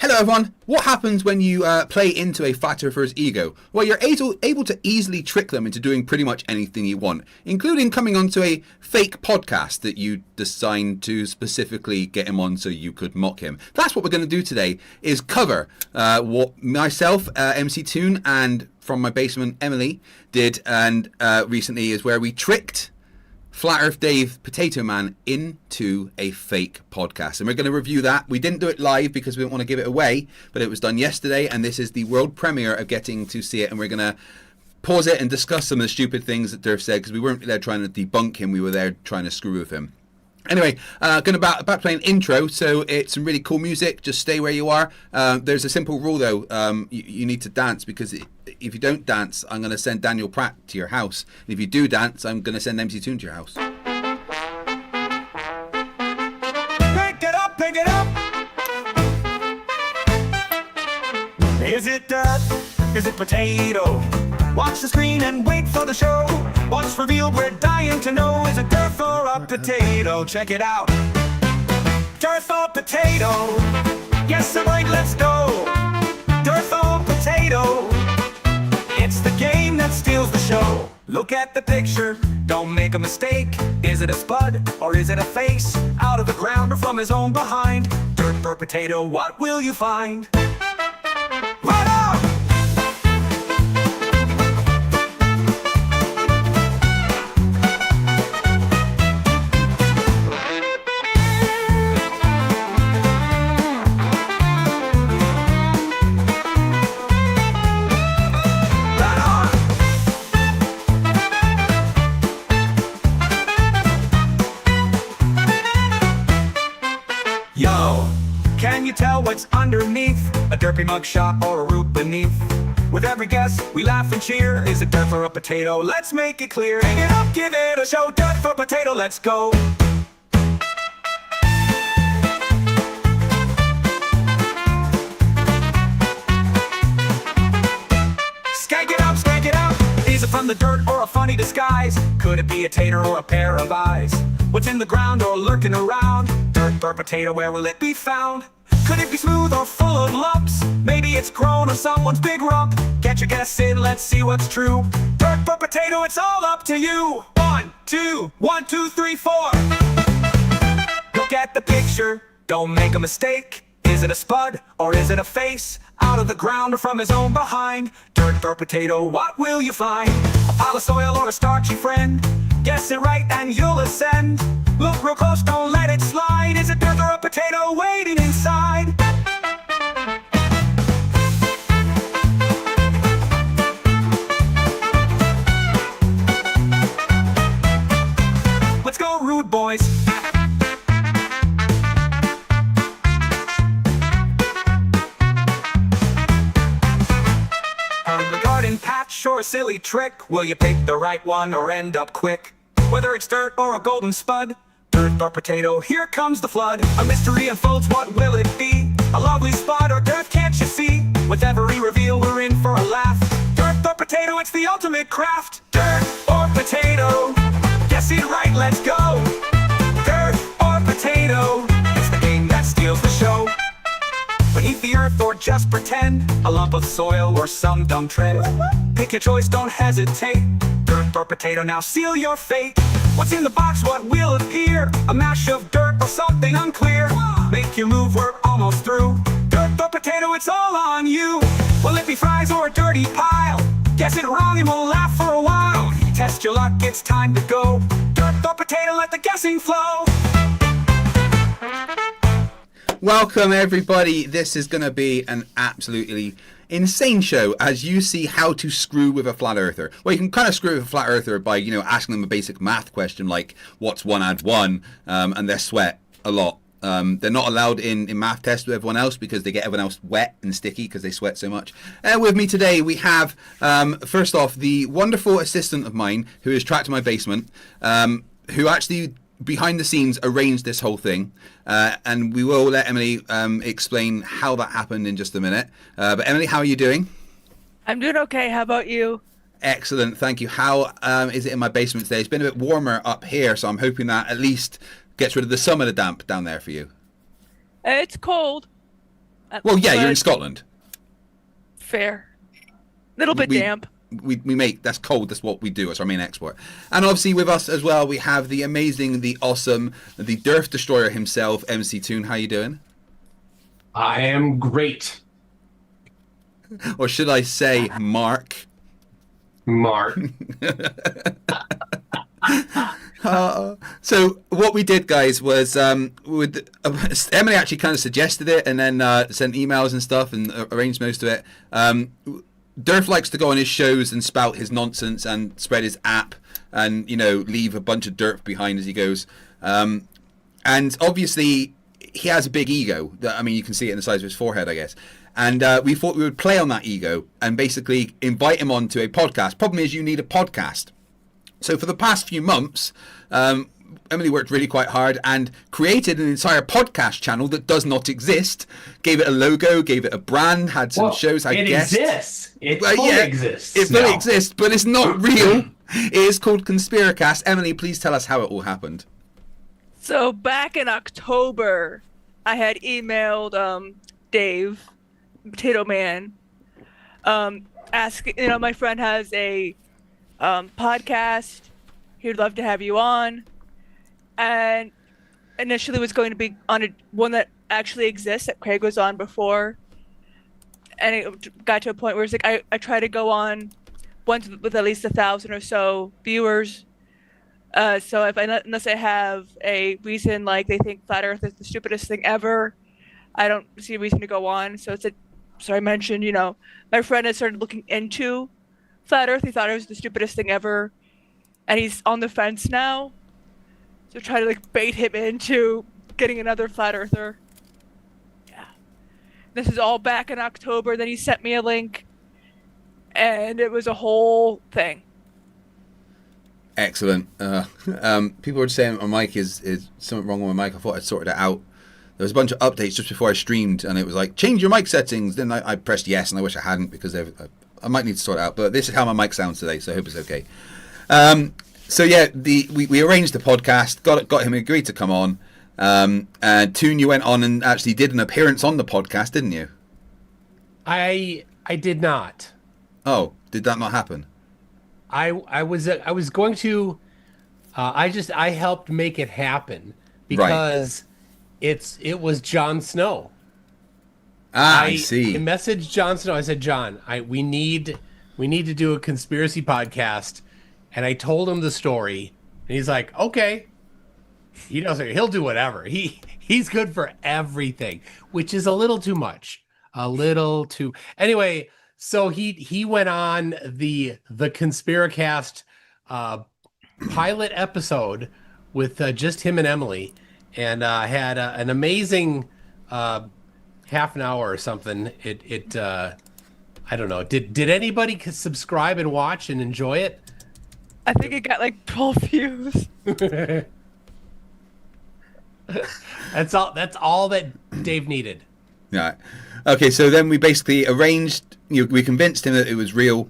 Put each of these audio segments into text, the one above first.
Hello everyone, what happens when you play into a flat earther's ego? Well, you're able to easily trick them into doing pretty much anything you want, including coming onto a fake podcast that you designed to specifically get him on so you could mock him. That's what we're going to do today, is cover what myself, MC Toon, and from my basement, Emily, did and recently, is where we tricked Flat Earth Dave Potato Man into a fake podcast, and we're going to review that. We didn't do it live because we didn't want to give it away, but it was done yesterday, and this is the world premiere of getting to see it, and we're going to pause it and discuss some of the stupid things that DITRH said, because we weren't there trying to debunk him, we were there trying to screw with him. Anyway, going to about to play an intro, so it's some really cool music. Just stay where you are. There's a simple rule though, you need to dance, because if you don't dance, I'm going to send Daniel Pratt to your house. And if you do dance, I'm going to send MC Toon to your house. Pick it up. Is it dirt? Is it potato? Watch the screen and wait for the show. What's revealed, we're dying to know. Is it dirt or a potato? Check it out. Dirt or potato? Yes, I'm right, let's go. Dirt or potato? It's the game that steals the show. Look at the picture, don't make a mistake. Is it a spud or is it a face? Out of the ground or from his own behind? Dirt or potato, what will you find? Right on! Yo, can you tell what's underneath? A derpy mugshot or a root beneath? With every guess, we laugh and cheer. Is it dirt for a potato? Let's make it clear. Hang it up, give it a show. Dirt for potato, let's go. Skank it up, skank it out. Is it from the dirt or a funny disguise? Could it be a tater or a pair of eyes? What's in the ground or lurking around? Dirt or potato, where will it be found? Could it be smooth or full of lumps? Maybe it's grown on someone's big rump. Get your guess in, let's see what's true. Dirt or potato, it's all up to you. 1, 2, 1, 2, 3, 4. Look at the picture, don't make a mistake. Is it a spud or is it a face? Out of the ground or from his own behind? Dirt or potato, what will you find? A pile of soil or a starchy friend? Guess it right and you'll ascend. Look real close, don't let it slide. Is it dirt or a potato waiting inside? Let's go, rude boys. Garden patch or a silly trick? Will you pick the right one or end up quick? Whether it's dirt or a golden spud, dirt or potato, here comes the flood. A mystery unfolds, what will it be? A lovely spot or dirt, can't you see? With every reveal, we're in for a laugh. Dirt or potato, it's the ultimate craft. Dirt or potato, guess it right, let's go. Dirt or potato, it's the game that steals the show. Beneath the earth or just pretend, a lump of soil or some dumb tread. Pick your choice, don't hesitate. Dirt or potato, now seal your fate. What's in the box, what will appear? A mash of dirt or something unclear? Make your move, we're almost through. Dirt or potato, it's all on you. Will it be fries or a dirty pile? Guess it wrong and we'll laugh for a while. Test your luck, it's time to go. Dirt or potato, let the guessing flow. Welcome everybody, this is going to be an absolutely insane show as you see how to screw with a flat earther. Well, you can kind of screw with a flat earther by, asking them a basic math question like, what's 1 add 1? And they sweat a lot. They're not allowed in math tests with everyone else because they get everyone else wet and sticky because they sweat so much. With me today we have, first off, the wonderful assistant of mine who is trapped in my basement, who actually behind the scenes arranged this whole thing, and we will let Emily explain how that happened in just a minute. But Emily, how are you doing? I'm doing okay. How about you? Excellent, thank you. How is it in my basement today? It's been a bit warmer up here, so I'm hoping that at least gets rid of the some of the damp down there for you. It's cold. Well, yeah, you're in But Scotland. fair. Little bit We- damp. We make, that's cold, that's what we do, it's our main export. And obviously with us as well, we have the amazing, the awesome, the DITRH destroyer himself, MC Toon. How you doing? I am great, Or should I say Mark? Mark. So what we did, guys, was Emily actually kind of suggested it, and then sent emails and stuff and arranged most of it. DITRH likes to go on his shows and spout his nonsense and spread his app and, you know, leave a bunch of dirt behind as he goes. And obviously he has a big ego. I mean, you can see it in the size of his forehead, I guess. And we thought we would play on that ego and basically invite him onto a podcast. Problem is, you need a podcast. So for the past few months, Emily worked really quite hard and created an entire podcast channel that does not exist. Gave it a logo, gave it a brand, had some shows, I guess. It exists. It fully exists. It fully now. exists, but it's not real. It is called Conspira-cast. Emily, please tell us how it all happened. So back in October, I had emailed Dave, Potato Man, asking, you know, my friend has a podcast. He'd love to have you on. And initially was going to be on one that actually exists that Craig was on before. And it got to a point where it's like I try to go on ones with at least 1,000 or so viewers. So unless I have a reason, like they think Flat Earth is the stupidest thing ever, I don't see a reason to go on. So I mentioned, you know, my friend had started looking into Flat Earth. He thought it was the stupidest thing ever. And he's on the fence now. So try to like bait him into getting another Flat Earther. Yeah. This is all back in October. Then he sent me a link. And it was a whole thing. Excellent. People were saying my mic is something wrong with my mic. I thought I'd sorted it out. There was a bunch of updates just before I streamed, and it was like, change your mic settings. Then I pressed yes, and I wish I hadn't because I might need to sort it out. But this is how my mic sounds today, so I hope it's okay. So yeah, we arranged the podcast, got him agreed to come on. And Toon, you went on and actually did an appearance on the podcast, didn't you? I did not. Oh, did that not happen? I was going to. I helped make it happen because it was Jon Snow. I see. I messaged Jon Snow. I said, John, we need to do a conspiracy podcast, and I told him the story, and he's like, okay. He doesn't. He'll do whatever. He's good for everything, which is a little too much. A little too. Anyway, so he went on the conspira-cast pilot episode with just him and Emily, and had an amazing half an hour or something. It I don't know. Did anybody subscribe and watch and enjoy it? I think it got like 12 views. That's all that Dave needed. Yeah. Okay, so then we basically arranged, we convinced him that it was real,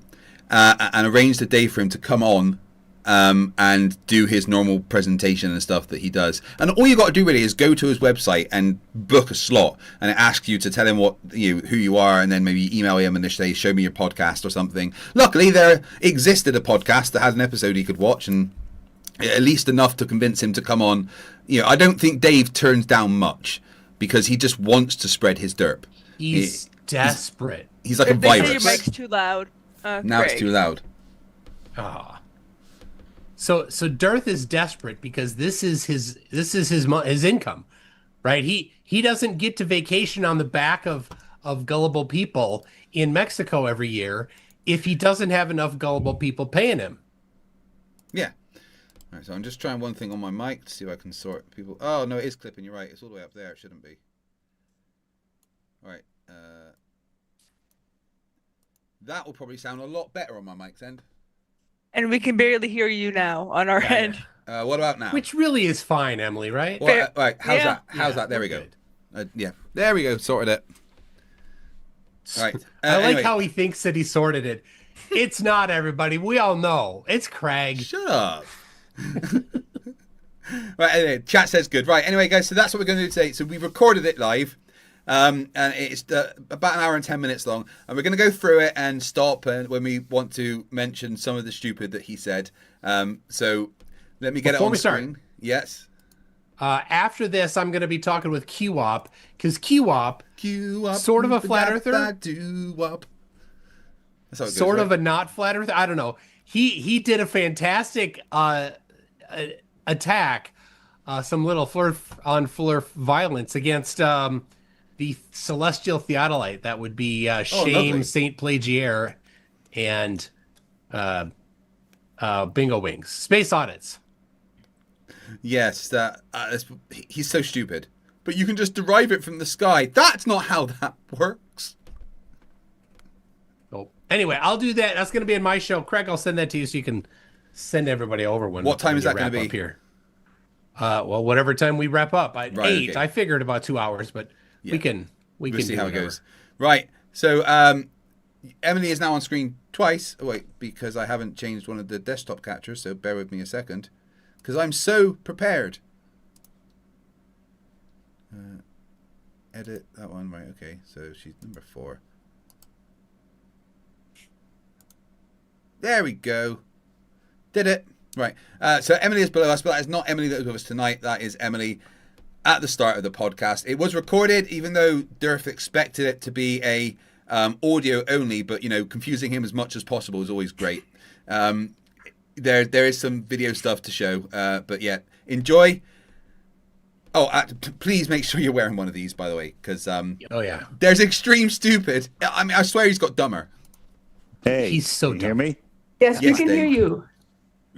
and arranged a day for him to come on and do his normal presentation and stuff that he does. And all you got to do really is go to his website and book a slot, and it asks you to tell him who you are, and then maybe email him and they say, show me your podcast or something. Luckily, there existed a podcast that had an episode he could watch, and at least enough to convince him to come on. I don't think Dave turns down much because he just wants to spread his derp. He's desperate. He's like a They say virus. your mic's too loud. Now it's too loud. Ah. So DITRH is desperate because this is his income, right? He doesn't get to vacation on the back of gullible people in Mexico every year if he doesn't have enough gullible people paying him. Yeah. All right, so I'm just trying one thing on my mic to see if I can sort people. Oh no, it is clipping. You're right. It's all the way up there. It shouldn't be. All right. That will probably sound a lot better on my mic's end. And we can barely hear you now on our end. What about now? Which really is fine, Emily, right? Well, right. How's Yeah. that? How's that? There we go. Yeah. There we go. Sorted it. All right. I like anyway. how he thinks that he sorted it. It's not, everybody. We all know. It's Craig. Shut up. Right, anyway, chat says good. Right, anyway, guys, so that's what we're going to do today. So we recorded it live. And it's about an hour and 10 minutes long. And we're going to go through it and stop when we want to mention some of the stupid that he said. So let me get Before it on we start, screen. Yes. After this, I'm going to be talking with QWOP, because QWOP, sort of a flat earther, sort of a not flat earther. I don't know. He did a fantastic attack, some little Flerf violence against the celestial theodolite. That would be Shame, Saint Plagiaire, and Bingo Wings. Space Audits. Yes, he's so stupid. But you can just derive it from the sky. That's not how that works. Oh, anyway, I'll do that. That's going to be in my show. Craig, I'll send that to you so you can send everybody over when. What time is that going to be? Here. Well, whatever time we wrap up. At 8. Okay. I figured about 2 hours, but we can see how it whatever. goes. Right. So Emily is now on screen twice. Oh, wait, because I haven't changed one of the desktop captures, so bear with me a second. Because I'm so prepared. Edit that one. Right, okay. So she's number 4. There we go. Did it. Right. So Emily is below us, but that is not Emily that is with us tonight. That is Emily at the start of the podcast. It was recorded, even though DITRH expected it to be a audio only, but, you know, confusing him as much as possible is always great. There is some video stuff to show, but yeah, enjoy. Oh, please make sure you're wearing one of these, by the way, because oh yeah, there's extreme stupid. I mean, I swear he's got dumber. Hey, he's so can you dumb. hear me? Yes, we Yes, can Dave. hear you.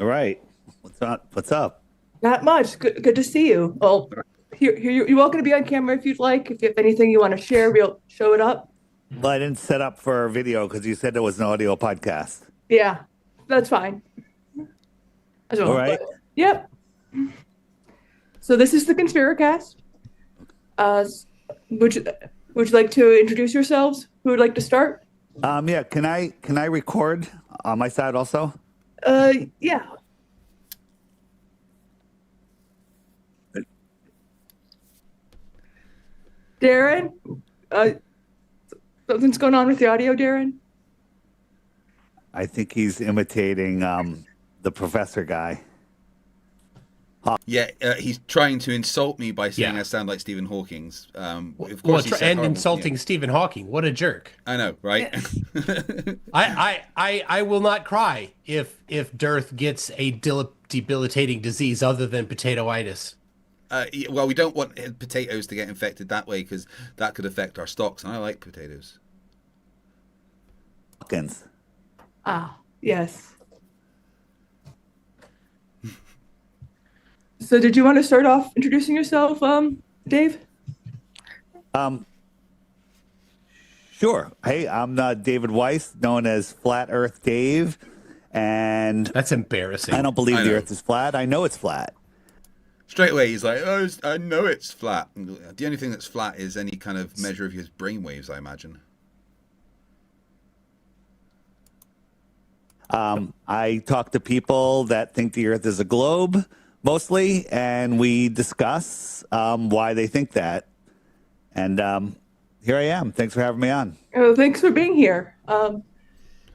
All right. What's up? What's up? Not much. Good to see you. Well, you're welcome to be on camera if you'd like. If you have anything you want to share, we'll show it up. Well, I didn't set up for a video because you said there was an audio podcast. Yeah, that's fine. All right. Yep. So this is the conspira-cast. Would you like to introduce yourselves? Who would like to start? Yeah. Can I record on my side also? Yeah. Darren, something's going on with the audio, Darren. I think he's imitating the professor guy. Yeah, he's trying to insult me by saying Yeah. I sound like Stephen Hawking's. Of Well, course, he said and horrible- insulting yeah. Stephen Hawking. What a jerk! I know, right? I will not cry if DITRH gets a debilitating disease other than potatoitis. Well, we don't want potatoes to get infected that way because that could affect our stocks, and I like potatoes. Hawkins. Ah, yes. So did you want to start off introducing yourself, Dave? Sure. Hey, I'm David Weiss, known as Flat Earth Dave, and That's embarrassing. I don't believe I the know. Earth is flat. I know it's flat. Straight away, he's like, "Oh, I know it's flat." The only thing that's flat is any kind of measure of his brainwaves, I imagine. I talk to people that think the Earth is a globe, mostly, and we discuss why they think that. And here I am. Thanks for having me on. Oh, thanks for being here.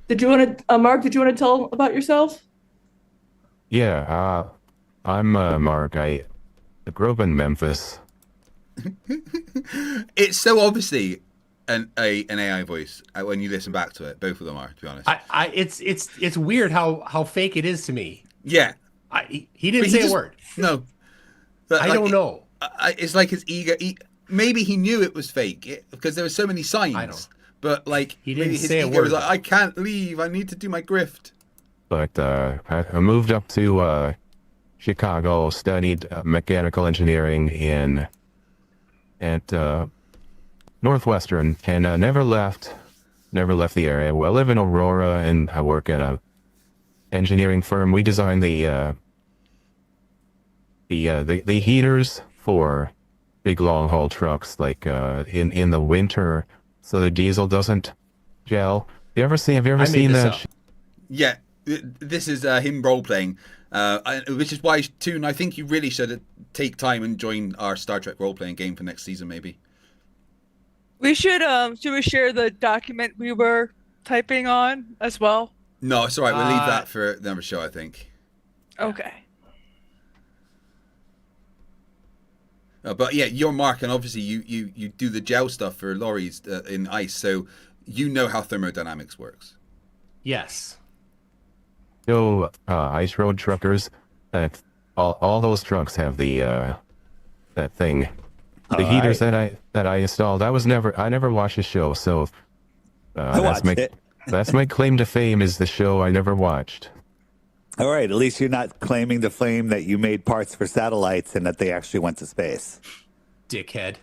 Did you want to, Mark? Did you want to tell about yourself? Yeah, I'm Mark. I grew up in Memphis. It's so obviously an AI voice when you listen back to it. Both of them are, to be honest. It's weird how fake it is to me. Yeah. He didn't But say just- a word. No. But I like, don't know. It's like his ego. Maybe he knew it was fake because there were so many signs. I don't. But like, He didn't maybe his say a ego was word. like, I can't leave. I need to do my grift. But I moved up to Chicago, studied mechanical engineering at Northwestern, and never left the area. Well, I live in Aurora, and I work at a engineering firm. We design the heaters for big long haul trucks, like in the winter, so the diesel doesn't gel. Have you ever seen this that? up. Yeah, this is him role playing, which is why, Toon, I think you really should take time and join our Star Trek role playing game for next season, maybe. Should we share the document we were typing on as well? No, it's all right. We'll leave that for another show, I think. Okay. But yeah, you're Mark, and obviously you do the gel stuff for lorries in ice, so you know how thermodynamics works. Yes. So, ice road truckers, that all those trucks have the that thing, the heaters that I installed. I never watched the show, so I watched it. That's my claim to fame, is the show I never watched. All right, at least you're not claiming to claim that you made parts for satellites and that they actually went to space. Dickhead.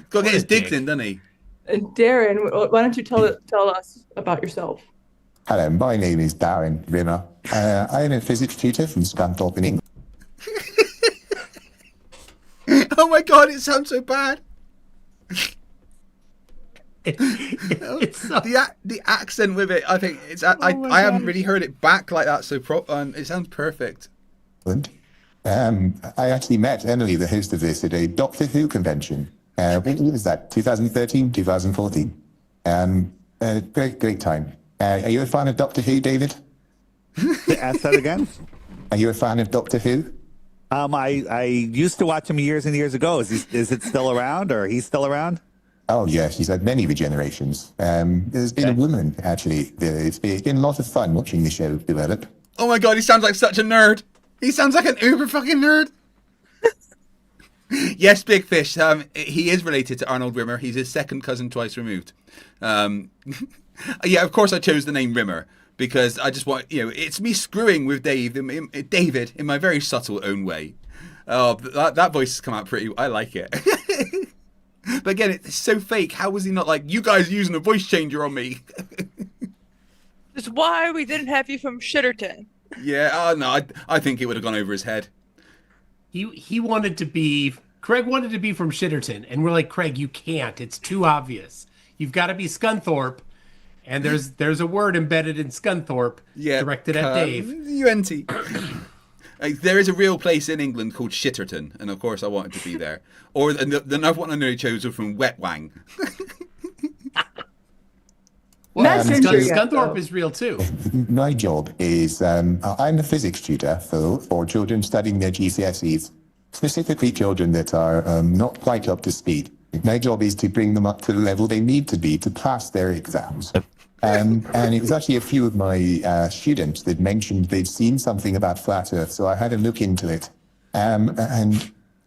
Go get his digs dick. in, doesn't he? And Darren, why don't you tell us about yourself? Hello, my name is Darren Rimmer. I am a physics tutor from Scunthorpe in England. Oh my god, it sounds so bad. The accent with it, I think it's. I haven't really heard it back like that, so it sounds perfect. I actually met Emily, the host of this, at a Doctor Who convention. When was that? 2013, 2014. Great time. Are you a fan of Doctor Who, David? Ask that again. Are you a fan of Doctor Who? I used to watch him years and years ago. Is it still around, or he's still around? Oh, yes, he's had many regenerations. There's been a woman, actually. It's been a lot of fun watching the show develop. Oh my god, he sounds like such a nerd. He sounds like an uber fucking nerd. Yes, Big Fish. He is related to Arnold Rimmer. He's his second cousin twice removed. Yeah, of course I chose the name Rimmer because I just want, it's me screwing with David in my very subtle own way. Oh, that voice has come out pretty. I like it. But again, it's so fake. How was he not like, you guys using a voice changer on me? That's why we didn't have you from Shitterton. Yeah, no, I think it would have gone over his head. He wanted to be, Craig wanted to be from Shitterton, and we're like, Craig, you can't. It's too obvious. You've got to be Scunthorpe, and there's a word embedded in Scunthorpe directed at Dave. UNT. There is a real place in England called Shitterton, and of course I wanted to be there. Or the another one I nearly chose was from Wetwang. Well, Scunthorpe is real too. My job is, I'm a physics tutor for children studying their GCSEs, specifically children that are not quite up to speed. My job is to bring them up to the level they need to be to pass their exams. And it was actually a few of my students that mentioned they'd seen something about flat Earth, so I had a look into it. And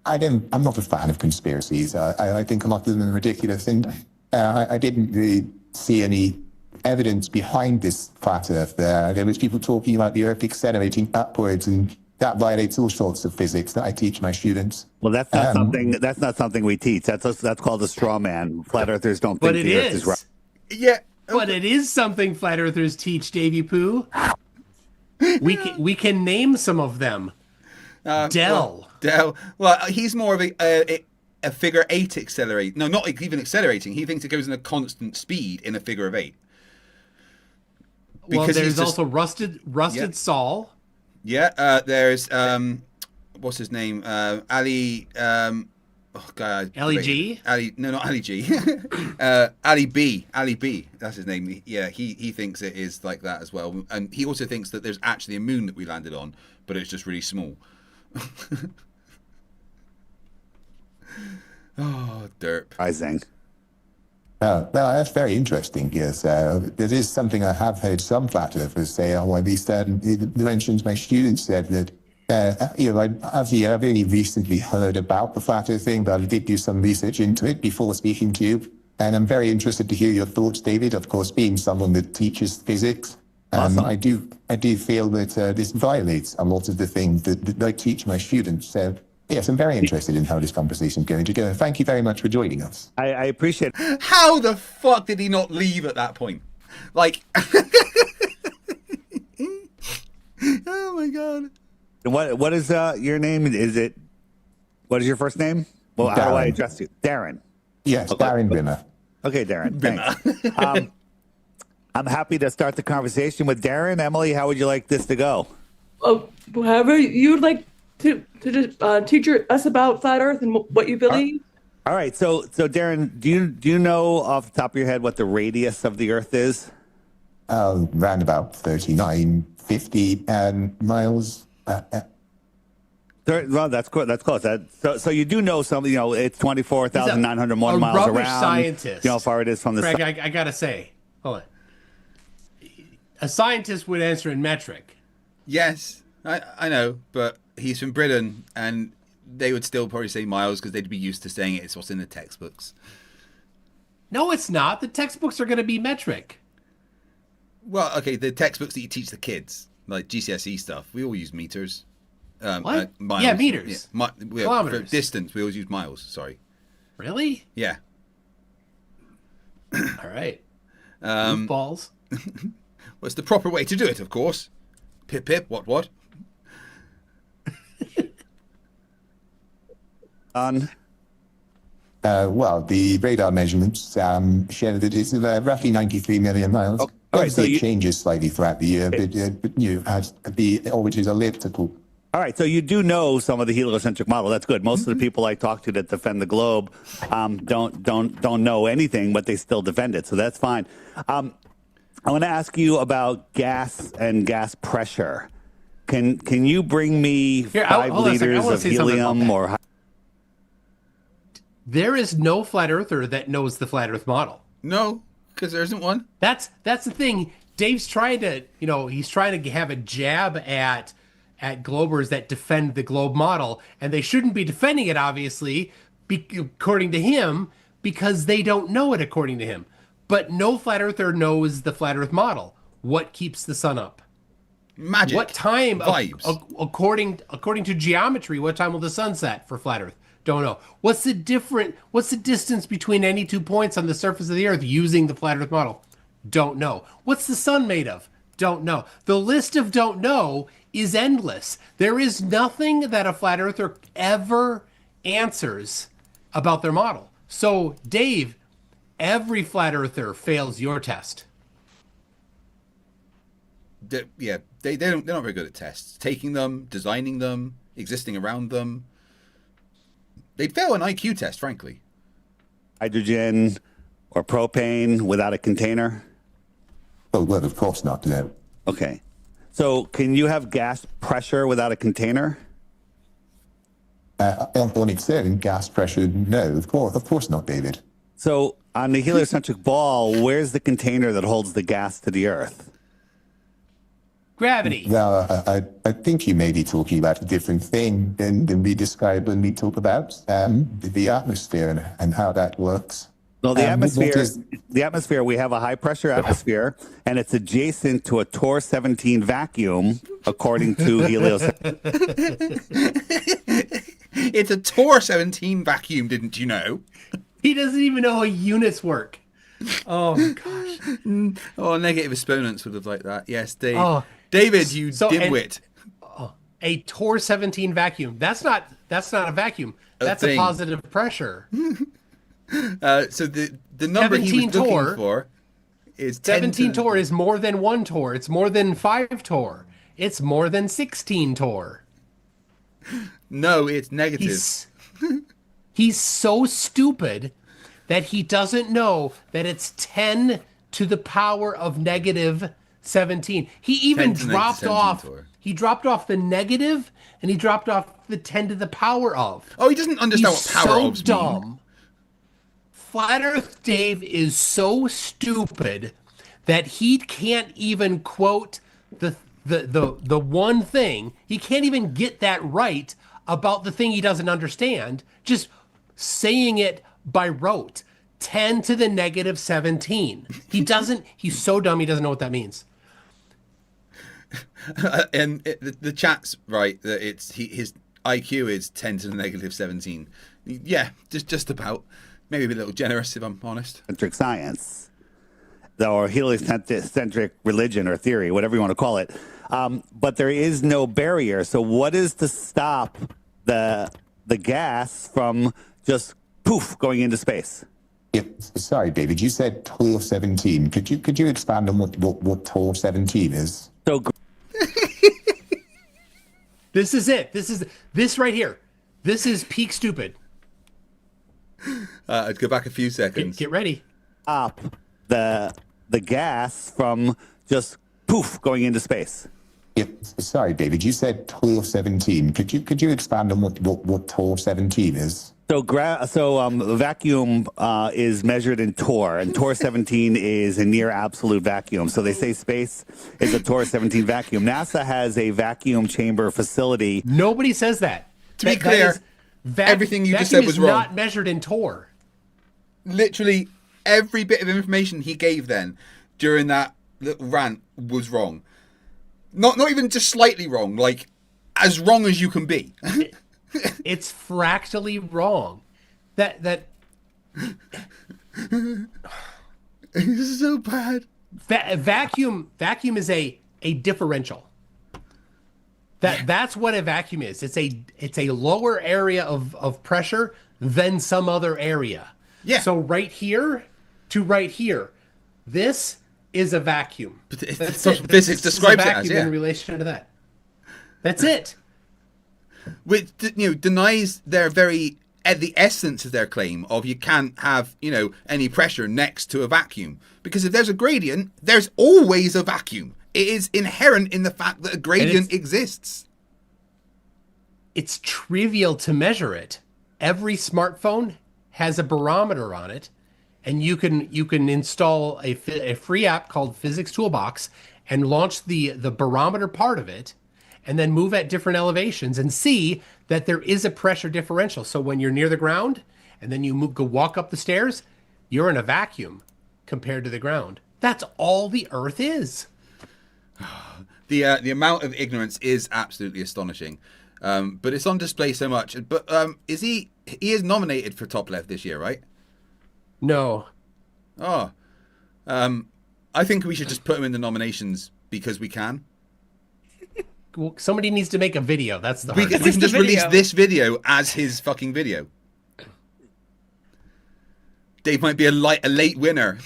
I'm not a fan of conspiracies. I think a lot of them are ridiculous, and I didn't really see any evidence behind this flat Earth there. There was people talking about the Earth accelerating upwards, and that violates all sorts of physics that I teach my students. Well, that's not something. That's not something we teach. That's called a straw man. Flat Earthers don't think the Earth is right. Yeah. But it is something flat earthers teach, Davy Pooh. We can name some of them. Dell. Well, he's more of a figure eight accelerate. No, not even accelerating. He thinks it goes in a constant speed in a figure of eight. Well, there's also Rusted Saul. Yeah. There's what's his name? Ali. Oh God, Ali G? No, not Ali G. Ali B. Ali B. That's his name. Yeah, he thinks it is like that as well, and he also thinks that there's actually a moon that we landed on, but it's just really small. Oh, derp. Rising. Well, that's very interesting. Yes, there is something I have heard some flat earthers say. Or at least the mentions my students said that. I've only recently heard about the flat earth thing, but I did do some research into it before speaking to you. And I'm very interested to hear your thoughts, David. Of course, being someone that teaches physics, Awesome. I do feel that this violates a lot of the things that I teach my students. So, yes, I'm very interested in how this conversation is going to go. Thank you very much for joining us. I appreciate it. How the fuck did he not leave at that point? Like, oh my God. What is your name? What is your first name? Well, how do I address you? Darren. Yes, Darren Rimmer. Okay, Darren. Thanks. I'm happy to start the conversation with Darren. Emily, how would you like this to go? However you'd like to teach us about flat Earth and what you believe. All right, so Darren, do you know off the top of your head what the radius of the Earth is? Round about 3950 miles. Well, that's cool. That's close. So you do know something. You know, it's 24,901 miles rubbish around. Scientist. You know how far it is from the sun. Craig, I gotta say, hold on. A scientist would answer in metric. Yes, I know, but he's from Britain, and they would still probably say miles because they'd be used to saying it's what's in the textbooks. No, it's not. The textbooks are going to be metric. Well, okay, the textbooks that you teach the kids, like GCSE stuff, we all use meters. What? Miles. Yeah, meters. Yeah, Kilometers. For distance, we always use miles. Sorry. Really? Yeah. All right. Balls. Well, it's the proper way to do it, of course. Pip, pip, what? Well, the radar measurements show that it's roughly 93 million miles. Oh, all right, so it changes slightly throughout the year, but as the orbit is elliptical. All right, so you do know some of the heliocentric model. That's good. Most of the people I talk to that defend the globe don't know anything, but they still defend it. So that's fine. I want to ask you about gas and gas pressure. Can you bring me 5 liters of helium or? There is no flat earther that knows the flat Earth model. No, because there isn't one. That's the thing. Dave's trying to, he's trying to have a jab at globers that defend the globe model, and they shouldn't be defending it, obviously, according to him, because they don't know it, according to him. But no flat earther knows the flat Earth model. What keeps the sun up? Magic. What time? Vibes. According to geometry, what time will the sun set for flat Earth? Don't know. What's the distance between any 2 points on the surface of the Earth using the flat Earth model? Don't know. What's the sun made of? Don't know. The list of don't know is endless. There is nothing that a flat earther ever answers about their model. So, Dave, every flat earther fails your test. They're not very good at tests. Taking them, designing them, existing around them. They'd fail an IQ test, frankly. Hydrogen or propane without a container? Oh, well, of course not, no. Okay. So can you have gas pressure without a container? On its own, gas pressure, no, of course not, David. So on the heliocentric ball, where's the container that holds the gas to the Earth? Gravity. Now, I think you may be talking about a different thing than we described when we talk about the atmosphere and how that works. Well, the atmosphere, we have a high pressure atmosphere, and it's adjacent to a Tor 17 vacuum, according to heliocentric. It's a Tor 17 vacuum, didn't you know? He doesn't even know how units work. Oh, my gosh. Oh, negative exponents would have liked that. Yes, Dave. Oh, David, you dimwit. A Tor 17 vacuum. That's not a vacuum. That's a positive pressure. So the number he was looking for is 17 Tor is more than 1 Tor. It's more than 5 Tor. It's more than 16 Tor. No, it's negative. He's so stupid that he doesn't know that it's 10 to the power of negative 17. He even dropped off. He dropped off the negative, and he dropped off the 10 to the power of. Oh, he doesn't understand what power so ofs dumb. mean. Flat Earth Dave is so stupid that he can't even quote the one thing. He can't even get that right about the thing he doesn't understand. Just saying it by rote. 10 to the negative 17. He's so dumb he doesn't know what that means. And the chat's right that his IQ is 10 to the negative 17. Yeah, just about. Maybe a little generous, if I'm honest. Centric science, or heliocentric religion or theory, whatever you want to call it. But there is no barrier. So what is to stop the gas from just poof going into space? Yeah, sorry, David. You said Tor 17. Could you expand on what Tor 17 is? So this is it. This right here. This is peak stupid. I'd go back a few seconds. Get ready. Up the gas from just poof going into space. Yeah, sorry, David. You said 1217. Could you expand on what 1217 is? So vacuum is measured in torr, and torr 17 is a near absolute vacuum. So they say space is a torr 17 vacuum. NASA has a vacuum chamber facility. Nobody says that. To be clear, everything you just said was wrong. Not measured in torr. Literally every bit of information he gave then during that little rant was wrong. Not even just slightly wrong, like as wrong as you can be. It's fractally wrong. That This is so bad. Vacuum is a differential. That's what a vacuum is. It's a lower area of pressure than some other area. Yeah. So right here to right here, this is a vacuum. Physics describes it as, in relation to that. That's it. Which denies their the essence of their claim of you can't have any pressure next to a vacuum, because if there's a gradient, there's always a vacuum. It is inherent in the fact that a gradient exists. It's trivial to measure it. Every smartphone has a barometer on it, and you can install a free app called Physics Toolbox and launch the barometer part of it, and then move at different elevations and see that there is a pressure differential. So when you're near the ground and then you walk up the stairs, you're in a vacuum compared to the ground. That's all the Earth is. The amount of ignorance is absolutely astonishing, but it's on display so much. But he is nominated for Top Left this year, right? No. Oh, I think we should just put him in the nominations because we can. Well, somebody needs to make a video. That's the we can just release this video as his fucking video. Dave might be a late winner.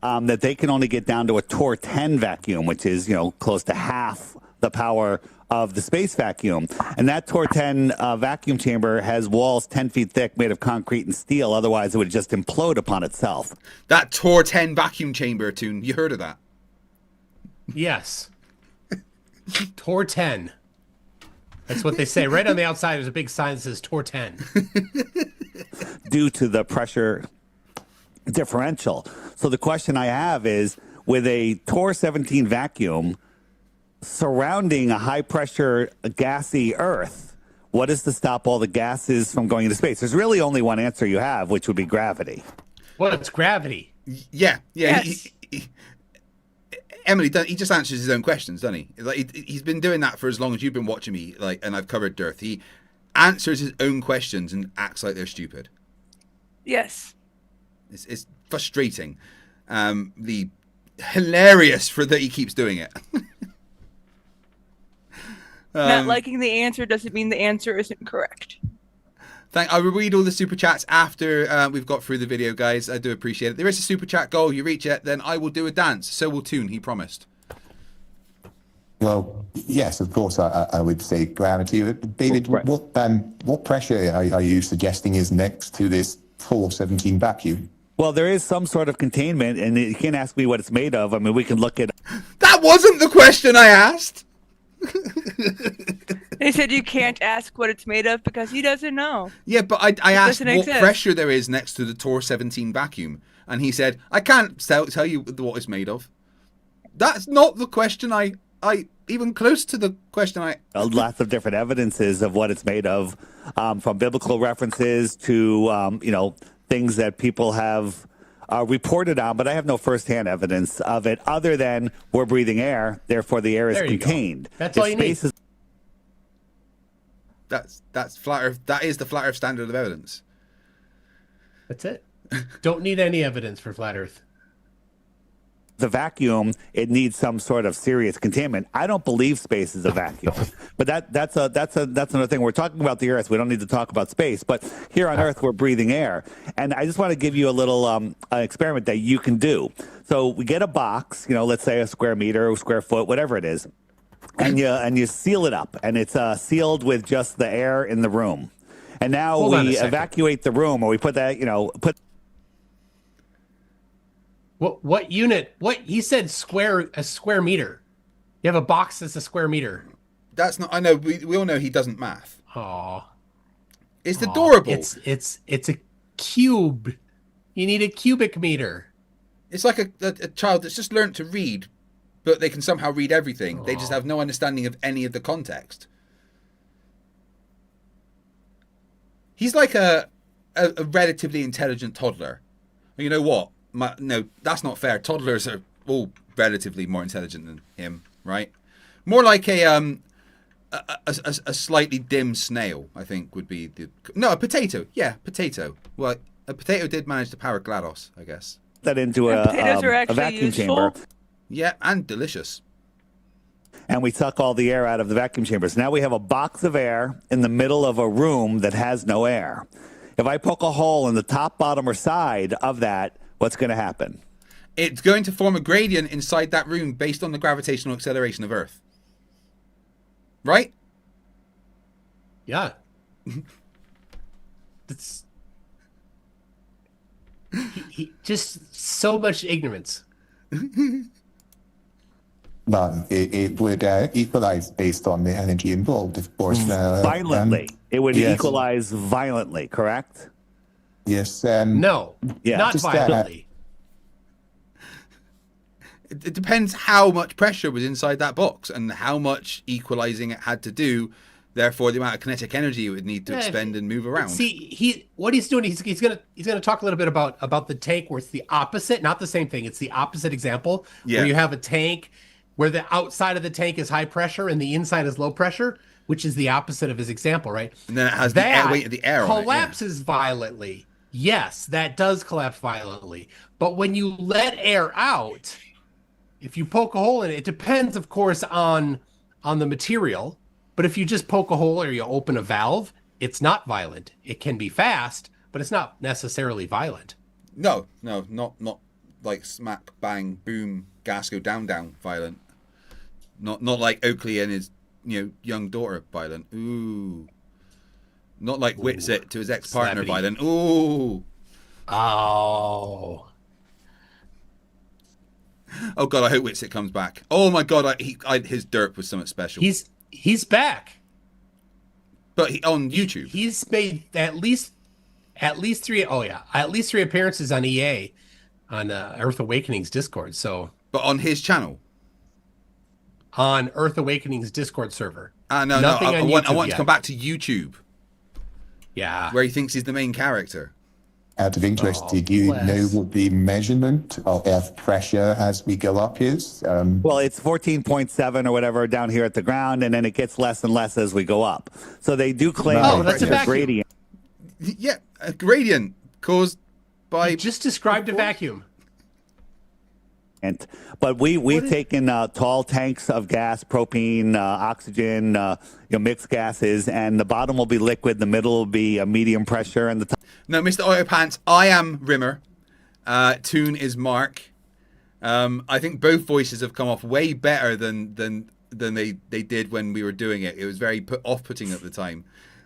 That they can only get down to a torr 10 vacuum, which is close to half the power of the space vacuum. And that torr 10 vacuum chamber has walls 10 feet thick made of concrete and steel. Otherwise, it would just implode upon itself. That torr 10 vacuum chamber, Toon, you heard of that? Yes. Torr 10. That's what they say. Right on the outside, there's a big sign that says Torr 10. Due to the pressure differential. So the question I have is, with a torr 17 vacuum surrounding a high pressure gassy Earth, what is to stop all the gases from going into space? There's really only one answer you have, which would be gravity. Well, it's gravity. Yeah. Yes. Emily, he just answers his own questions, doesn't he? Like he's been doing that for as long as you've been watching me, and I've covered DITRH. He answers his own questions and acts like they're stupid. Yes. It's frustrating. The hilarious for that he keeps doing it. Not liking the answer doesn't mean the answer isn't correct. I will read all the super chats after we've got through the video, guys. I do appreciate it. There is a super chat goal. You reach it, then I will do a dance. So will Toon. He promised. Well, yes, of course, I would say gravity. David, Right. what pressure are you suggesting is next to this 417 vacuum? Well, there is some sort of containment, and you can't ask me what it's made of. I mean, we can look at. That wasn't the question I asked. They said you can't ask what it's made of because he doesn't know. Yeah, but I asked doesn't what exist. pressure there is next to the torr 17 vacuum, and he said, I can't tell you what it's made of. That's not the question I even close to the question I... Lots of different evidences of what it's made of, from biblical references to, things that people have reported on, but I have no firsthand evidence of it other than we're breathing air, therefore the air is There you go. contained. That's If all you need. space is- That's flat Earth. That is the flat Earth standard of evidence. That's it. Don't need any evidence for flat Earth. the vacuum, it needs some sort of serious containment. I don't believe space is a vacuum, but that's another thing. We're talking about the Earth. We don't need to talk about space, but here on Earth, we're breathing air. And I just want to give you a little experiment that you can do. So we get a box, let's say a square meter or square foot, whatever it is, and you seal it up, and it's sealed with just the air in the room. And now Hold on a we second. evacuate the room, or we put that, What unit? What he said? A square meter. You have a box that's a square meter. That's not. I know. We all know he doesn't math. Oh, It's adorable. It's a cube. You need a cubic meter. It's like a child that's just learned to read, but they can somehow read everything. They just have no understanding of any of the context. He's like a relatively intelligent toddler. You know what? No, that's not fair. Toddlers are all relatively more intelligent than him, right? More like a slightly dim snail, I think, would be a potato. Yeah, potato. Well, a potato did manage to power GLaDOS, I guess. that into potatoes are a actually vacuum useful. chamber. Yeah, and delicious. And we suck all the air out of the vacuum chambers. Now we have a box of air in the middle of a room that has no air. If I poke a hole in the top, bottom, or side of that, what's going to happen? It's going to form a gradient inside that room based on the gravitational acceleration of Earth. Right? Yeah. It's he just so much ignorance. But it would equalize based on the energy involved, of course. Violently. It would yes. equalize violently, correct? Yes. No, Yeah. not Just, violently. It depends how much pressure was inside that box and how much equalizing it had to do. Therefore, the amount of kinetic energy it would need to expend and move around. See, what he's doing, he's gonna talk a little bit about the tank, where it's the opposite, not the same thing. It's the opposite example, where you have a tank where the outside of the tank is high pressure and the inside is low pressure, which is the opposite of his example, right? And then it has the air weight of the air on it, collapses violently. Yes, that does collapse violently. But when you let air out, if you poke a hole in it, it depends, of course, on the material. But if you just poke a hole or you open a valve, it's not violent. It can be fast, but it's not necessarily violent. No, not like smack, bang, boom, gas go down violent. Not like Oakley and his young daughter violent. Ooh. Not like Whitsitt to his ex-partner Slappity. violent. Ooh. Oh. Oh God, I hope Whitsitt comes back. Oh my God, his derp was something special. He's back. But on YouTube. He's made at least three. Oh yeah, at least 3 appearances on EA, on Earth Awakening's Discord. So. But on his channel. On Earth Awakening's Discord server. No. Nothing I on want YouTube to yet. come back to YouTube. Yeah. Where he thinks he's the main character. Out of interest, did you know what the measurement of air pressure as we go up is? Well, it's 14.7 or whatever down here at the ground, and then it gets less and less as we go up. So they do claim Oh, that's a vacuum. gradient. Yeah, a gradient caused by... You just described a vacuum. But we've taken tall tanks of gas, propane, oxygen, mixed gases, and the bottom will be liquid, the middle will be a medium pressure, and the top. No, Mr. Oil Pants, I am Rimmer. Toon is Mark. I think both voices have come off way better than they did when we were doing it. It was very off-putting at the time.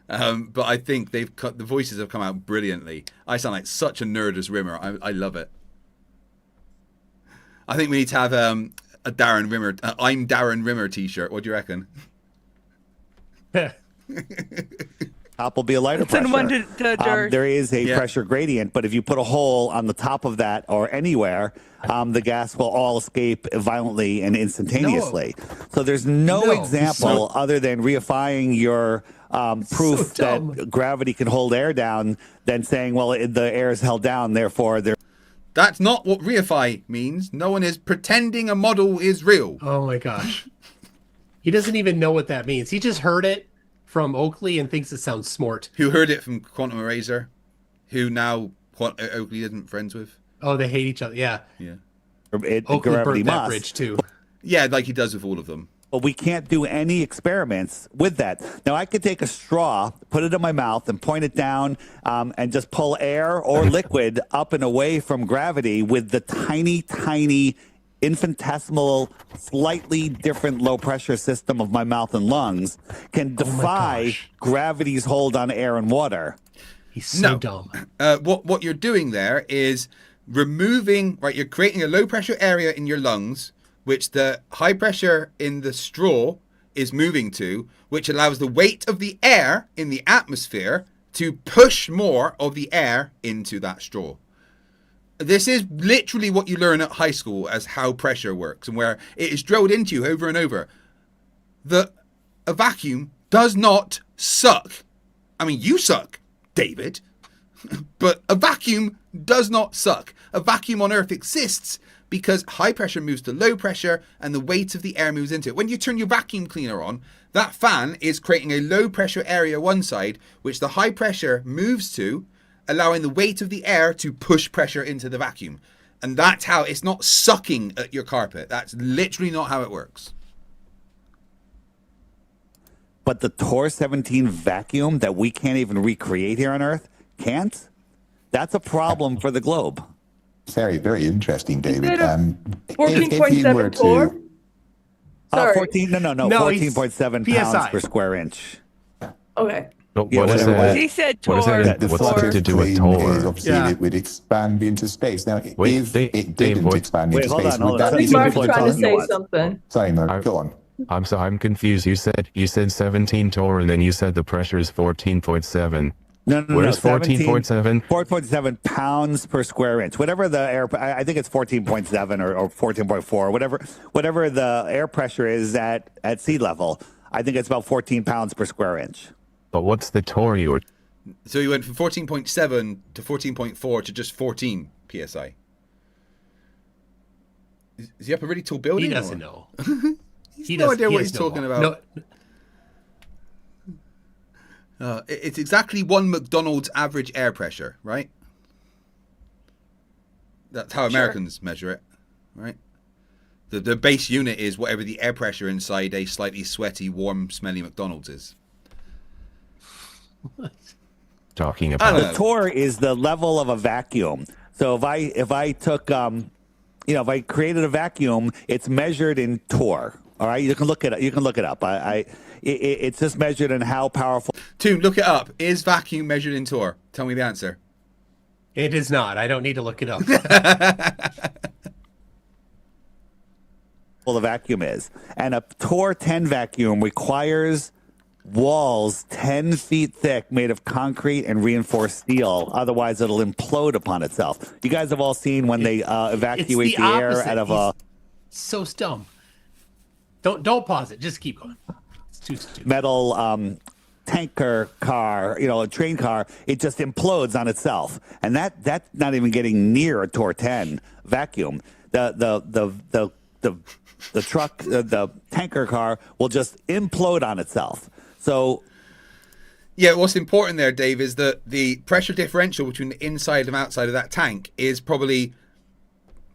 But I think the voices have come out brilliantly. I sound like such a nerd as Rimmer. I love it. I think we need to have a Darren Rimmer, I'm Darren Rimmer t-shirt. What do you reckon? Top will be a lighter Send pressure. one to Dirt. There is a pressure gradient, but if you put a hole on the top of that or anywhere, the gas will all escape violently and instantaneously. So there's no example other than reifying your proof that gravity can hold air down than saying, well, the air is held down, therefore there. That's not what reify means. No one is pretending a model is real. Oh my gosh. He doesn't even know what that means. He just heard it from Oakley and thinks it sounds smart. Who heard it from Quantum Eraser, who now Oakley isn't friends with. Oh, they hate each other. Yeah. Yeah. Oakley gravity burnt that must. bridge too. Yeah, like he does with all of them. But we can't do any experiments with that. Now, I could take a straw, put it in my mouth, and point it down and just pull air or liquid up and away from gravity with the tiny, tiny infinitesimal, slightly different low pressure system of my mouth and lungs can defy gravity's hold on air and water. He's so dumb. What you're doing there is removing, right, you're creating a low pressure area in your lungs, which the high pressure in the straw is moving to, which allows the weight of the air in the atmosphere to push more of the air into that straw. This is literally what you learn at high school as how pressure works, and where it is drilled into you over and over. That a vacuum does not suck. I mean, you suck, David, but a vacuum does not suck. A vacuum on Earth exists because high pressure moves to low pressure and the weight of the air moves into it. When you turn your vacuum cleaner on, that fan is creating a low pressure area one side, which the high pressure moves to, allowing the weight of the air to push pressure into the vacuum. And that's how, it's not sucking at your carpet. That's literally not how it works. But the Tor 17 vacuum that we can't even recreate here on Earth can't? That's a problem for the globe. Very, very interesting, David. Is it a If you were 14.7 Tor? to, Sorry. 14, no, No, he's 14.7 PSI. pounds per square inch. Okay. What Yeah, is whatever. that? He said What is Tor. that? the What's that flutter to do with claim is Tor? obviously Yeah. it would expand into space. Now, Wait, if Dave, it Dave, didn't what- expand Wait, into hold space, on, hold would on. that I be think Mark's people are trying to talking say about- something. Sorry, Mark, go on. I'm confused. You said 17 torr, and then you said the pressure is 14.7. No, Where's 14.7? 4.7 pounds per square inch. Whatever the air, I think it's 14.7 or 14.4, whatever the air pressure is at sea level. I think it's about 14 pounds per square inch. But what's the torr you were? So you went from 14.7 to 14.4 to just 14 psi. Is he up a really tall building? He doesn't or? know. He's no idea what he's has no talking law. about. It's exactly one McDonald's average air pressure, right? That's how Americans measure it, right? The base unit is whatever the air pressure inside a slightly sweaty, warm, smelly McDonald's is. Talking I don't about know. The torr is the level of a vacuum. So if I took if I created a vacuum, it's measured in torr. All right, you can look it up. It's just measured in how powerful Toon, look it up. Is vacuum measured in torr? Tell me the answer. It is not. I don't need to look it up. the vacuum is. And a Tor 10 vacuum requires walls 10 feet thick made of concrete and reinforced steel. Otherwise, it'll implode upon itself. You guys have all seen when they evacuate It's the air opposite. out of a He's so dumb. Don't pause it. Just keep going. It's too stupid. metal tanker car, a train car. It just implodes on itself. And that's not even getting near a Tor 10 vacuum. The truck, the tanker car will just implode on itself. So, Yeah, what's important there, Dave, is that the pressure differential between the inside and outside of that tank is probably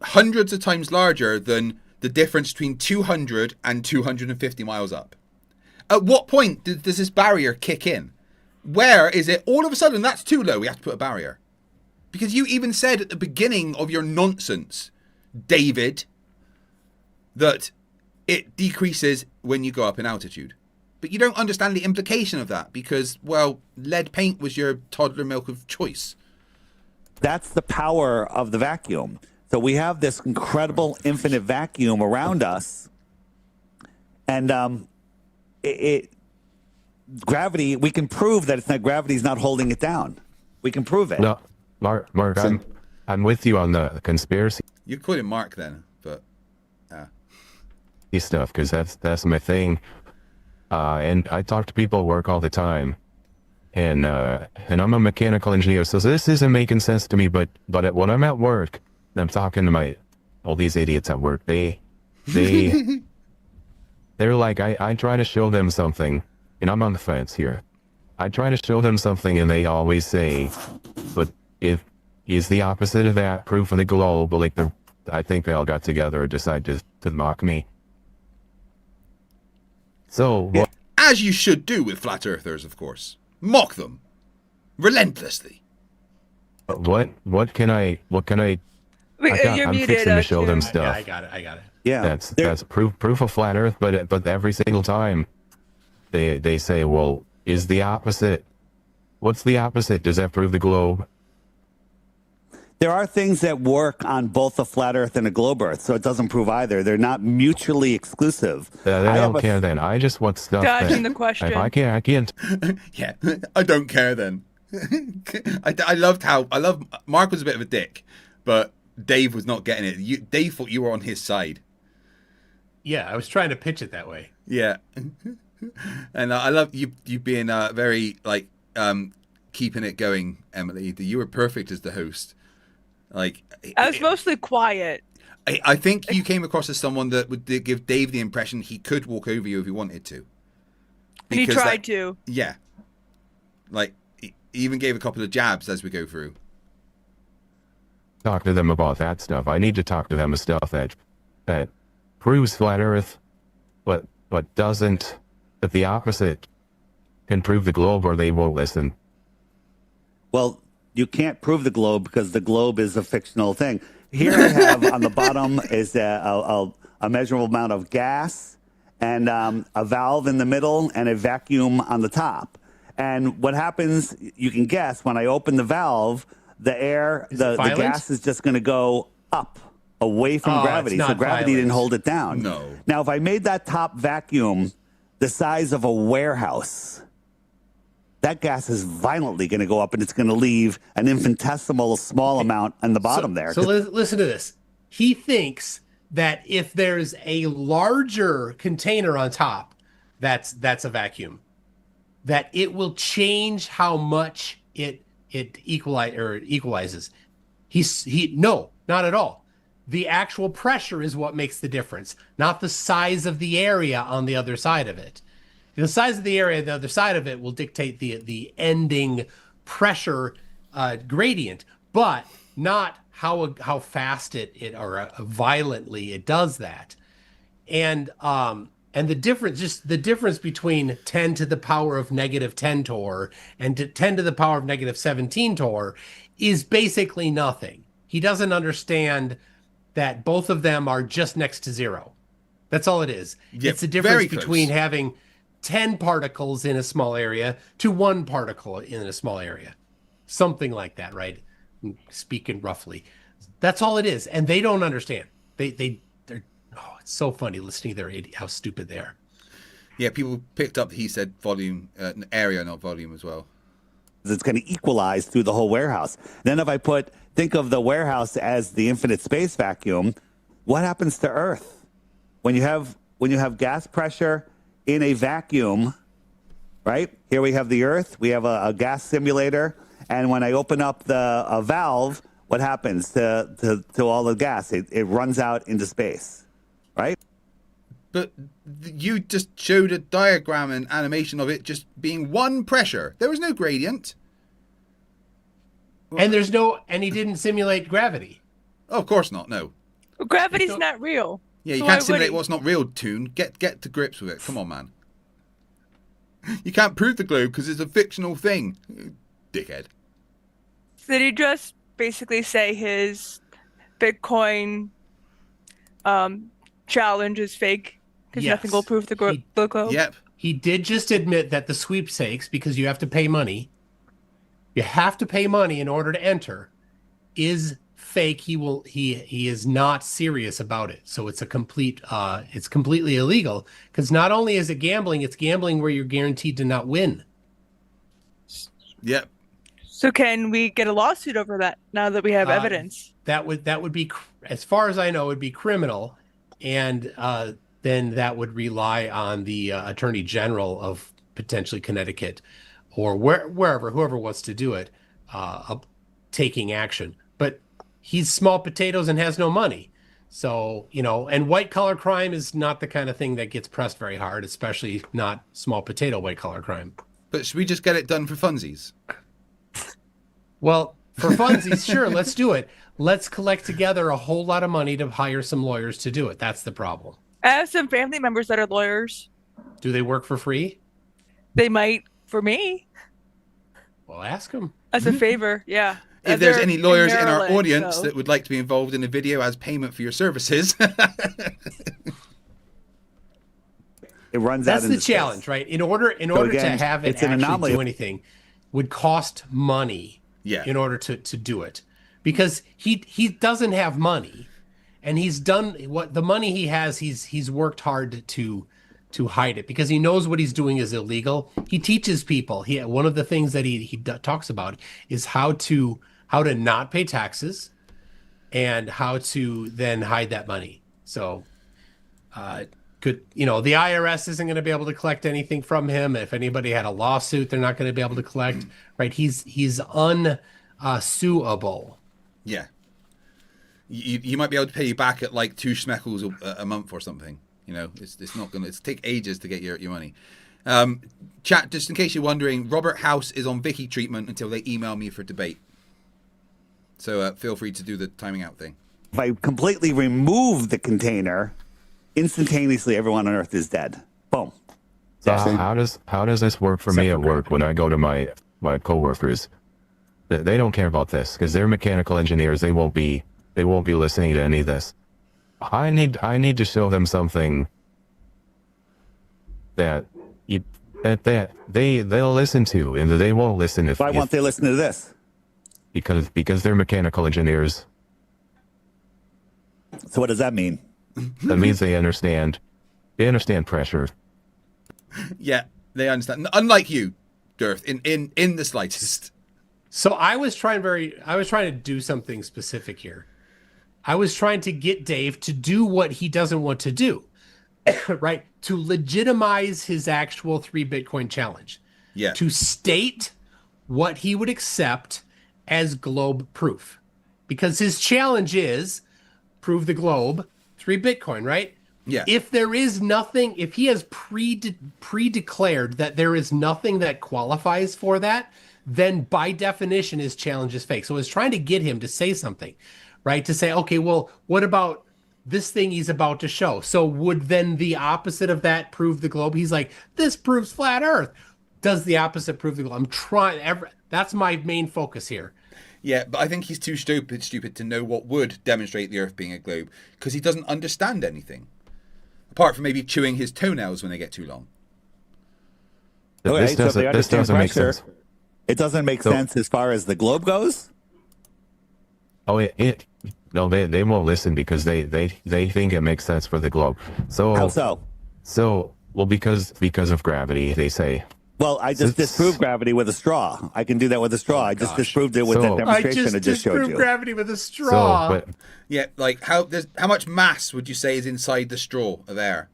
hundreds of times larger than the difference between 200 and 250 miles up. At what point does this barrier kick in? Where is it all of a sudden that's too low, we have to put a barrier? Because you even said at the beginning of your nonsense, David, that it decreases when you go up in altitude. But you don't understand the implication of that because, well, lead paint was your toddler milk of choice. that's the power of the vacuum. So we have this incredible infinite vacuum around us, and gravity. We can prove that it's not gravity's not holding it down. We can prove it. No, Mark, I'm with you on the conspiracy You call him Mark then, but stuff because that's my thing. And I talk to people at work all the time, and I'm a mechanical engineer, so this isn't making sense to me. But when I'm at work, I'm talking to all these idiots at work. They're like, I try to show them something, and I'm on the fence here. I try to show them something, and they always say, but if is the opposite of that proof of the globe? Like I think they all got together and decided to mock me. So, as you should do with flat earthers, of course. Mock them. Relentlessly. what can I You're I'm muted. fixing to show them Tim. stuff. I got it. Yeah. That's proof of flat Earth, but every single time they say, well, is the opposite? What's the opposite? Does that prove the globe? There are things that work on both a flat Earth and a globe Earth, so it doesn't prove either. They're not mutually excluve. I don't care then. I just want stuff. Dodging that, the question. If I can't. Yeah, I don't care then. I loved Mark was a bit of a dick, but Dave was not getting it. Dave thought you were on his side. Yeah, I was trying to pitch it that way. Yeah, and I love you being very like keeping it going, Emily. You were perfect as the host. Like I was mostly quiet. I think you came across as someone that would give Dave the impression he could walk over you if he wanted to. And he Because, tried to. Yeah. Like, he even gave a couple of jabs as we go through. Talk to them about that stuff. I need to talk to them about stuff that proves flat Earth, but doesn't, that the opposite can prove the globe, or they won't listen. Well, you can't prove the globe because the globe is a fictional thing. Here I have on the bottom is a measurable amount of gas and a valve in the middle and a vacuum on the top. And what happens, you can guess, when I open the valve, the gas is just going to go up away from gravity. So gravity didn't hold it down. No. Now, if I made that top vacuum the size of a warehouse, that gas is violently going to go up, and it's going to leave an infinitesimal small amount on the bottom there. So listen to this. He thinks that if there's a larger container on top, that's a vacuum, that it will change how much it equalizes. No, not at all. The actual pressure is what makes the difference, not the size of the area on the other side of it. The size of the area on the other side of it will dictate the ending pressure gradient, but not how fast it or violently it does that. And the difference between 10 to the power of negative 10 torr and 10 to the power of negative 17 torr is basically nothing. He doesn't understand that both of them are just next to zero. That's all it is. Yeah, it's the difference between having 10 particles in a small area to 1 particle in a small area. Something like that, right? Speaking roughly. That's all it is. And they don't understand. They're it's so funny listening to how stupid they are. Yeah, people picked up, he said volume, area, not volume as well. It's going to equalize through the whole warehouse. Then if I think of the warehouse as the infinite space vacuum, what happens to Earth? When you have gas pressure in a vacuum, right? Here we have the Earth, we have a gas simulator, and when I open up a valve, what happens to all the gas? It runs out into space, right? But you just showed a diagram and animation of it just being one pressure. There was no gradient. And he didn't simulate gravity. Oh, of course not, no. Well, gravity's not real. Yeah, you So can't why would simulate he? what's not real, Toon. Get to grips with it. Come on, man. You can't prove the globe because it's a fictional thing. Dickhead. Did he just basically say his Bitcoin challenge is fake? Because Yes. nothing will prove the globe? Yep. He did just admit that the sweepstakes, because you have to pay money, in order to enter, is fake. He is not serious about it. So it's it's completely illegal, because not only is it gambling, it's gambling where you're guaranteed to not win. Yep. So can we get a lawsuit over that now that we have evidence? That would be, as far as I know, would be criminal, and then that would rely on the Attorney General of potentially Connecticut or whoever wants to do it, taking action. But he's small potatoes and has no money. So, and white collar crime is not the kind of thing that gets pressed very hard, especially not small potato white collar crime. But should we just get it done for funsies? Well, for funsies, sure, let's do it. Let's collect together a whole lot of money to hire some lawyers to do it. That's the problem. I have some family members that are lawyers. Do they work for free? They might for me Well, ask them. as a favor. Yeah. if there's They're any lawyers in our Maryland, audience so- that would like to be involved in a video as payment for your services, It runs That's out the into challenge, space. right? In order again, to have it it's an actually anomaly. do anything, would cost money. Yeah. In order to do it, because he doesn't have money, and he's done what the money he has. He's worked hard to hide it because he knows what he's doing is illegal. He teaches people. One of the things that he talks about is how to not pay taxes, and how to then hide that money. So. The IRS isn't going to be able to collect anything from him. If anybody had a lawsuit, they're not going to be able to collect, right? He's unsuable. yeah, you might be able to pay you back at like 2 schmeckles a month or something. You know, it's not gonna. It's take ages to get your money. Chat, just in case you're wondering, Robert House is on Vicky treatment until they email me for debate. So feel free to do the timing out thing. If I completely remove the container, instantaneously everyone on Earth is dead. Boom. So how does this work for me at work when I go to my coworkers? They don't care about this because they're mechanical engineers. They won't be listening to any of this. I need to show them something that they'll listen to, and they won't listen Why won't they listen to this? Because they're mechanical engineers. So what does that mean? That means they understand pressure. Yeah, they understand. Unlike you, Dirth, in the slightest. So I was trying to do something specific here. I was trying to get Dave to do what he doesn't want to do, right? To legitimize his actual 3 Bitcoin challenge. Yeah. To state what he would accept as globe proof. Because his challenge is prove the globe, 3 Bitcoin, right? Yeah. If there is nothing, if he has pre-declared that there is nothing that qualifies for that, then by definition his challenge is fake. So I was trying to get him to say something, right? To say, okay, well, what about this thing he's about to show? So would then the opposite of that prove the globe? He's like, this proves flat Earth. Does the opposite prove the globe? I'm trying. That's my main focus here. Yeah, but I think he's too stupid to know what would demonstrate the Earth being a globe, because he doesn't understand anything. Apart from maybe chewing his toenails when they get too long. Okay, This doesn't make sense. It doesn't make sense as far as the globe goes? Oh, no, they won't listen because they think it makes sense for the globe. So How so? So, well, because of gravity, they say. Well, I just disproved gravity with a straw. I can do that with a straw. I just disproved it with that demonstration I just showed you. Gravity with a straw. So, but Yeah, like how much mass would you say is inside the straw of air?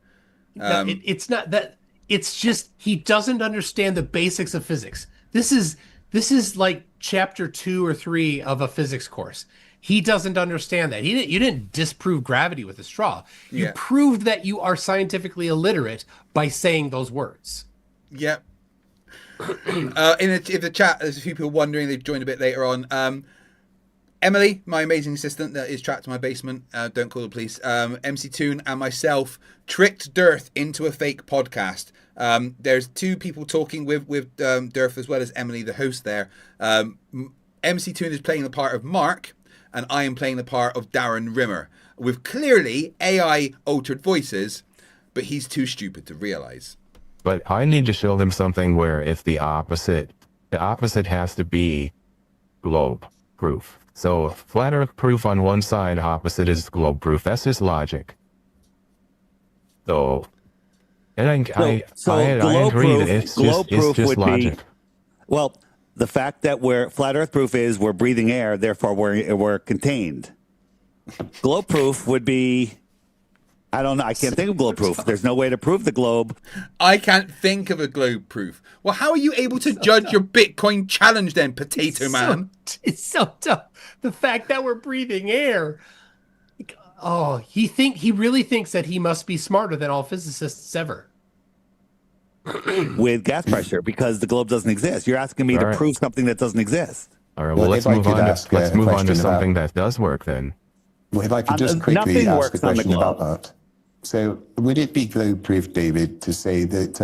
No, it's not that. It's just he doesn't understand the basics of physics. This is like chapter 2 or 3 of a physics course. He doesn't understand that. You didn't disprove gravity with a straw. You Yeah. proved that you are scientifically illiterate by saying those words. Yep. In the chat, there's a few people wondering. They've joined a bit later on. Emily, my amazing assistant that is trapped in my basement, don't call the police. MC Toon and myself tricked Dirth into a fake podcast. There's 2 people talking with Dirth as well as Emily, the host there. MC Toon is playing the part of Mark, and I am playing the part of Darren Rimmer, with clearly AI altered voices, but he's too stupid to realize. But I need to show them something where if the opposite has to be globe proof. So flat Earth proof on one side, opposite is globe proof. That's just logic. So, and I agree that it's just logic. Well, the fact that flat Earth proof is we're breathing air, therefore we're contained. Globe proof would be, I don't know. I can't think of globe proof. There's no way to prove the globe. I can't think of a globe proof. Well, how are you able to judge your Bitcoin challenge then, Potato Man? It's so tough. The fact that we're breathing air. Oh, he really thinks that he must be smarter than all physicists ever. With gas pressure, because the globe doesn't exist. You're asking me to prove something that doesn't exist. All right, well, let's move on to something that does work then. Well, if I could just quickly ask a question about that. So would it be globe proof, David, to say that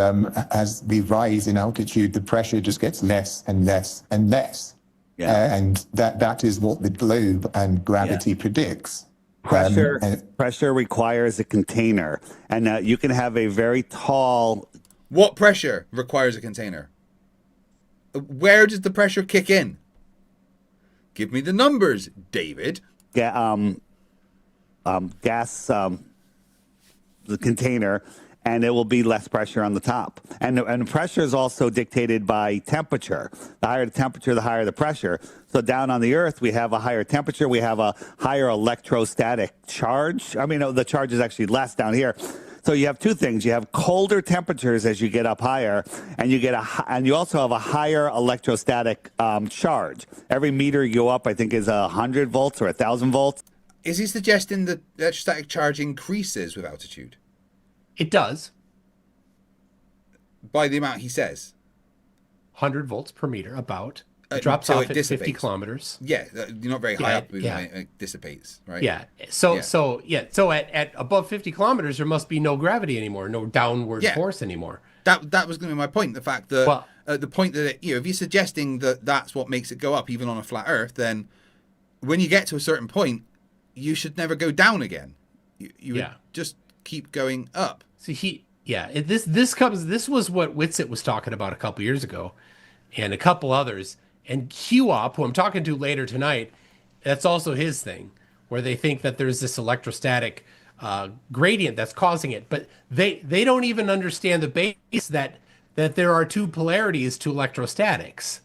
as we rise in altitude, the pressure just gets less and less and less? Yeah. And that is what the globe and gravity predicts. Pressure requires a container, and you can have a very tall. What pressure requires a container? Where does the pressure kick in? Give me the numbers, David. Gas, the container, and it will be less pressure on the top. And pressure is also dictated by temperature. The higher the temperature, the higher the pressure. So down on the Earth, we have a higher temperature. We have a higher electrostatic charge. I mean, the charge is actually less down here. So you have two things. You have colder temperatures as you get up higher, and you also have a higher electrostatic charge. Every meter you go up, I think, is 100 volts or 1,000 volts. Is he suggesting that electrostatic charge increases with altitude? It does. By the amount he says? 100 volts per meter, about. It drops so off it at dissipates. 50 kilometers. Yeah, you're not very high up when yeah. it dissipates, right? Yeah. So at above 50 kilometers, there must be no gravity anymore, no downward force anymore. That was going to be my point. The fact that the point that if you're suggesting that that's what makes it go up, even on a flat Earth, then when you get to a certain point, you should never go down again. You would just keep going up. So this was what Witsit was talking about a couple years ago, and a couple others. And QOP, who I'm talking to later tonight, that's also his thing, where they think that there's this electrostatic gradient that's causing it. But they don't even understand the base that there are two polarities to electrostatics.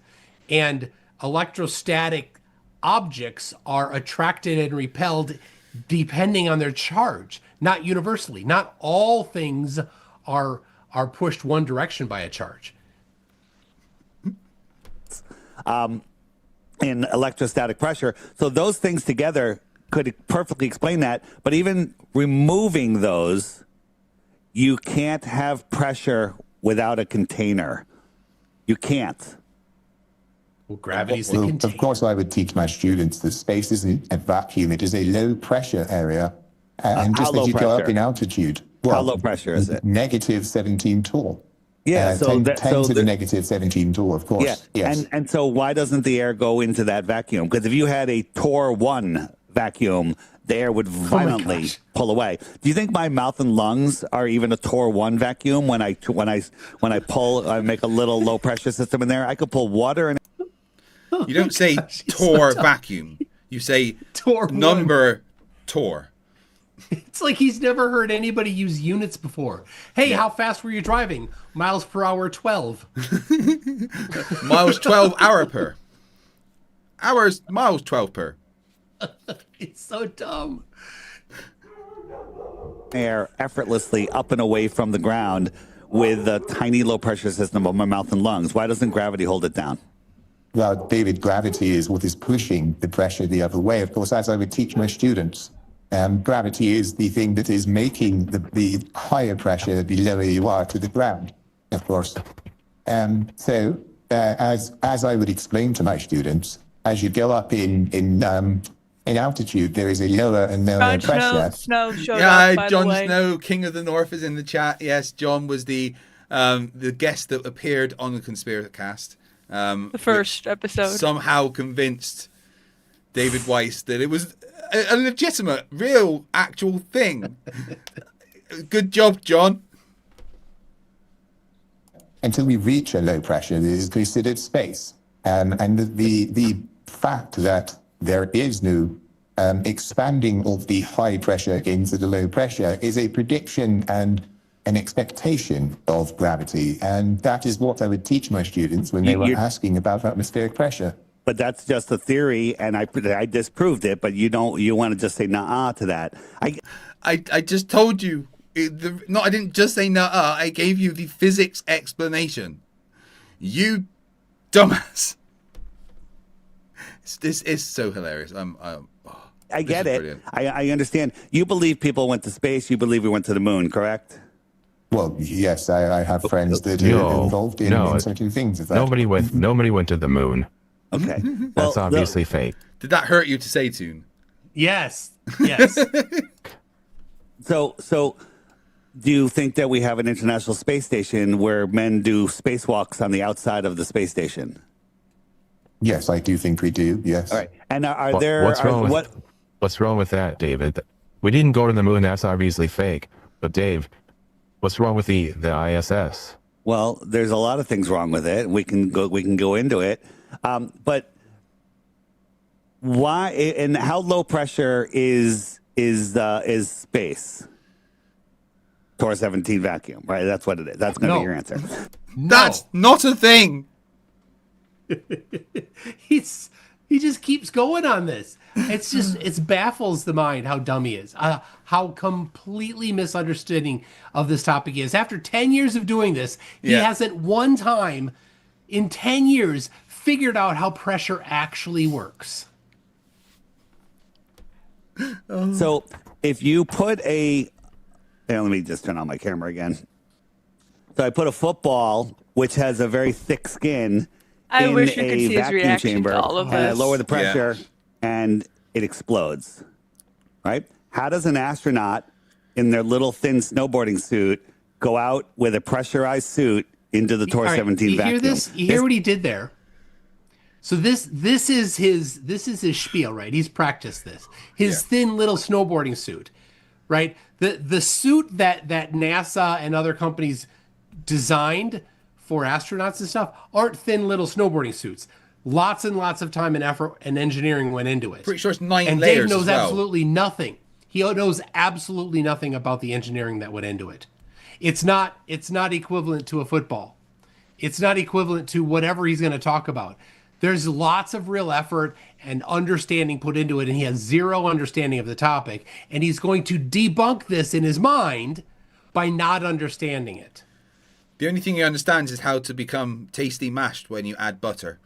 And electrostatic objects are attracted and repelled depending on their charge, not universally. Not all things are pushed one direction by a charge. In electrostatic pressure. So those things together could perfectly explain that. But even removing those, you can't have pressure without a container. You can't. Well, gravity's the container. Of course, I would teach my students that space isn't a vacuum. It is a low pressure area. And just as you go up in altitude. Well, how low pressure is it? Negative 17 torr. Yeah, 10 to the negative 17 torr, of course. Yeah, yes. And so why doesn't the air go into that vacuum? Because if you had a Torr 1 vacuum, the air would violently pull away. Do you think my mouth and lungs are even a Torr 1 vacuum? When I pull, I make a little low pressure system in there. I could pull water and. You don't say Torr vacuum. You say Torr number Torr. It's like he's never heard anybody use units before. Hey, how fast were you driving? Miles per hour, 12. Miles 12 hour per. Miles 12 per. It's so dumb. Air effortlessly up and away from the ground with a tiny low pressure system of my mouth and lungs. Why doesn't gravity hold it down? Well, David, gravity is what is pushing the pressure the other way. Of course, as I would teach my students, gravity is the thing that is making the higher pressure the lower you are to the ground, of course. So, as I would explain to my students, as you go up in altitude, there is a lower and lower pressure. Snow showed up, by Jon the way. Snow, King of the North, is in the chat. Yes, John was the guest that appeared on the conspira-cast. The first episode. Somehow convinced David Weiss that it was a legitimate, real, actual thing. Good job, John. Until we reach a low pressure, it is considered space. And the fact that there is no expanding of the high pressure into the low pressure is a prediction and an expectation of gravity. And that is what I would teach my students when they were asking about atmospheric pressure. But that's just a theory, and I disproved it. But you want to just say nah to that. I just told you. I didn't just say nah. I gave you the physics explanation. You dumbass. This is so hilarious. I get it. I understand. You believe people went to space. You believe we went to the moon, correct? Well, yes, I have friends that are involved in certain things. Nobody went to the moon. Okay. That's obviously fake. Did that hurt you to say, Toon? Yes. So do you think that we have an international space station where men do spacewalks on the outside of the space station? Yes, I do think we do. Yes. All right. And are What- there what's wrong with what? What's wrong with that, David? We didn't go to the moon. That's obviously fake. But Dave, what's wrong with the ISS? Well, there's a lot of things wrong with it. We can go into it, but why and how low pressure is space? Tor 17 vacuum, right? That's what it is. That's going to No. be your answer. That's not a thing. He just keeps going on this. It baffles the mind how dumb he is, how completely misunderstanding of this topic he is. After 10 years of doing this, he Yeah. hasn't one time in 10 years figured out how pressure actually works. So if you put here, let me just turn on my camera again. So I put a football which has a very thick skin. I in wish you could a see his vacuum reaction chamber, to all of and I this. lower the pressure, and it explodes. Right? How does an astronaut in their little thin snowboarding suit go out with a pressurized suit into the Tor All right, 17 you vacuum? hear this? You hear what he did there? So this is his spiel, right? He's practiced this. His thin little snowboarding suit, right? The suit that NASA and other companies designed for astronauts and stuff aren't thin little snowboarding suits. Lots and lots of time and effort and engineering went into it. Pretty sure it's 9 and layers Dave knows as well. absolutely nothing. He knows absolutely nothing about the engineering that went into it. It's not equivalent to a football. It's not equivalent to whatever he's going to talk about. There's lots of real effort and understanding put into it, and he has zero understanding of the topic, and he's going to debunk this in his mind by not understanding it. The only thing he understands is how to become tasty mashed when you add butter.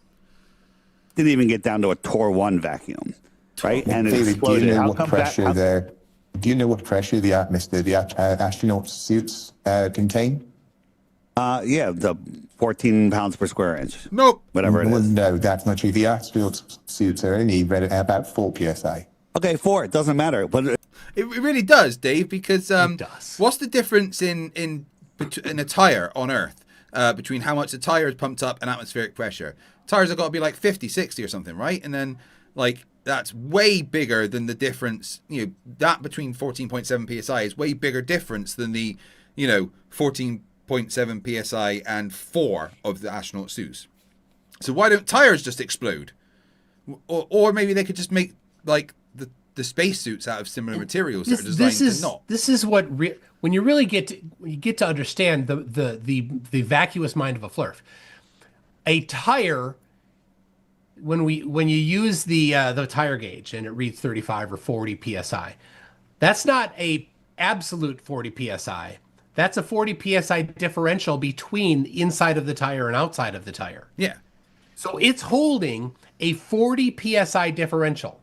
Didn't even get down to a Tor 1 vacuum, right? And it David, do exploded. you know How what come pressure that? do you know what pressure the atmosphere, the astronaut suits contain? Yeah, the 14 pounds per square inch. Nope. Whatever it Well, is. no, that's not true. The astronaut suits are only about 4 psi. Okay, 4. It doesn't matter. But It really does, Dave, because does. what's the difference in a tire on Earth between how much the tire is pumped up and atmospheric pressure? Tires have got to be like 50, 60 or something, right? And then like that's way bigger than the difference, that between 14.7 psi is way bigger difference than the, 14.7 psi and 4 of the astronaut suits. So why don't tires just explode? Or maybe they could just make like the spacesuits out of similar materials that are designed to not. This is what when you really get to understand the vacuous mind of a Flerf. A tire, when you use the tire gauge and it reads 35 or 40 psi, that's not a absolute 40 psi. That's a 40 psi differential between inside of the tire and outside of the tire. Yeah. So it's holding a 40 psi differential.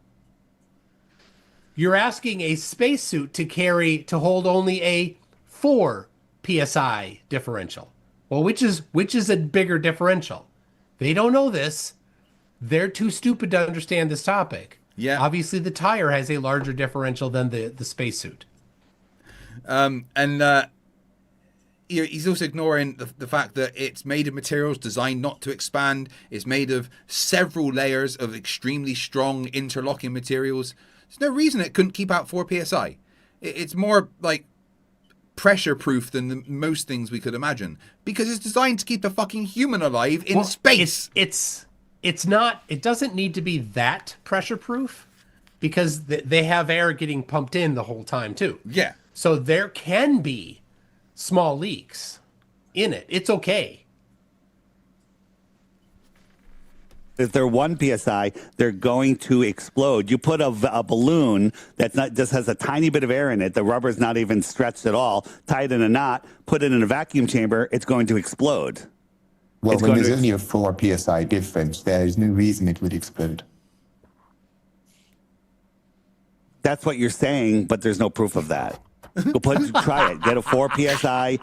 You're asking a spacesuit to hold only a 4 psi differential. Well, which is a bigger differential? They don't know this. They're too stupid to understand this topic. Yeah. Obviously, the tire has a larger differential than the spacesuit. He's also ignoring the fact that it's made of materials designed not to expand. It's made of several layers of extremely strong interlocking materials. There's no reason it couldn't keep out 4 psi. It's more like pressure proof than most things we could imagine because it's designed to keep a fucking human alive in space. It's not. It doesn't need to be that pressure proof because they have air getting pumped in the whole time too. Yeah. So there can be small leaks in it. It's okay. if they're 1 psi, they're going to explode. You put a balloon that's not just has a tiny bit of air in it, the rubber's not even stretched at all, tie it in a knot, put it in a vacuum chamber, it's going to explode. Well, It's when going there's to- only a 4 psi difference, there is no reason it would explode. That's what you're saying, but there's no proof of that. Try it. Get a 4 psi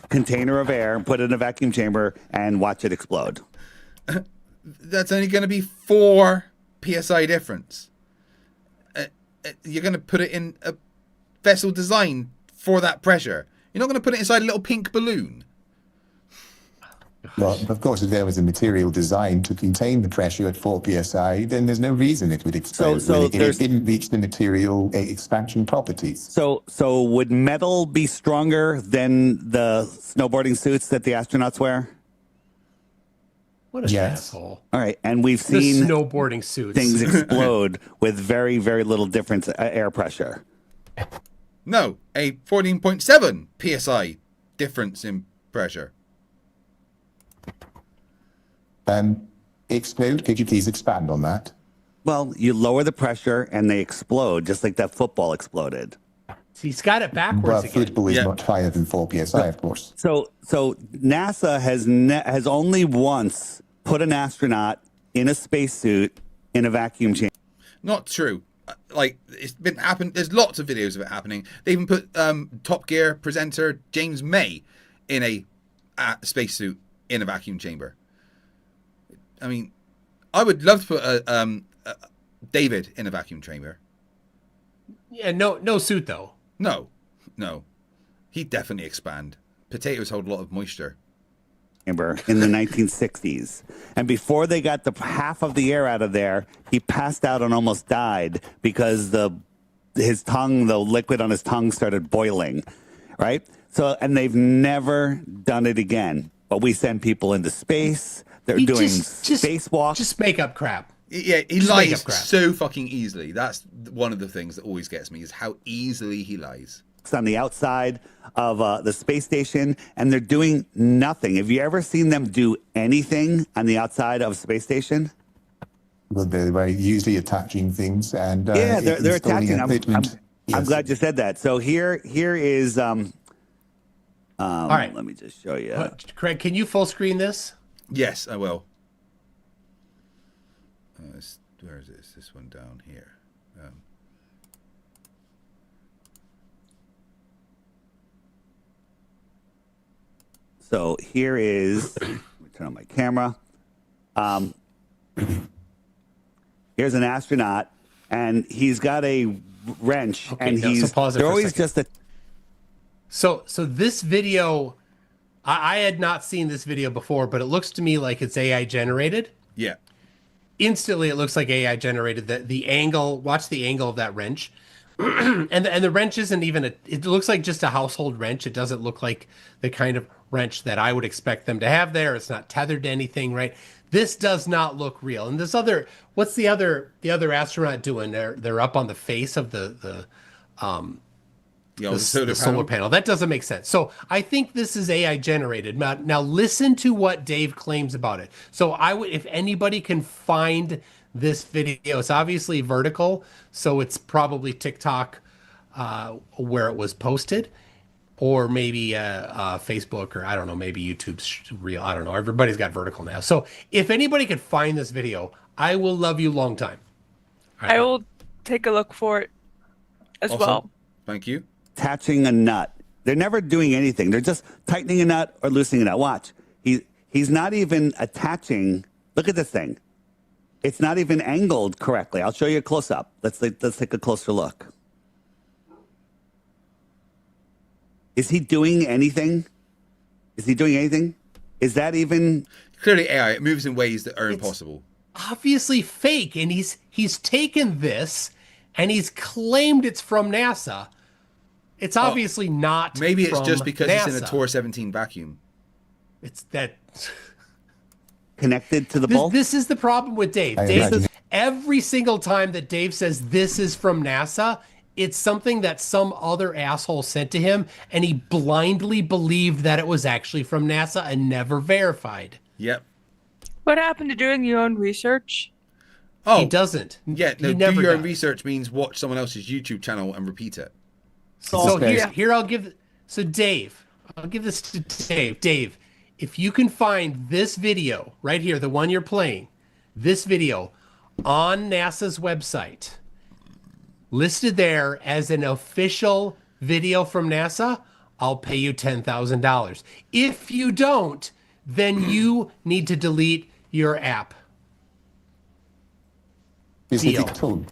container of air, put it in a vacuum chamber, and watch it explode. That's only going to be 4 psi difference. You're going to put it in a vessel designed for that pressure. You're not going to put it inside a little pink balloon. Well, of course, if there was a material designed to contain the pressure at 4 psi, then there's no reason it would explode So when it didn't reach the material expansion properties. So would metal be stronger than the snowboarding suits that the astronauts wear? What an Yes. asshole. All right, and we've The seen snowboarding suits. things explode with very, very little difference air pressure. No, a 14.7 psi difference in pressure. Explode, could you please expand on that? Well, you lower the pressure and they explode, just like that football exploded. He's got it backwards Well, again. football is Yeah. much higher than 4 psi, of course. So NASA has only once put an astronaut in a spacesuit in a vacuum chamber. Not true. Like, it's been happened. There's lots of videos of it happening. They even put Top Gear presenter James May in a spacesuit in a vacuum chamber. I mean, I would love to put David in a vacuum chamber. Yeah, no suit though. No. He'd definitely expand. Potatoes hold a lot of moisture. In the 1960s. And before they got the half of the air out of there, he passed out and almost died because the liquid on his tongue started boiling, right? So, and they've never done it again. But we send people into space. They're doing spacewalks. Just make up crap. Yeah, he Just make lies up crap. so fucking easily. That's one of the things that always gets me, is how easily he lies. On the outside of the space station, and they're doing nothing. Have you ever seen them do anything on the outside of a space station? Well, they're usually attaching things and Yeah, they're installing attaching. equipment. I'm Yes. glad you said that. So here is All right. let me just show you. Craig, can you full screen this? Yes, I will. Where is this? This one down here. So here is, let me turn on my camera. Here's an astronaut, and he's got a wrench, Okay, and no, so pause it they're for a always second. just So this video, I had not seen this video before, but it looks to me like it's AI generated. Yeah. Instantly, it looks like AI generated. The angle, watch the angle of that wrench. and the wrench isn't even it looks like just a household wrench. It doesn't look like the kind of wrench that I would expect them to have there. It's not tethered to anything, right? This does not look real. And this other, what's the other astronaut doing? They're up on the face of the solar panel. That doesn't make sense. So I think this is AI generated. Now listen to what Dave claims about it. So I would, if anybody can find this video, it's obviously vertical, so it's probably TikTok where it was posted, or maybe Facebook, or I don't know, maybe YouTube's real. I don't know. Everybody's got vertical now. So if anybody could find this video, I will love you long time. Right. I will take a look for it as Awesome. well. Thank you. attaching a nut. They're never doing anything. They're just tightening a nut or loosening a nut. Watch. He's not even attaching. Look at this thing. It's not even angled correctly. I'll show you a close up. Let's take a closer look. Is he doing anything? Is he doing anything? Is that even Clearly AI. It moves in ways that are impossible. Obviously fake, and he's taken this and he's claimed it's from NASA. It's obviously not. Maybe it's from just because NASA. it's in a Tor 17 vacuum. It's that connected to the bulb? this is the problem with Dave. I Dave imagine. every single time that Dave says this is from NASA, it's something that some other asshole sent to him, and he blindly believed that it was actually from NASA and never verified. Yep. What happened to doing your own research? Oh, He doesn't. yeah. No, he do never your own does. research means watch someone else's YouTube channel and repeat it. So Okay. here I'll give. So Dave, I'll give this to Dave. Dave, if you can find this video right here, the one you're playing, this video on NASA's website, listed there as an official video from NASA, I'll pay you $10,000. If you don't, then you need to delete your app. Specific Deal. tool.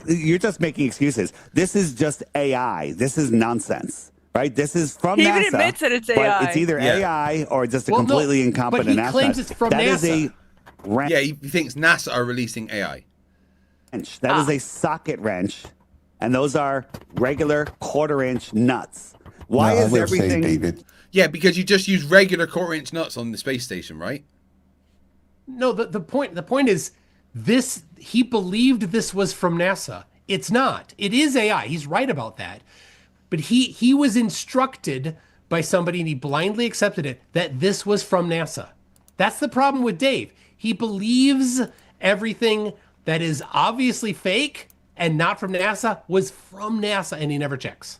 You're just making excuses. This is just AI. This is nonsense. right? This is from He NASA. even admits that it's but AI. it's either Yeah. AI or just a Well, no, completely but incompetent he astronaut. claims it's from That is NASA. a wrench. Yeah, he thinks NASA are releasing AI. That is a socket wrench, and those are regular quarter-inch nuts. Why No, I is will everything? say, David, Yeah, because you just use regular quarter-inch nuts on the space station, right? No, the point is this. He believed this was from NASA. It's not. It is AI. He's right about that. But he was instructed by somebody, and he blindly accepted it, that this was from NASA. That's the problem with Dave. He believes everything that is obviously fake and not from NASA was from NASA, and he never checks.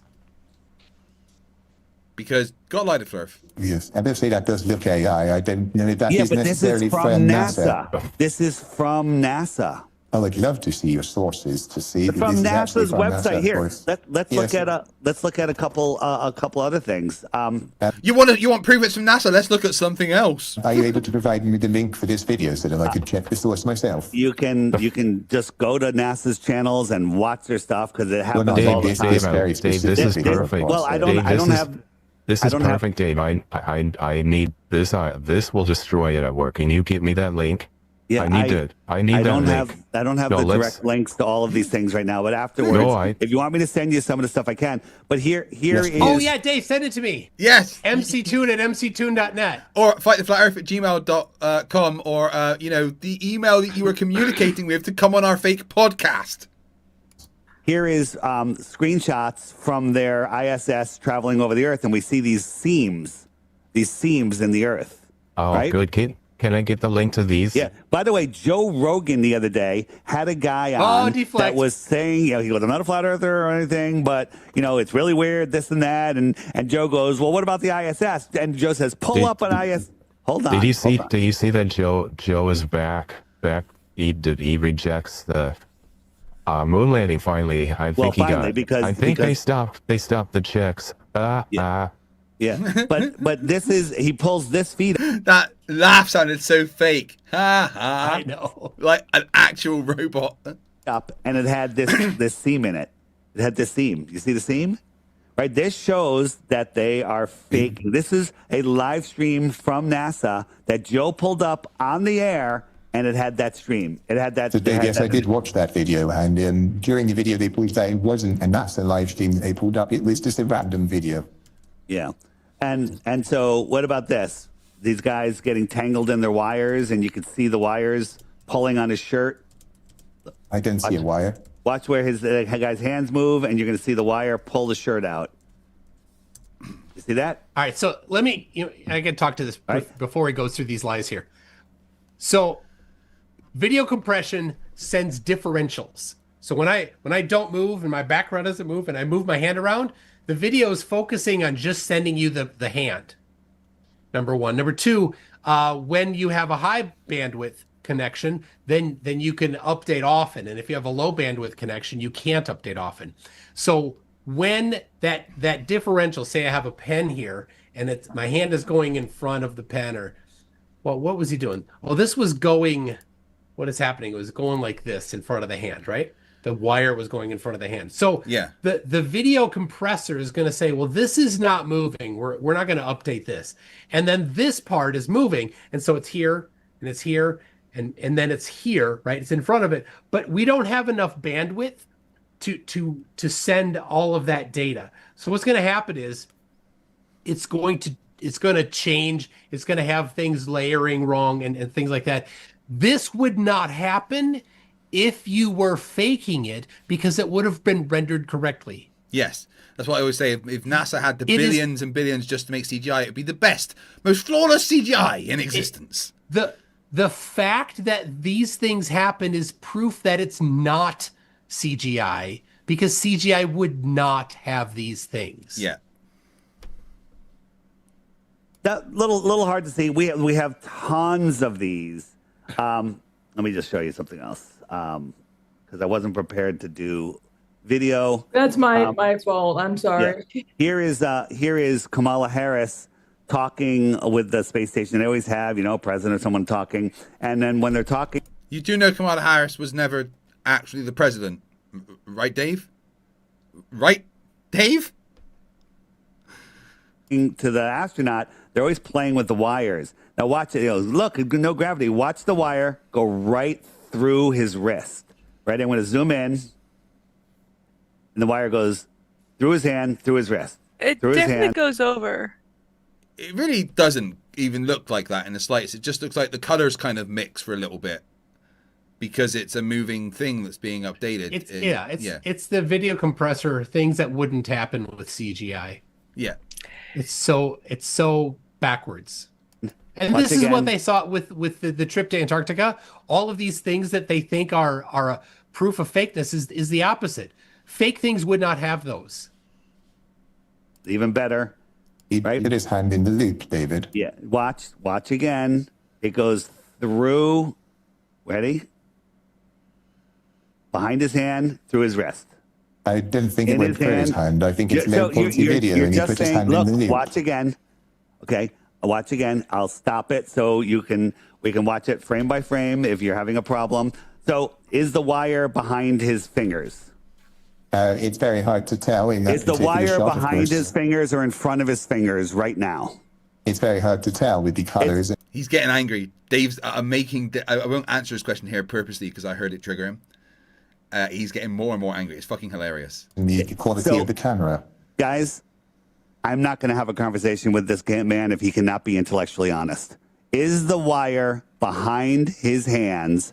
Because got lied to Flerf. yes, and if say that does look AI, I don't know if that Yeah, is but this necessarily is from NASA. This is from NASA. I would love to see your sources to see that From this is actually NASA's from NASA, website of here. course. Let's Yes. look at a couple other things. You want proof it's from NASA? Let's look at something else. Are you able to provide me with the link for this video so that I could check the source myself? You can just go to NASA's channels and watch their stuff because it happens no, all the this time. is very Dave, this specific is video, of perfect. course. Well, I So- don't have. This I is don't have- perfect, Dave. I need this. This will destroy it at work. Can you give me that link? Yeah, I need I that don't link. have No, the let's- direct links to all of these things right now. But afterwards, No, if you want me to send you some of the stuff, I can. But here Yes, is. please. Oh yeah, Dave, send it to me. Yes. mctoon at mctoon.net. Or fighttheflatearth@gmail.com, or the email that you were communicating with to come on our fake podcast. Here is screenshots from their ISS traveling over the Earth, and we see these seams in the Earth. Oh, right? good. Can I get the link to these? Yeah. By the way, Joe Rogan the other day had a guy on deflect. that was saying, he goes, I'm not a flat earther or anything, but it's really weird, this and that. And Joe goes, well, what about the ISS? And Joe says, pull up an ISS. Hold on. Did you see? hold on. Did you see that Joe is back? He rejects the moon landing finally. I think he finally, got. because- I think because- they stopped the checks. Yeah. but this is, he pulls this feed That laugh sounded so fake. Ha ha. I know. Like an actual robot. up, and it had this seam in it. It had this seam. You see the seam? Right? This shows that they are faking. This is a live stream from NASA that Joe pulled up on the air, and it had that stream. It had that. So, it Dave, had yes, that- I did watch that video, and during the video they pulled out, it wasn't a NASA live stream that they pulled up. It was just a random video. Yeah. And so what about this? These guys getting tangled in their wires, and you can see the wires pulling on his shirt. I didn't see a wire. Watch where his guy's hands move, and you're going to see the wire pull the shirt out. You see that? All right, so let me. I can talk to this Right. before he goes through these lies here. So, video compression sends differentials. So when I don't move and my background doesn't move and I move my hand around, the video is focusing on just sending you the hand. Number one. Number two, when you have a high bandwidth connection, then you can update often. And if you have a low bandwidth connection, you can't update often. So when that differential, say I have a pen here and my hand is going in front of the pen, or what was he doing? Oh, this was going, what is happening? It was going like this in front of the hand, right? The wire was going in front of the hand. So Yeah. the video compressor is going to say, well, this is not moving. We're not going to update this. And then this part is moving. And so it's here and it's here and then it's here, right? It's in front of it. But we don't have enough bandwidth to send all of that data. So what's going to happen is it's going to change. It's going to have things layering wrong and things like that. This would not happen if you were faking it, because it would have been rendered correctly. Yes. That's what I always say. If NASA had the It is- billions and billions just to make CGI, it would be the best, most flawless CGI in existence. The fact that these things happen is proof that it's not CGI, because CGI would not have these things. Yeah. That little hard to see. We have tons of these. Let me just show you something else, because I wasn't prepared to do video. That's my fault. I'm sorry. Yeah. Here is Kamala Harris talking with the space station. They always have, president or someone talking, and then when they're talking, You do know Kamala Harris was never actually the president, right, Dave? Right, Dave? to the astronaut, they're always playing with the wires. Now watch it. Look, no gravity. Watch the wire go right through his wrist. Right? I'm going to zoom in, and the wire goes through his hand, through his wrist. It through his definitely hand. goes over. It really doesn't even look like that in the slightest. It just looks like the colors kind of mix for a little bit because it's a moving thing that's being updated. It's the video compressor, things that wouldn't happen with CGI. Yeah. It's so backwards. And Once this is again- what they saw with the trip to Antarctica. All of these things that they think are a proof of fakeness is the opposite. Fake things would not have those. Even better. He Right. put his hand in the loop, David. Yeah. Watch again. It goes through. Ready? Behind his hand, through his wrist. I don't think it In went his through his hand. I think it's low quality video and he put his hand look, in the loop. watch again. Okay. Watch again. I'll stop it so we can watch it frame by frame if you're having a problem. So is the wire behind his fingers? It's very hard to tell in that Is the particular wire shot, of behind course. his fingers or in front of his fingers right now? It's very hard to tell with the colors. He's getting angry. Dave's. I won't answer his question here purposely because I heard it trigger him. He's getting more and more angry. It's fucking hilarious. And the quality So- of the camera. Guys, I'm not going to have a conversation with this man if he cannot be intellectually honest. Is the wire behind his hands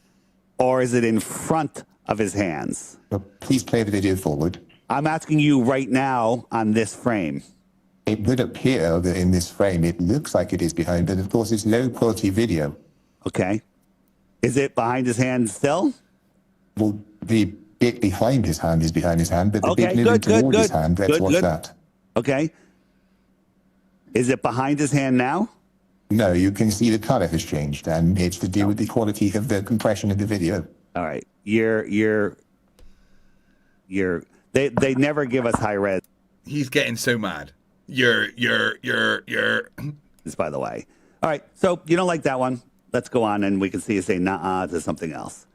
or is it in front of his hands? Please play the video forward. I'm asking you right now on this frame. It would appear that in this frame it looks like it is behind, but of course it's low quality video. Okay. Is it behind his hand still? Well, the bit behind his hand is behind his hand, but the Okay, bit moving good, toward his good, hand, let's good, watch good. that. Okay. Is it behind his hand now? No, you can see the color has changed, and it's to do with the quality of the compression of the video. All right. They never give us high res, He's getting so mad. You're. by the way. All right. So you don't like that one. Let's go on and we can see you say nah to something else.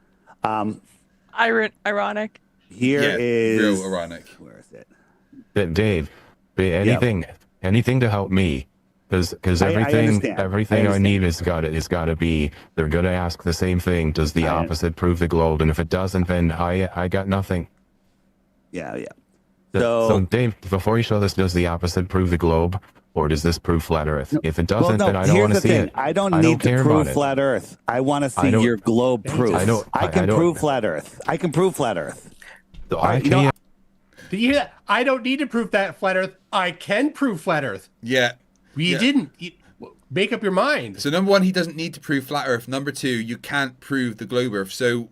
Ironic. Here Yeah, is real ironic. Where is it? Dave, anything to help me, because I everything understand. I need is got to be. They're gonna ask the same thing. Does the opposite prove the globe? And if it doesn't, then I got nothing. Yeah. So Dave, before you show this, does the opposite prove the globe, or does this prove flat Earth? If it doesn't, then I don't want to see it. I don't need to care prove about it. flat Earth. I want to I see don't- your globe proof. I can don't- prove flat Earth. I can prove flat Earth. So All right, I you know, can't. Did you hear that? I don't need to prove that flat Earth. I can prove flat Earth. Yeah. You Yeah. didn't. Make up your mind. So number one, he doesn't need to prove flat Earth. Number two, you can't prove the globe Earth. So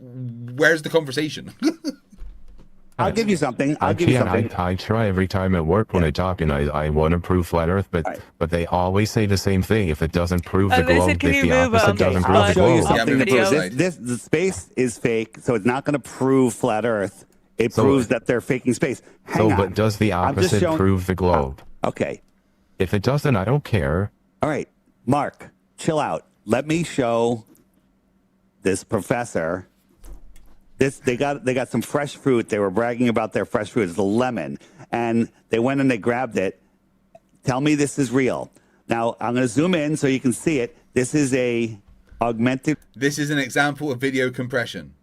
where's the conversation? I'll give you something. I'll give you something. I try every time at work when I talk, and I want to prove flat Earth, but they always say the same thing. If it doesn't prove the They globe, said, can if you the move, opposite okay, doesn't prove I'll the show you globe. something to video. prove the space is fake, so it's not going to prove flat Earth. It So- proves that they're faking space. Hang on. But does the I'm just opposite showing- prove the globe? Okay. If it doesn't, I don't care. All right, Mark, chill out. Let me show this professor. They got some fresh fruit. They were bragging about their fresh fruit. It's a lemon, and they went and they grabbed it. Tell me this is real. Now I'm going to zoom in so you can see it. This is a augmented This is an example of video compression.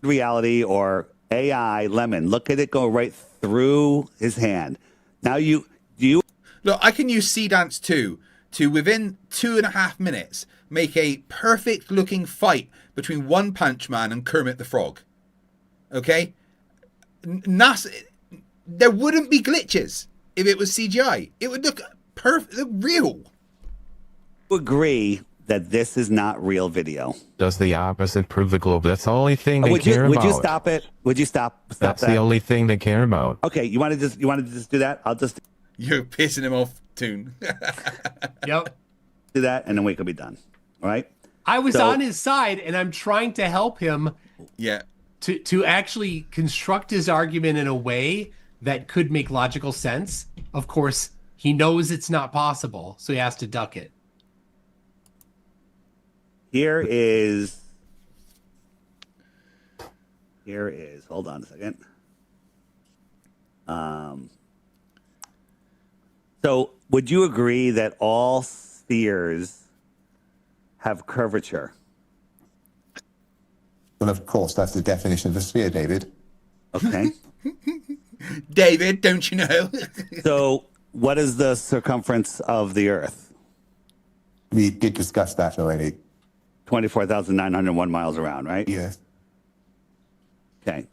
reality or AI lemon. Look at it go right through his hand. Now do you Look, I can use Sea Dance 2 to, within 2.5 minutes, make a perfect looking fight between One Punch Man and Kermit the Frog. Okay? There wouldn't be glitches if it was CGI. It would look perfect, look real. agree that this is not real video? Does the opposite prove the globe? That's the only thing they Would care you about. would you stop it? Would you stop That's that? the only thing they care about. Okay, you want to just do that? I'll just You're pissing him off, Toon. Yep. do that, and then we could be done. All right. I was So- on his side, and I'm trying to help him Yeah. to actually construct his argument in a way that could make logical sense. Of course, he knows it's not possible, so he has to duck it. Here is. Hold on a second. So would you agree that all spheres have curvature? Well, of course, that's the definition of a sphere, David. Okay. David, don't you know? So what is the circumference of the Earth? We did discuss that already. 24,901 miles around, right? Yes. Okay.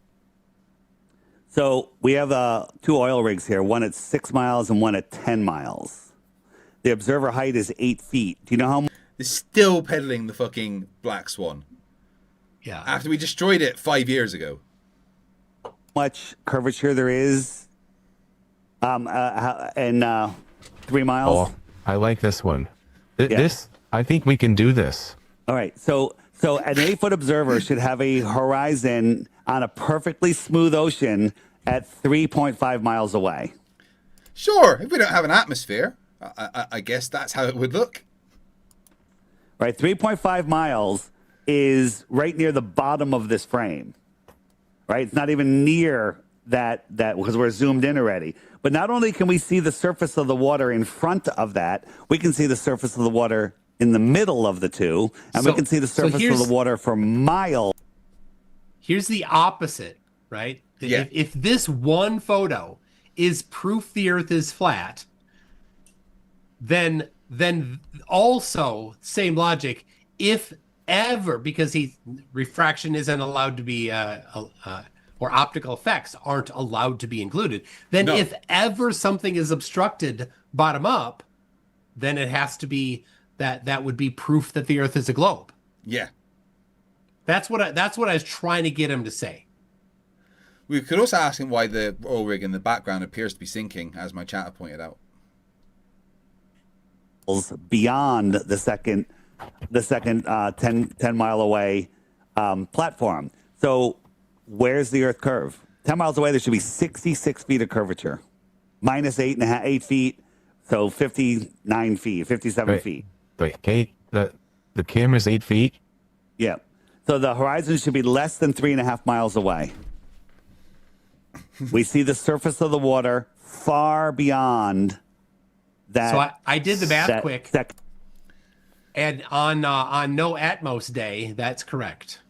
So we have two oil rigs here, one at 6 miles and one at 10 miles. The observer height is 8 feet. Do you know how They're still peddling the fucking Black Swan. Yeah. After we destroyed it 5 years ago. much curvature there is in 3 miles? Oh, I like this one. This, I think we can do this. All right. So an 8-foot observer should have a horizon on a perfectly smooth ocean at 3.5 miles away. Sure, if we don't have an atmosphere, I guess that's how it would look. Right. 3.5 miles is right near the bottom of this frame. Right. It's not even near that because we're zoomed in already. But not only can we see the surface of the water in front of that, we can see the surface of the water in the middle of the two, and we can see the surface of the water for miles. Here's the opposite, right? Yeah. If this one photo is proof the Earth is flat, then also same logic. If ever, because refraction isn't allowed to be or optical effects aren't allowed to be included, then if ever something is obstructed bottom up, then it has to be that would be proof that the Earth is a globe. Yeah. That's what I was trying to get him to say. We could also ask him why the oil rig in the background appears to be sinking, as my chatter pointed out. Beyond the second 10 mile away platform. So where's the Earth curve? 10 miles away, there should be 66 feet of curvature. Minus 8 feet, so 59 feet, 57 feet. Wait, Kate, the camera's 8 feet? Yeah. So the horizon should be less than 3.5 miles away. We see the surface of the water far beyond that. So I did the math quick. And on No Atmos Day, that's correct.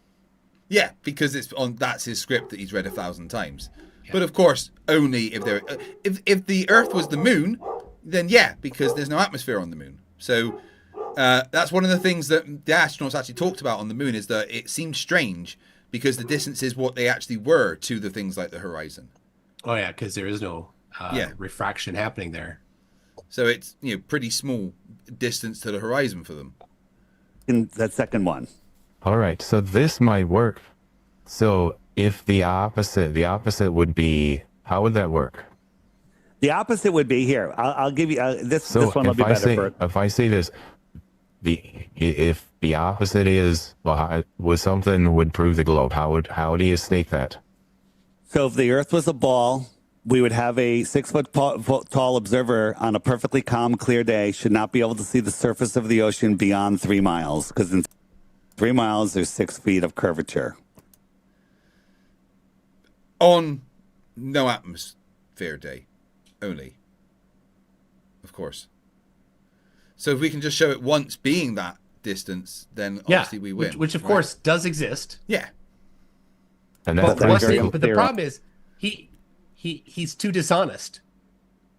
Yeah, because that's his script that he's read 1,000 times. Yeah. But of course, only if the Earth was the moon, then yeah, because there's no atmosphere on the moon. So that's one of the things that the astronauts actually talked about on the moon, is that it seemed strange because the distance is what they actually were to the things like the horizon. Oh yeah, because there is no refraction happening there. So it's pretty small distance to the horizon for them. In that second one. All right, so this might work. So if the opposite would be, how would that work? The opposite would be here. I'll give you this. So this one will be better. If I say this, if the opposite is was something would prove the globe, how do you state that? So if the Earth was a ball, we would have a 6-foot tall observer on a perfectly calm, clear day should not be able to see the surface of the ocean beyond 3 miles, because in 3 miles there's 6 feet of curvature. On no atmosphere day only, of course. So if we can just show it once being that distance, then obviously we win. Which of course does exist. Yeah. And but the problem is he's too dishonest.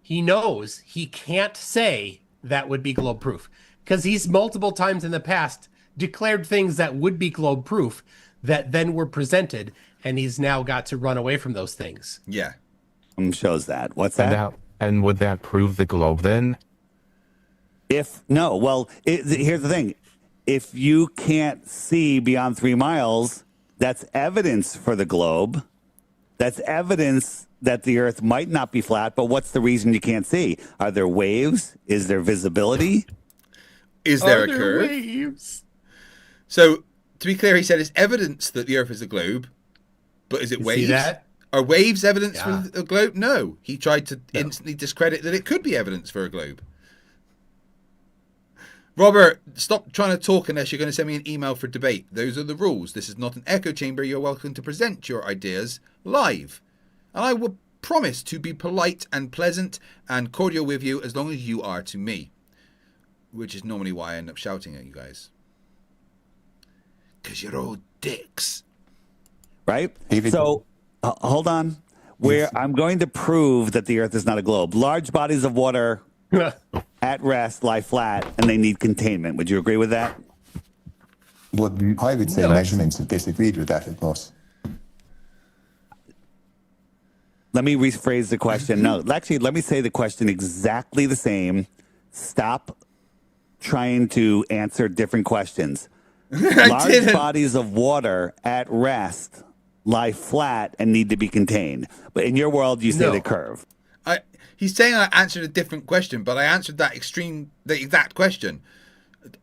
He knows he can't say that would be globe proof, because he's multiple times in the past declared things that would be globe proof that then were presented, and he's now got to run away from those things. Yeah. Shows that. What's that? And would that prove the globe then? Here's the thing. If you can't see beyond 3 miles, that's evidence for the globe. That's evidence that the Earth might not be flat, but what's the reason you can't see? Are there waves? Is there visibility? Is there a curve? Waves? So, to be clear, he said it's evidence that the Earth is a globe, but is it waves? See that? Are waves evidence for a globe? No. He tried to instantly discredit that it could be evidence for a globe. Robert, stop trying to talk unless you're going to send me an email for debate. Those are the rules. This is not an echo chamber. You're welcome to present your ideas live. And I will promise to be polite and pleasant and cordial with you as long as you are to me. Which is normally why I end up shouting at you guys. Because you're all dicks. Right? David- So, hold on. I'm going to prove that the Earth is not a globe. Large bodies of water at rest lie flat, and they need containment. Would you agree with that? Well, I would say measurements have disagreed with that, of course. Let me rephrase the question. No, actually, let me say the question exactly the same. Stop trying to answer different questions. Large bodies of water at rest lie flat and need to be contained. But in your world, you say they curve. He's saying I answered a different question, but I answered the exact question.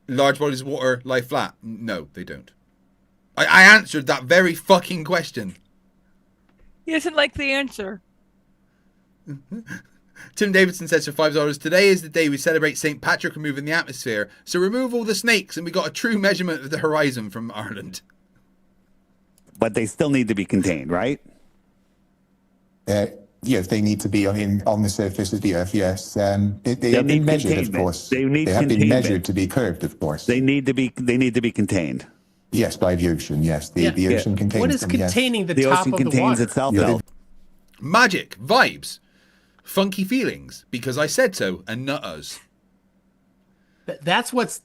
Large bodies of water lie flat. No, they don't. I answered that very fucking question. He doesn't like the answer. Tim Davidson says for $5, today is the day we celebrate St. Patrick removing the atmosphere. So remove all the snakes and we got a true measurement of the horizon from Ireland. But they still need to be contained, right? Yes, they need to be on the surface of the Earth, yes. They have need been measured, of containment. course. They need have been containment. measured to be curved, of course. They need to be contained. Yes, by the ocean, yes. The ocean contains What is them, yes. containing the The top ocean of the contains water? itself, Yeah. though. Magic, vibes, funky feelings, because I said so, and not us. That's what's.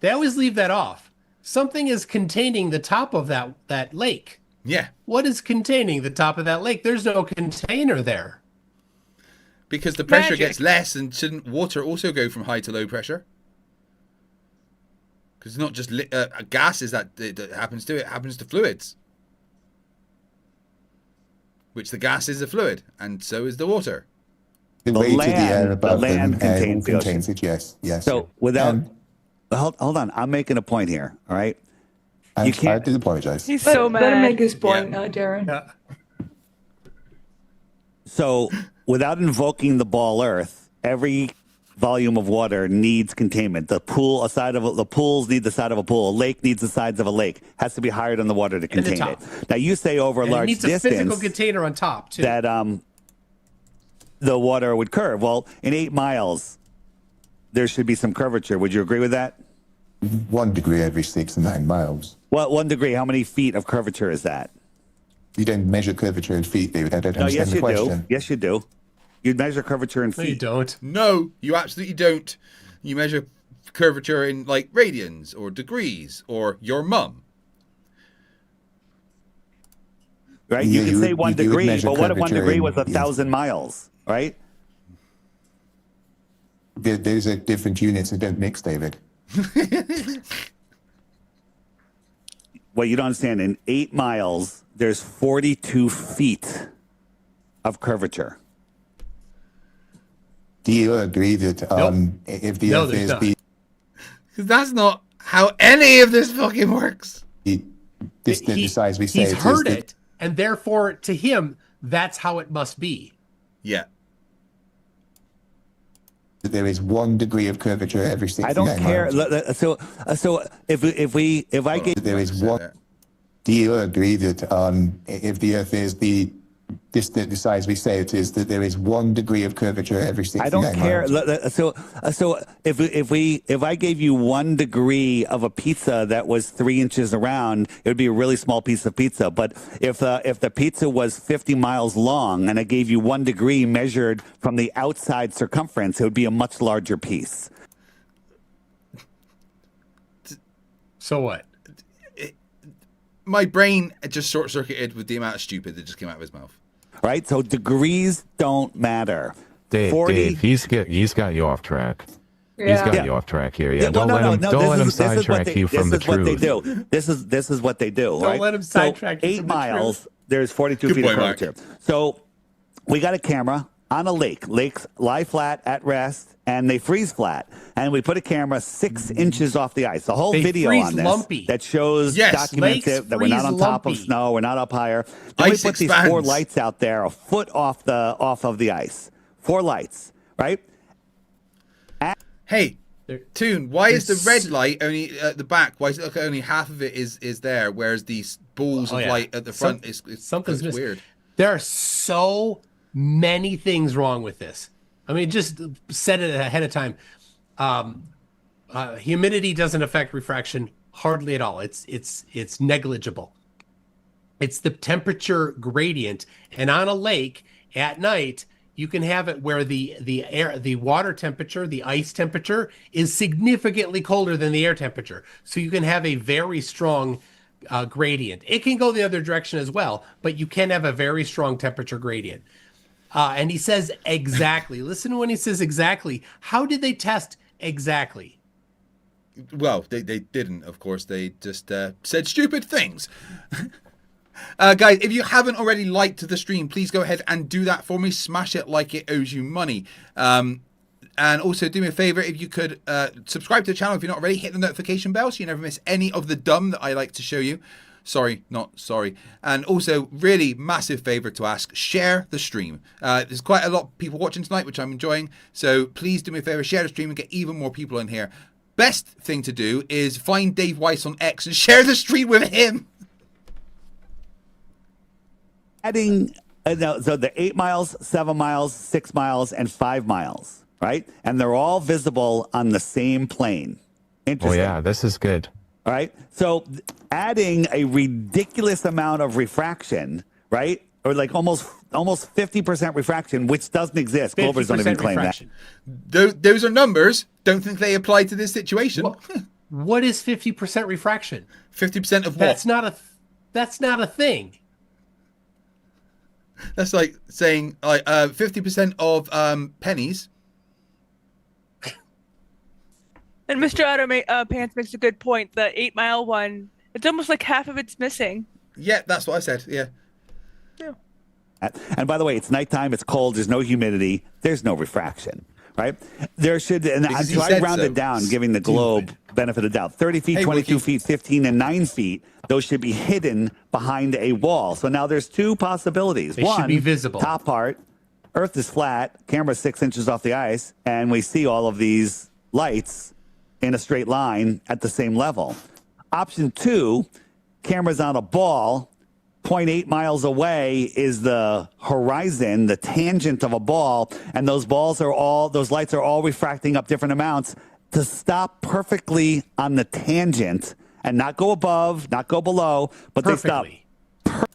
They always leave that off. Something is containing the top of that lake. Yeah, What is containing the top of that lake? There's no container there. because the pressure Magic. gets less, and shouldn't water also go from high to low pressure? Because it's not just gases that happens to, it happens to fluids. Which the gas is a fluid, and so is the water. The weight of the air above land them contains the contains it, yes. Yes. So without, hold on, I'm making a point here. All right. I you can't- do apologize. He's so mad. Let him make his point, Yeah. Darren. So without invoking the ball Earth, every volume of water needs containment. The pools need the side of a pool. A lake needs the sides of a lake. Has to be higher than the water to And the contain it. top. Now you say over a And it large needs a physical distance container on top too. that the water would curve. Well, in 8 miles, there should be some curvature. Would you agree with that? 1 degree every 6 to 9 miles. Well, 1 degree. How many feet of curvature is that? You don't measure curvature in feet, David. I don't No, understand yes, the you question. do. Yes, you do. You'd measure curvature in No, you feet. don't. No, you absolutely don't. You measure curvature in like radians or degrees or your mum. Right? Yeah, You can you say would- 1 you would degree, measure but what if 1 curvature degree in- was yes. 1,000 miles? Right? There's a different units that don't mix, David. Well, you don't understand. In 8 miles, there's 42 feet of curvature. Do you agree that if the No, Earth there's is not. the Because that's not how any of this fucking works. the size we say He's it is, heard that it, and therefore, to him, that's how it must be. Yeah. there is 1 degree of curvature every 69 I don't care. miles. So if I gave There is one. Do you agree that if the Earth is the size we say it is, that there is 1 degree of curvature every 69 I don't care. miles? So if I gave you 1 degree of a pizza that was 3 inches around, it would be a really small piece of pizza. But if the pizza was 50 miles long and I gave you 1 degree measured from the outside circumference, it would be a much larger piece. So what? My brain just short circuited with the amount of stupid that just came out of his mouth. Right? So degrees don't matter. Dave, he's got you off track. He's Yeah. got you off track here. Yeah, Yeah, don't let him this is what sidetrack they- you from the This is what they truth. do. This is what they do. Don't right? let 'em So sidetrack you 8 from the miles. truth. There's 42 Good feet boy, of Mark. curvature. So we got a camera on a lake. Lakes lie flat at rest, and they freeze flat. And we put a camera 6 inches off the ice. The whole They video freeze on this lumpy. that shows, Yes. documents Lakes it, that we're not on freeze top of lumpy. snow, we're not up higher. Then we Ice put these expands. 4 lights out there, a foot off of the ice. 4 lights, right? Hey, There- Toon, why is the there's red light only at the back? Why is it like only half of it is there, whereas these balls Oh, of yeah. light at the front is Something's it's missing. weird. There are so many things wrong with this. I mean, just set it ahead of time. Humidity doesn't affect refraction hardly at all. It's negligible. It's the temperature gradient, and on a lake at night, you can have it where the water temperature, the ice temperature, is significantly colder than the air temperature. So you can have a very strong gradient. It can go the other direction as well, but you can have a very strong temperature gradient. And he says exactly. Listen to when he says exactly. How did they test exactly? Well, they didn't, of course. They just said stupid things. Guys, if you haven't already liked the stream, please go ahead and do that for me. Smash it like it owes you money. And also do me a favor, if you could subscribe to the channel if you're not already. Hit the notification bell so you never miss any of the dumb that I like to show you. Sorry, not sorry. And also, really massive favor to ask, share the stream. There's quite a lot of people watching tonight, which I'm enjoying. So please do me a favor, share the stream and get even more people in here. Best thing to do is find Dave Weiss on X and share the stream with him. Adding, so the 8 miles, 7 miles, 6 miles, and 5 miles, right? And they're all visible on the same plane. Interesting. Oh, yeah, this is good. All right. So adding a ridiculous amount of refraction, right? Or like almost 50% refraction, which doesn't exist. Globers don't even claim refraction. that. Those are numbers. Don't think they apply to this situation. What is 50% refraction? 50% of what? That's not a thing. That's like saying 50% of pennies. And Mr. Pants makes a good point. The 8 Mile one, it's almost like half of it's missing. Yeah, that's what I said. Yeah. And by the way, it's nighttime. It's cold. There's no humidity. There's no refraction, right? There should, and so I rounded down, giving the globe benefit of doubt. 30 feet, 22 feet, 15, and 9 feet. Those should be hidden behind a wall. So now there's two possibilities. They One, should be visible. Top part, Earth is flat, camera's 6 inches off the ice, and we see all of these lights in a straight line at the same level. Option 2, camera's on a ball, 0.8 miles away is the horizon, the tangent of a ball, and those lights are all refracting up different amounts to stop perfectly on the tangent and not go above, not go below, but Perfectly. they stop.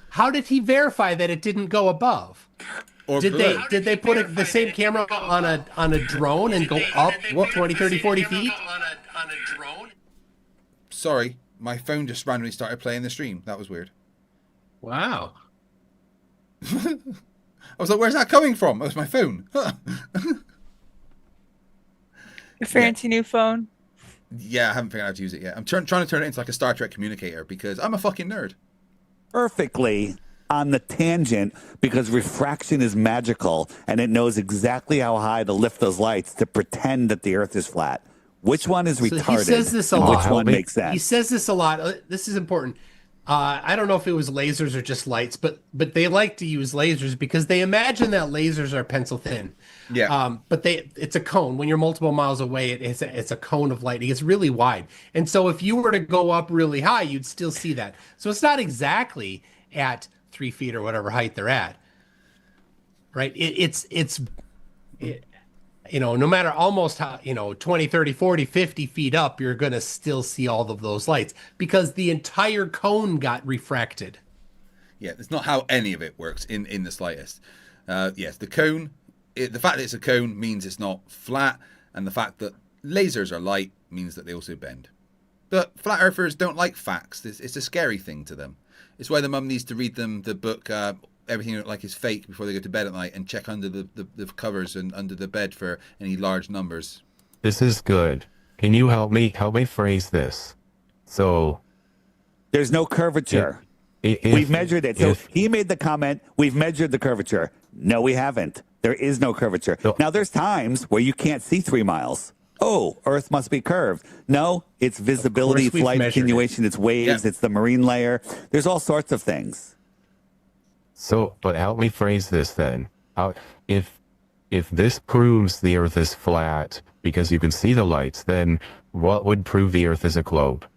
How did he verify that it didn't go above? Did they put the same camera on a drone and go up 20, 30, 40 feet? Sorry, my phone just randomly started playing the stream. That was weird. Wow. I was like, where's that coming from? That was my phone. Your fancy new phone. Yeah, I haven't figured out how to use it yet. I'm trying to turn it into like a Star Trek communicator because I'm a fucking nerd. Perfectly on the tangent because refraction is magical and it knows exactly how high to lift those lights to pretend that the Earth is flat. Which one is retarded? He says this a and lot. Which one makes sense? He says this a lot. This is important. I don't know if it was lasers or just lights, but they like to use lasers because they imagine that lasers are pencil thin. Yeah. But it's a cone. When you're multiple miles away, it's a cone of light. It gets really wide. And so if you were to go up really high, you'd still see that. So it's not exactly at 3 feet or whatever height they're at. Right? No matter almost how, 20, 30, 40, 50 feet up, you're going to still see all of those lights because the entire cone got refracted. Yeah, that's not how any of it works in the slightest. Yes, the cone, the fact that it's a cone means it's not flat, and the fact that lasers are light means that they also bend. But flat earthers don't like facts. It's a scary thing to them. It's why the mum needs to read them the book, Everything Looked Like Is Fake, before they go to bed at night and check under the covers and under the bed for any large numbers. This is good. Can you help me phrase this? So there's no curvature. We've measured it. So he made the comment, we've measured the curvature. No, we haven't. There is no curvature. Now, there's times where you can't see 3 miles. Oh, Earth must be curved. No, it's visibility, it's light attenuation, it's waves, it's the marine layer. There's all sorts of things. So, but help me phrase this then. If this proves the Earth is flat because you can see the lights, then what would prove the Earth is a globe?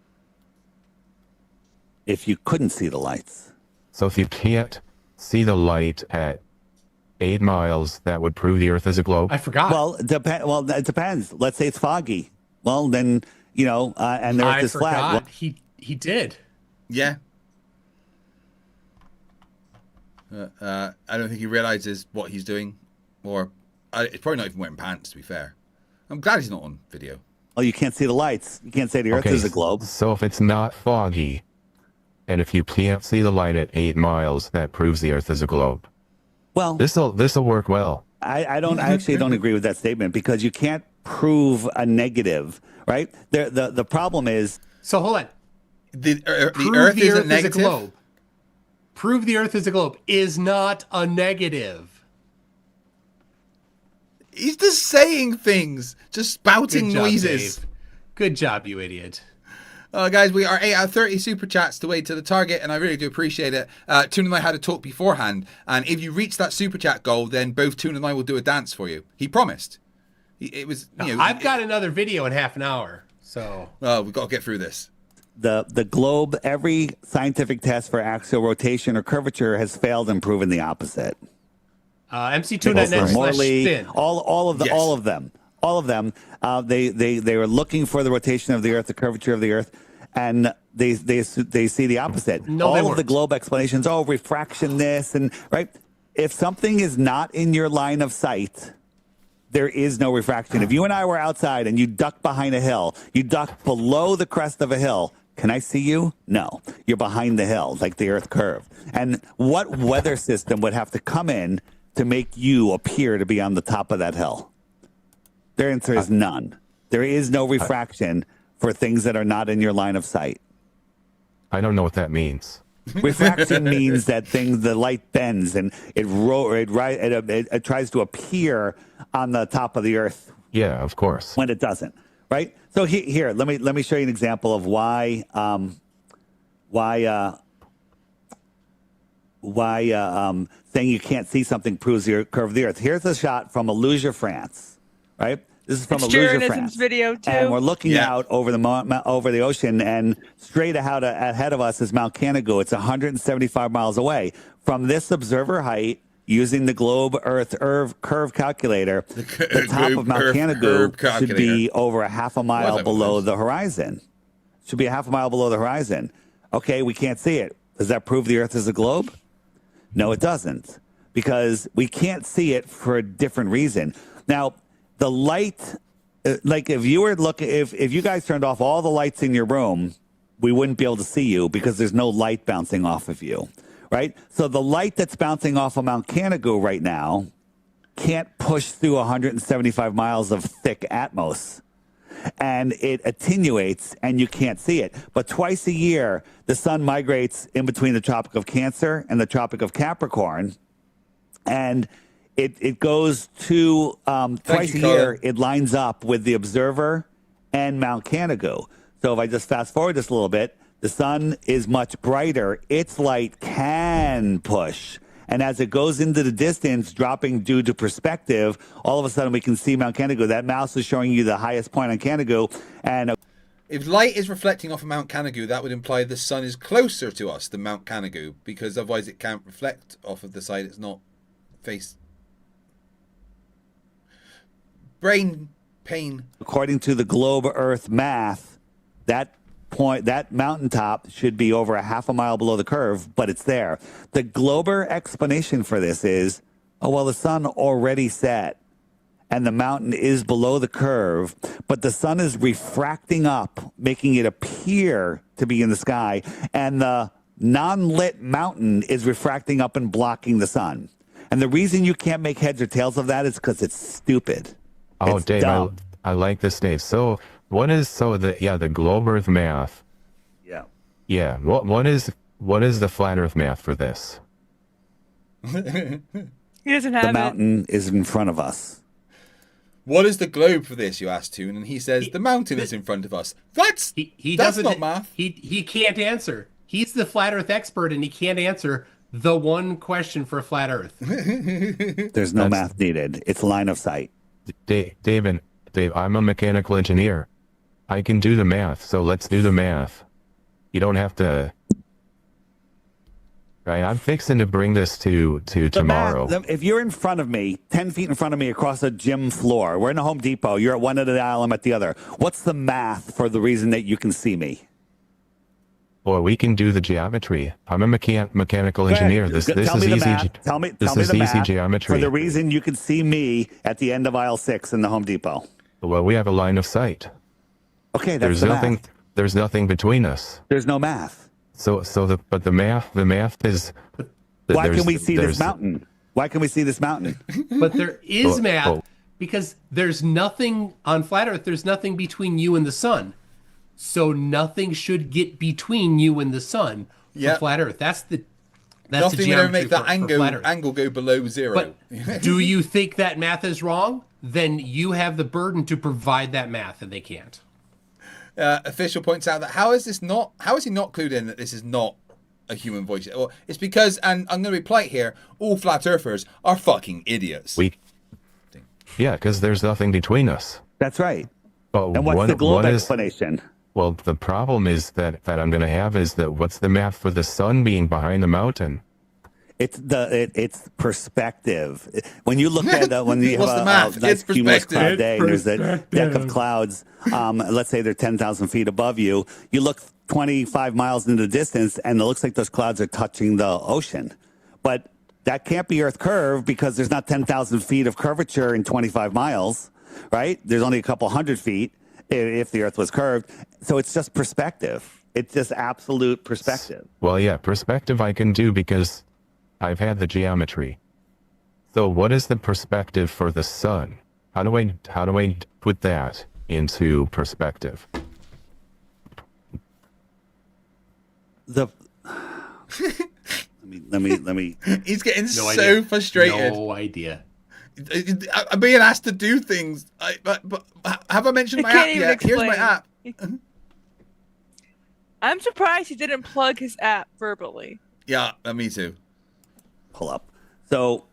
If you couldn't see the lights. So if you can't see the light at 8 miles, that would prove the Earth is a globe. I forgot. Well, it depends. Let's say it's foggy. Well, then, and the Earth is flat. Forgot. Well, He did. Yeah. I don't think he realizes what he's doing, or it's probably not even wearing pants. To be fair, I'm glad he's not on video. you can't see the lights. You can't say the Earth is a globe. So if it's not foggy, and if you can't see the light at 8 miles, that proves the Earth is a globe. Well, This'll work well. I actually don't agree with that statement because you can't prove a negative, right? The problem is. So hold on. The Prove Earth the is a Earth is a negative. globe. Prove the Earth is a globe is not a negative. He's just saying things, just spouting Good job, noises. Dave. Good job, you idiot. Guys, we are 8 out of 30 super chats to way to the target, and I really do appreciate it. Toon and I had a talk beforehand, and if you reach that super chat goal, then both Toon and I will do a dance for you. He promised. It was. I've got another video in half an hour, so. We've got to get through this. The globe, every scientific test for axial rotation or curvature has failed and proven the opposite. MC2.net/spin. All of them. They were looking for the rotation of the Earth, the curvature of the Earth, and they see the opposite. No, all they of weren't. the globe explanations, refraction this and right. If something is not in your line of sight, there is no refraction. If you and I were outside and you duck behind a hill, you duck below the crest of a hill. Can I see you? No. You're behind the hill, like the Earth curve. And what weather system would have to come in to make you appear to be on the top of that hill? Their answer is none. There is no refraction for things that are not in your line of sight. I don't know what that means. Refraction means that the light bends and it tries to appear on the top of the Earth. Yeah, of course. When it doesn't, right? So here, let me show you an example of why saying you can't see something proves the curve of the Earth. Here's a shot from Aluja, France, right? This is from Aluja, France. Video too. And we're looking out over the ocean, and straight ahead of us is Mount Canigou. It's 175 miles away. From this observer height, using the globe Earth curve calculator, the top of Mount Canigou should be over a half a mile below the horizon. Should be a half a mile below the horizon. Okay, we can't see it. Does that prove the Earth is a globe? No, it doesn't, because we can't see it for a different reason. Now, the light, like if you guys turned off all the lights in your room, we wouldn't be able to see you because there's no light bouncing off of you, right? So the light that's bouncing off of Mount Canigou right now can't push through 175 miles of thick atmos, and it attenuates and you can't see it. But twice a year, the sun migrates in between the Tropic of Cancer and the Tropic of Capricorn, and it goes to twice a year. It lines up with the observer and Mount Canigou. So if I just fast forward this a little bit, the sun is much brighter. Its light can push. And as it goes into the distance, dropping due to perspective, all of a sudden we can see Mount Canigou. That mouse is showing you the highest point on Canigou. And if light is reflecting off of Mount Canigou, that would imply the sun is closer to us than Mount Canigou, because otherwise it can't reflect off of the side it's not face. Brain pain. According to the globe Earth math, that mountaintop should be over a half a mile below the curve, but it's there. The Glober explanation for this is, the sun already set and the mountain is below the curve, but the sun is refracting up, making it appear to be in the sky, and the non-lit mountain is refracting up and blocking the sun. And the reason you can't make heads or tails of that is because it's stupid. Oh, it's Dave, dumb. I like this, Dave. So the globe Earth math? Yeah. Yeah. What is the flat Earth math for this? He doesn't have The mountain is in front of us. What is the globe for this, you asked Toon, and he says the mountain is in front of us. That's not math. He can't answer. He's the flat Earth expert, and he can't answer the one question for flat Earth. There's no math needed. It's line of sight. Dave, I'm a mechanical engineer. I can do the math, so let's do the math. You don't have to. Right, I'm fixing to bring this to tomorrow. If you're in front of me, 10 feet in front of me across a gym floor, we're in a Home Depot, you're at one end of the aisle, I'm at the other. What's the math for the reason that you can see me? Boy, we can do the geometry. I'm a mechanical engineer. This is easy. Tell me this the is easy math geometry. for the reason you can see me at the end of aisle 6 in the Home Depot. Well, we have a line of sight. Okay, There's nothing. There's nothing between us. There's no math. But the math is. Why can we see this mountain? Why can we see this mountain? But there is math because there's nothing on flat Earth. There's nothing between you and the sun, so nothing should get between you and the sun for flat Earth. That's the nothing will ever make that for angle go below zero. But do you think that math is wrong? Then you have the burden to provide that math, and they can't. Official points out that how is he not clued in that this is not a human voice? Well, it's because, and I'm going to be polite here, all flat earthers are fucking idiots. Because there's nothing between us. That's right. But and what's the globe explanation? Well, the problem is that I'm going to have is that what's the math for the sun being behind the mountain? It's perspective. When you look at when you have a nice cumulus cloud day, and there's a deck of clouds. Let's say they're 10,000 feet above you. You look 25 miles into the distance, and it looks like those clouds are touching the ocean. But that can't be Earth curve because there's not 10,000 feet of curvature in 25 miles, right? There's only a couple hundred feet if the Earth was curved. So it's just perspective. It's just absolute perspective. Well, yeah, perspective I can do because I've had the geometry. So what is the perspective for the sun? How do I put that into perspective? Let me. He's getting frustrated. No idea. I'm being asked to do things. But have I mentioned my app yet? Here's my app. I'm surprised he didn't plug his app verbally. Yeah, me too. Pull up. So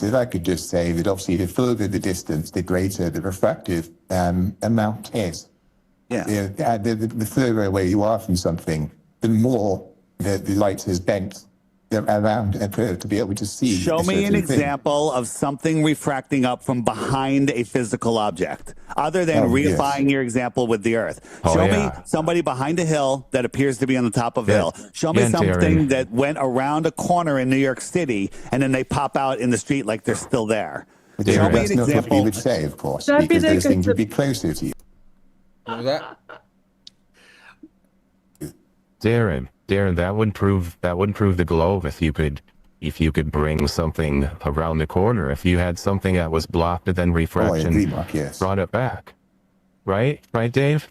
if I could just say that obviously the further the distance, the greater the refractive amount is. Yeah. The further away you are from something, the more the light is bent around a curve to be able to see. Show me an example of something refracting up from behind a physical object, other than reifying your example with the Earth. Show me somebody behind a hill that appears to be on the top of a hill. Show me something that went around a corner in New York City and then they pop out in the street like they're still there. Show me an example. That's not what we would say, of course, because those things would be closer to you. What was that? Darren, that would prove the globe if you could bring something around the corner. If you had something that was blocked and then refraction brought it back. Right, Dave?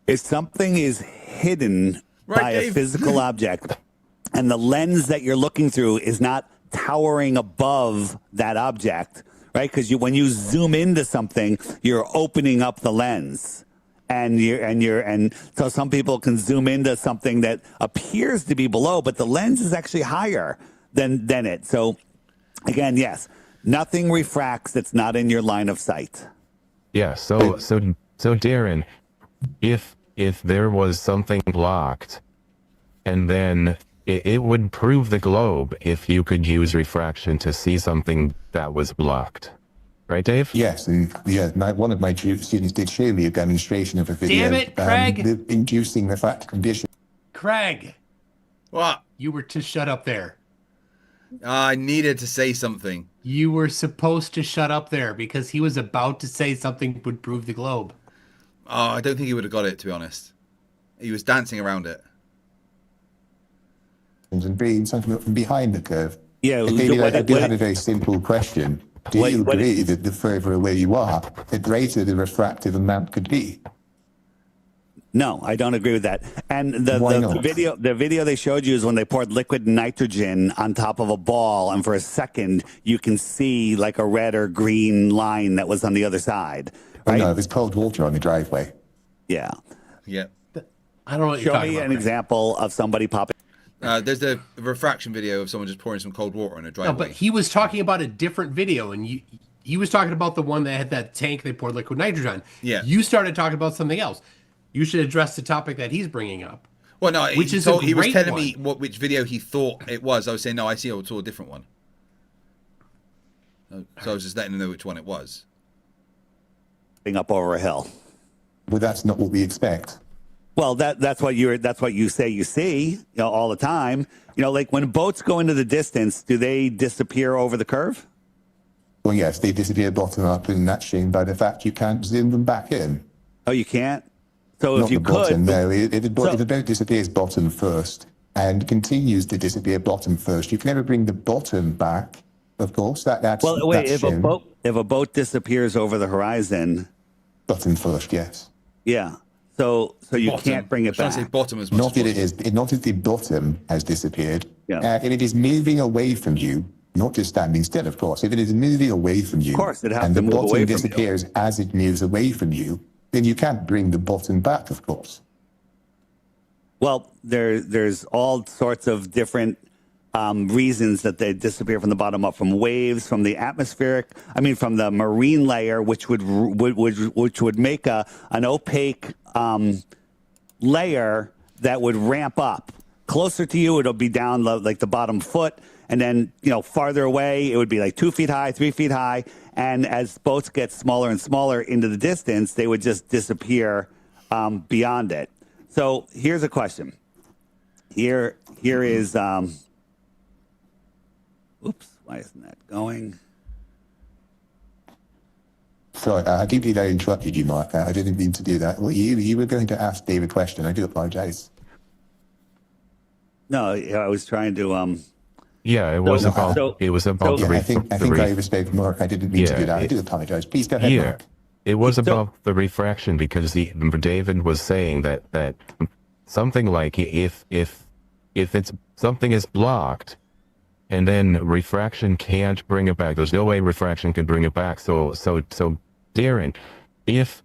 If something is hidden by a physical object and the lens that you're looking through is not towering above that object, right? Because when you zoom into something, you're opening up the lens. And so some people can zoom into something that appears to be below, but the lens is actually higher than it. So again, yes, nothing refracts that's not in your line of sight. Yeah. So Darren, if there was something blocked, and then it would prove the globe if you could use refraction to see something that was blocked. Right, Dave? Yes, and one of my students did show me a demonstration of a video. Damn it, Craig! Inducing the flat condition. Craig! What? You were to shut up there. I needed to say something. You were supposed to shut up there because he was about to say something would prove the globe. Oh, I don't think he would have got it, to be honest. He was dancing around it. And being something from behind the curve. Yeah, I do have a very simple question. Do you agree that the further away you are, the greater the refractive amount could be? No, I don't agree with that. And the video they showed you is when they poured liquid nitrogen on top of a ball, and for a second you can see like a red or green line that was on the other side. Right? Oh, no, there's cold water on the driveway. Yeah. Yeah. I don't know what you're talking about. Show me an example of somebody popping. There's the refraction video of someone just pouring some cold water on a driveway. No, but he was talking about a different video, and He was talking about the one that had that tank they poured liquid nitrogen. Yeah. You started talking about something else. You should address the topic that he's bringing up. Well, no, Which he is a he was great telling one. me which video he thought it was. I was saying, no, I saw a different one. So I was just letting him know which one it was. Up over a hill. Well, that's not what we expect. Well, that's what you say you see, all the time. Like when boats go into the distance, do they disappear over the curve? Well, yes, they disappear bottom up, and that's shown by the fact you can't zoom them back in. Oh, you can't? So Not if you the bottom, could... no. If the boat disappears bottom first and continues to disappear bottom first, you can never bring the bottom back, of course. That's Well, wait, that's if a boat disappears over the horizon... Bottom first, yes. Yeah. So you Bottom. can't bring I it was trying to say back. bottom as much Not as that possible. not that the bottom has disappeared. Yeah. If it is moving away from you, not just standing still, of course. If it is moving away from you, Of course, it has and to the move bottom away from you. disappears as it moves away from you, then you can't bring the bottom back, of course. Well, there's all sorts of different reasons that they disappear from the bottom up, from waves, from the from the marine layer, which would make an opaque layer that would ramp up. Closer to you, it'll be down like the bottom foot, and then farther away, it would be like 2 feet high, 3 feet high, and as boats get smaller and smaller into the distance, they would just disappear beyond it. So here's a question. Here is. Oops, why isn't that going? Sorry, I do believe I interrupted you, Mark. I didn't mean to do that. Well, you were going to ask David a question. I do apologize. No, I was trying to. Yeah, it was about so- it was about so- the I think I overspoke, Mark. I didn't mean to Yeah, do that. I do apologize. Please go ahead, yeah. Mark. It was about the refraction because David was saying that something like if it's something is blocked and then refraction can't bring it back. There's no way refraction can bring it back. So Darren, if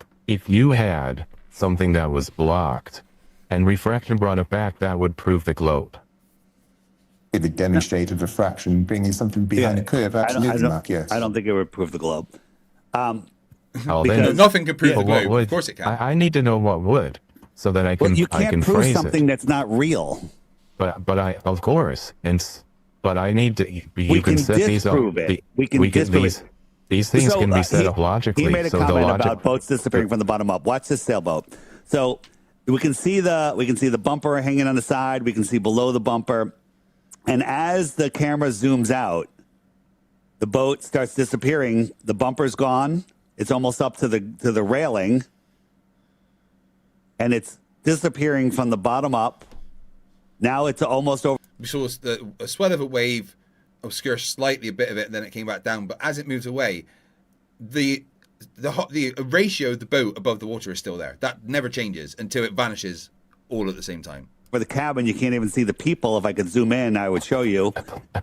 you had something that was blocked and refraction brought it back, that would prove the globe. If it demonstrated refraction, bringing something behind a curve, absolutely, Mark, yes. I don't think it would prove the globe. Oh, Because- then, Nothing can prove but the what globe. would? Of course it can. I need to know what would, so that I can Well, you I can't can prove phrase something it. that's not real. But I of course, but I need to. You We can set these up. disprove it. We can disprove it. These things can be set he- up logically. He made a so the comment logic, about boats disappearing from the bottom up. Watch this sailboat. So we can see the bumper hanging on the side. We can see below the bumper, and as the camera zooms out, the boat starts disappearing. The bumper's gone. It's almost up to the railing, and it's disappearing from the bottom up. Now it's almost over. We saw a swell of a wave obscure slightly a bit of it, and then it came back down. But as it moves away, the ratio of the boat above the water is still there. That never changes until it vanishes all at the same time. For the cabin, you can't even see the people. If I could zoom in, I would show you.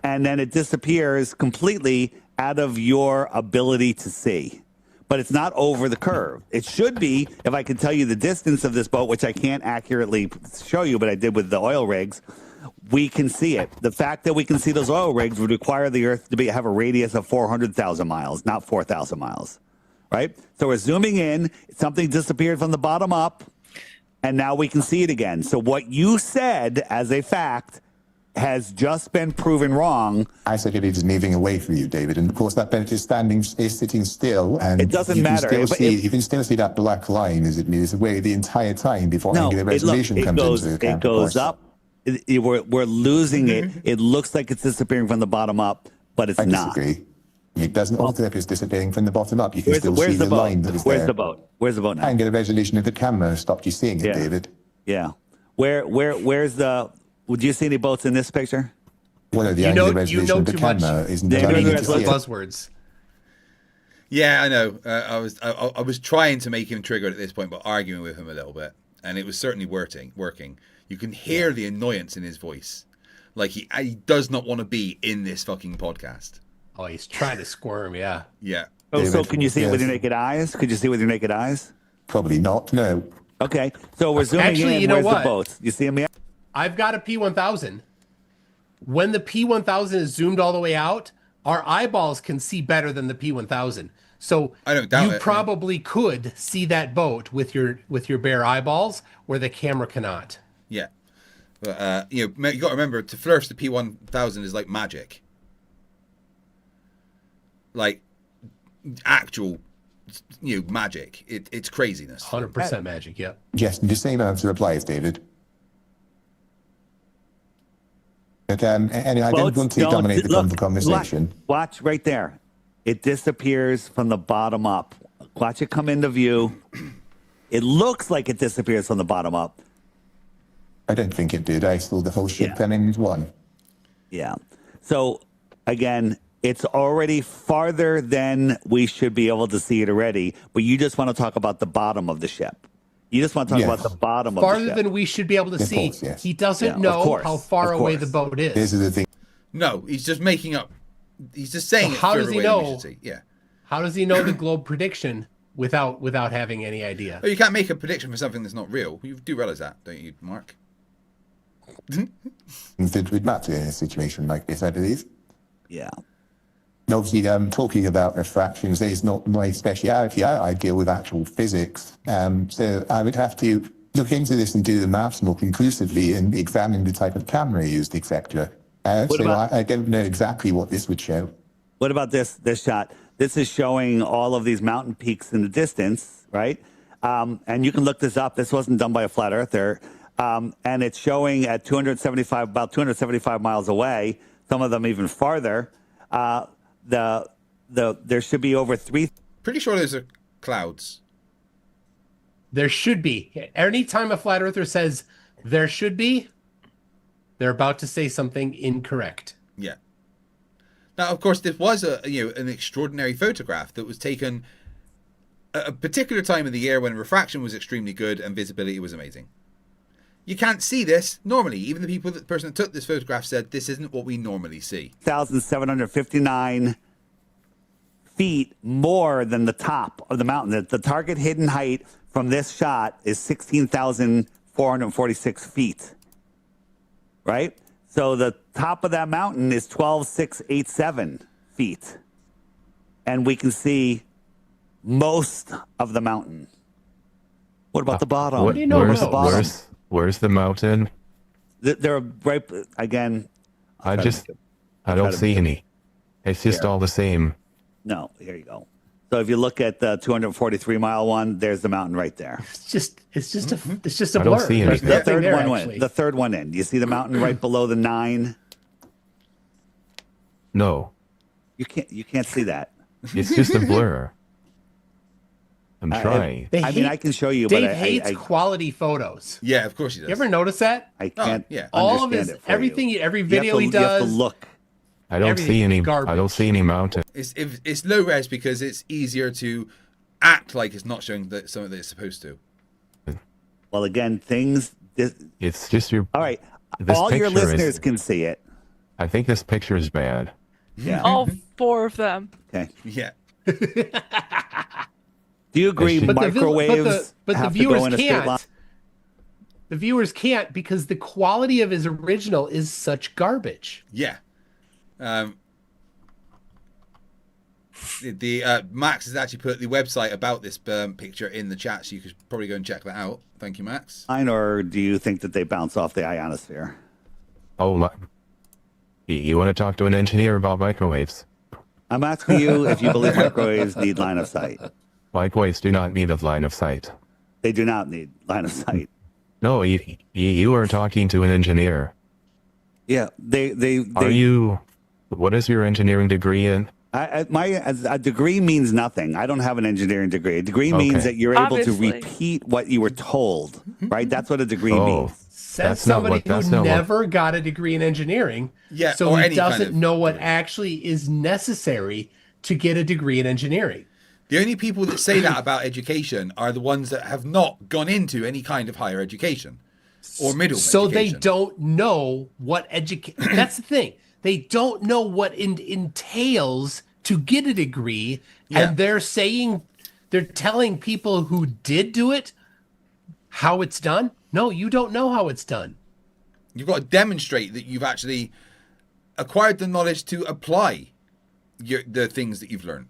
And then it disappears completely out of your ability to see. But it's not over the curve. It should be, if I could tell you the distance of this boat, which I can't accurately show you, but I did with the oil rigs, we can see it. The fact that we can see those oil rigs would require the Earth to have a radius of 400,000 miles, not 4,000 miles, right? So we're zooming in. Something disappeared from the bottom up, and now we can see it again. So what you said as a fact has just been proven wrong. I said it is moving away from you, David, and of course that boat is sitting still, and It doesn't you can matter. You can still see that black line as it moves away the entire time before No, angular resolution comes into account. it goes up. We're losing it. Mm-hmm. It looks like it's disappearing from the bottom up, but it's I not. disagree. It doesn't look like it's disappearing from the bottom up. You can Where's still see the the boat? line that is Where's there. the boat? Where's the boat now? Angular resolution of the camera stopped you seeing it, Yeah. David. Yeah. Where's the? Would you see any boats in this picture? Well, the You angular know resolution of the too much. camera isn't David, allowing you to that's see it. Buzzwords. Yeah, I know. I was trying to make him triggered at this point, but arguing with him a little bit, and it was certainly working. You can hear the annoyance in his voice, like he does not want to be in this fucking podcast. Oh, he's trying to squirm. Yeah. Yeah. Oh, so David, can you see it with yes. your naked eyes? Could you see it with your naked eyes? Probably not. No. Okay. So we're zooming Actually, in. you know Where's what? the boats? You see them yet? I've got a P1000. When the P1000 is zoomed all the way out, our eyeballs can see better than the P1000. So I don't doubt you it, probably could see that boat with your bare eyeballs where the camera cannot. Yeah. But, you got to remember, to Flerfs, the P1000 is like magic. Like, actual, magic. It's craziness. 100% magic, yeah. Yes, the same answer applies, David. But anyway, I don't want to dominate the conversation. Watch right there. It disappears from the bottom up. Watch it come into view. It looks like it disappears from the bottom up. I don't think it did. I saw the whole ship come in one. Yeah. So, again, it's already farther than we should be able to see it already, but you just want to talk about the bottom of the ship. You just want to talk about the bottom of the ship. Farther than we should be able to see. Course, yes. He doesn't know how far away the boat is. This is the thing. No, he's just making up. He's just saying So how does he know? Yeah. How does he know the globe prediction without having any idea? Well, you can't make a prediction for something that's not real. You do realize that, don't you, Mark? It would matter in a situation like this, I believe. Yeah. Obviously, talking about refractions is not my speciality. I deal with actual physics. So I would have to look into this and do the maths more conclusively and examine the type of camera used, etc. I don't know exactly what this would show. What about this shot? This is showing all of these mountain peaks in the distance, right? And you can look this up. This wasn't done by a flat earther. And it's showing at about 275 miles away, some of them even farther. There should be over 3. Pretty sure those are clouds. There should be. Anytime a flat earther says there should be, they're about to say something incorrect. Yeah. Now, of course, this was an extraordinary photograph that was taken at a particular time of the year when refraction was extremely good and visibility was amazing. You can't see this normally. Even the person that took this photograph said this isn't what we normally see. 1,759 feet more than the top of the mountain. The target hidden height from this shot is 16,446 feet. Right? So the top of that mountain is 12,687 feet. And we can see most of the mountain. What about the bottom? What do you know about the bottom? Where's the mountain? They're right again. I don't see any. It's just all the same. No, here you go. So if you look at the 243-mile one, there's the mountain right there. It's just a blur. I don't see There's anything. nothing there, actually. The third one in. Do you see the mountain right below the 9? No, You can't see that. it's just a blur. I'm trying. I can show you, Dave but hates quality photos. Yeah, of course he does. You ever notice that? I can't. yeah. All of understand his it for everything, you. every You have video to- he You have does. to look. I don't see everything's any. garbage. I don't see any mountain. It's low res because it's easier to act like it's not showing something that it's supposed to. Well, again, things. It's just your. All right. This All your picture listeners is- can see it. I think this picture is bad. Yeah. All 4 of them. Okay. Yeah. Do you agree? But Microwaves but the have to go viewers in a straight line? can't. The viewers can't because the quality of his original is such garbage. Yeah. Max has actually put the website about this picture in the chat, so you could probably go and check that out. Thank you, Max. Or do you think that they bounce off the ionosphere? Oh my! You want to talk to an engineer about microwaves? I'm asking you if you believe microwaves need line of sight. Microwaves do not need a line of sight. They do not need line of sight. No, you are talking to an engineer. Yeah, they Are you? What is your engineering degree in? a degree means nothing. I don't have an engineering degree. A degree means Okay. that you're able Obviously. to repeat what you were told, right? That's what a degree Oh, means. Says That's not somebody what- that's who not what- never got a degree in engineering. Yeah, So or he any kind doesn't of know what degree. actually is necessary to get a degree in engineering. The only people that say that about education are the ones that have not gone into any kind of higher education or middle So education. they don't know what education. That's the thing. They don't know what entails to get a degree, Yeah. and they're telling people who did do it how it's done. No, you don't know how it's done. You've got to demonstrate that you've actually acquired the knowledge to apply the things that you've learned?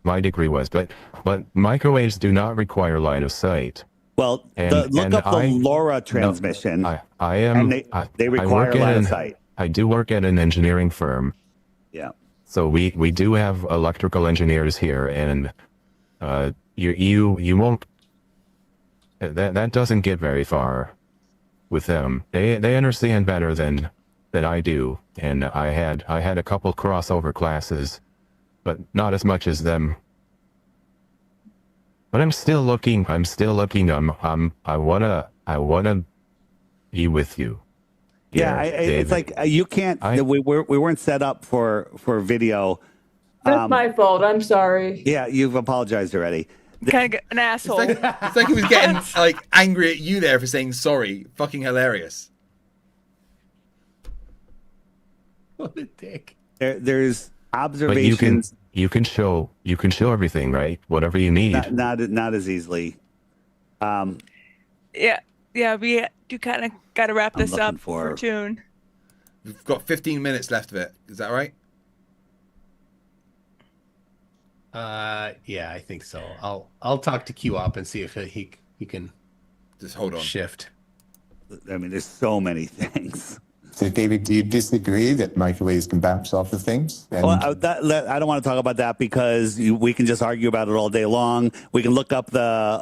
My degree was, but microwaves do not require line of sight. Well, look up the LoRa transmission. No, I am. And they require line of sight. I do work at an engineering firm. Yeah. So we do have electrical engineers here, and you won't. That doesn't get very far with them. They understand better than I do, and I had a couple crossover classes, but not as much as them. But I'm still looking. I wanna be with you. Yeah, it's like you can't. We weren't set up for video. That's my fault. I'm sorry. Yeah, you've apologized already. Kind of an asshole. It's like he was getting like angry at you there for saying sorry. Fucking hilarious. What a dick. There's observations. But you can show everything, right? Whatever you need. Not as easily. Yeah, we do kind of got to wrap this up for June. We've got 15 minutes left of it. Is that right? Yeah, I think so. I'll talk to Q up and see if he can just hold on. Shift. I mean, there's so many things. So, David, do you disagree that microwaves can bounce off of things? Well, I don't want to talk about that because we can just argue about it all day long. We can look up the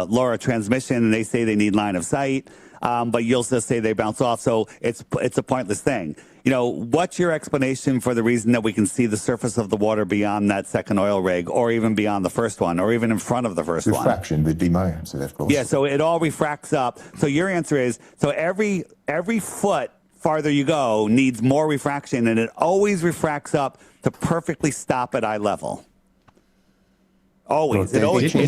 LoRa transmission, and they say they need line of sight, but you'll just say they bounce off. So it's a pointless thing. What's your explanation for the reason that we can see the surface of the water beyond that second oil rig, or even beyond the first one, or even in front of the first one? Refraction would be my answer, of course. Yeah, so it all refracts up. So your answer is, so every foot farther you go needs more refraction, and it always refracts up to perfectly stop at eye level. Always. It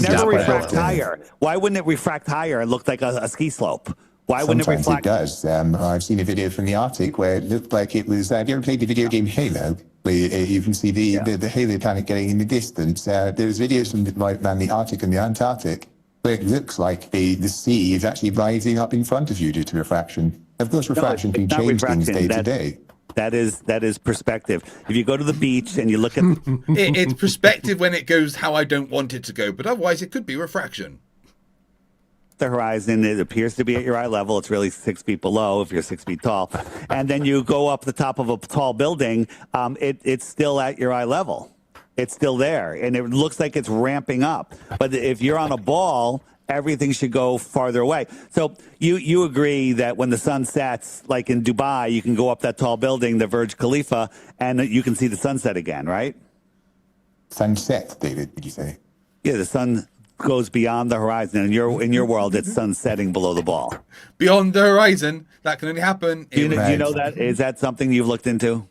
never refracts higher. Why wouldn't it refract higher and look like a ski slope? Why wouldn't it reflect? Sometimes it does. I've seen a video from the Arctic where it looked like it was. Have you ever played the video game Halo? Where you can see the Halo planet getting in the distance. There's videos from the Arctic and the Antarctic where it looks like the sea is actually rising up in front of you due to refraction. Of course, refraction can change things day to day. That is perspective. If you go to the beach and you look at it's perspective when it goes how I don't want it to go, but otherwise it could be refraction. The horizon, it appears to be at your eye level. It's really 6 feet below if you're 6 feet tall, and then you go up the top of a tall building. It's still at your eye level. It's still there, and it looks like it's ramping up. But if you're on a ball, everything should go farther away. So you agree that when the sun sets, like in Dubai, you can go up that tall building, the Burj Khalifa, and you can see the sunset again, right? Sunset, David, did you say? Yeah, the sun goes beyond the horizon. In your world, it's sun setting below the ball. Beyond the horizon, that can only happen. Do you know that? Is that something you've looked into?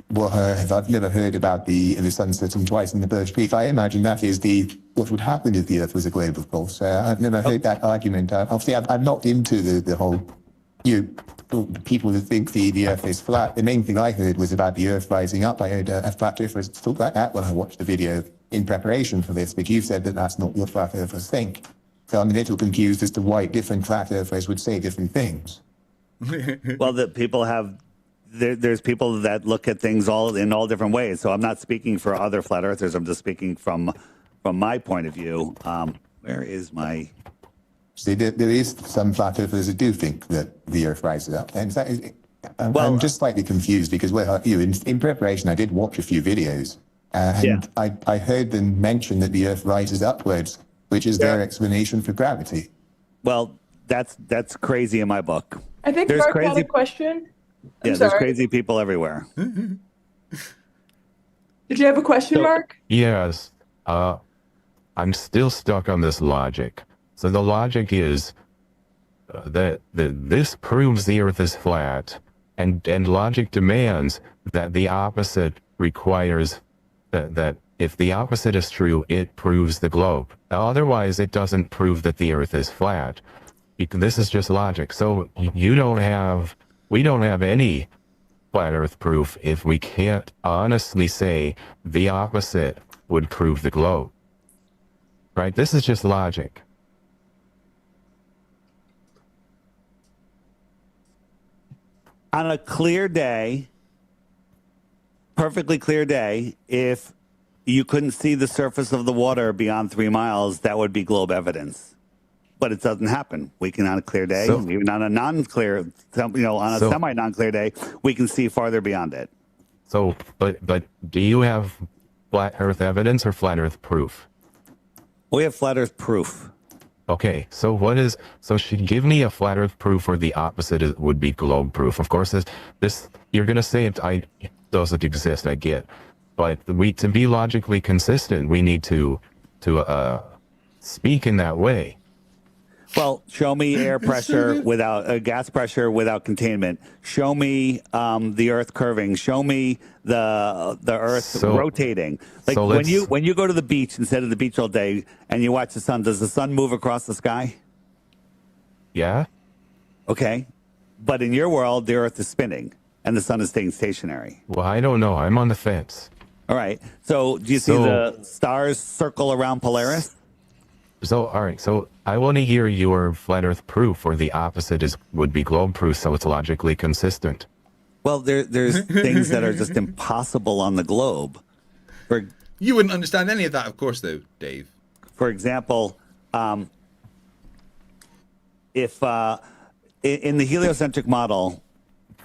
Well, I've never heard about the sun setting twice in the Burj Khalifa. I imagine that is what would happen if the Earth was a globe, of course. I've never heard that argument. Obviously, I'm not into the whole people that think the Earth is flat. The main thing I heard was about the Earth rising up. I heard a flat earthers talk about that when I watched the video in preparation for this, but you said that that's not what flat earthers think. So I'm a little confused as to why different flat earthers would say different things. Well, there's people that look at things in all different ways. So I'm not speaking for other flat earthers. I'm just speaking from my point of view. Where is my... See, there is some flat earthers that do think that the Earth rises up. And I'm just slightly confused because in preparation, I did watch a few videos. I heard them mention that the Earth rises upwards, which is their explanation for gravity. Well, that's crazy in my book. I think Mark had a question. There's crazy people everywhere. Did you have a question, Mark? Yes. I'm still stuck on this logic. So the logic is that this proves the Earth is flat, and logic demands that the opposite requires that if the opposite is true, it proves the globe. Otherwise, it doesn't prove that the Earth is flat. This is just logic. So we don't have any flat Earth proof if we can't honestly say the opposite would prove the globe. Right? This is just logic. On a clear day, perfectly clear day, if you couldn't see the surface of the water beyond 3 miles, that would be globe evidence. But it doesn't happen. We can, on a clear day, even on a non-clear, on a semi-non-clear day, we can see farther beyond it. So, but do you have flat Earth evidence or flat Earth proof? We have flat Earth proof. Okay, so she'd give me a flat Earth proof, or the opposite would be globe proof. Of course, this you're gonna say it doesn't exist. I get, but to be logically consistent, we need to speak in that way. Well, show me air pressure without gas pressure without containment. Show me the Earth curving. Show me the Earth rotating. Like when you go to the beach and sit at the beach all day and you watch the sun, does the sun move across the sky? Yeah. Okay, but in your world, the Earth is spinning and the sun is staying stationary. Well, I don't know. I'm on the fence. All right. So do you see the stars circle around Polaris? So, all right. So I want to hear your flat Earth proof, or the opposite would be globe proof, so it's logically consistent. Well, there's things that are just impossible on the globe. You wouldn't understand any of that, of course, though, Dave. For example, if in the heliocentric model,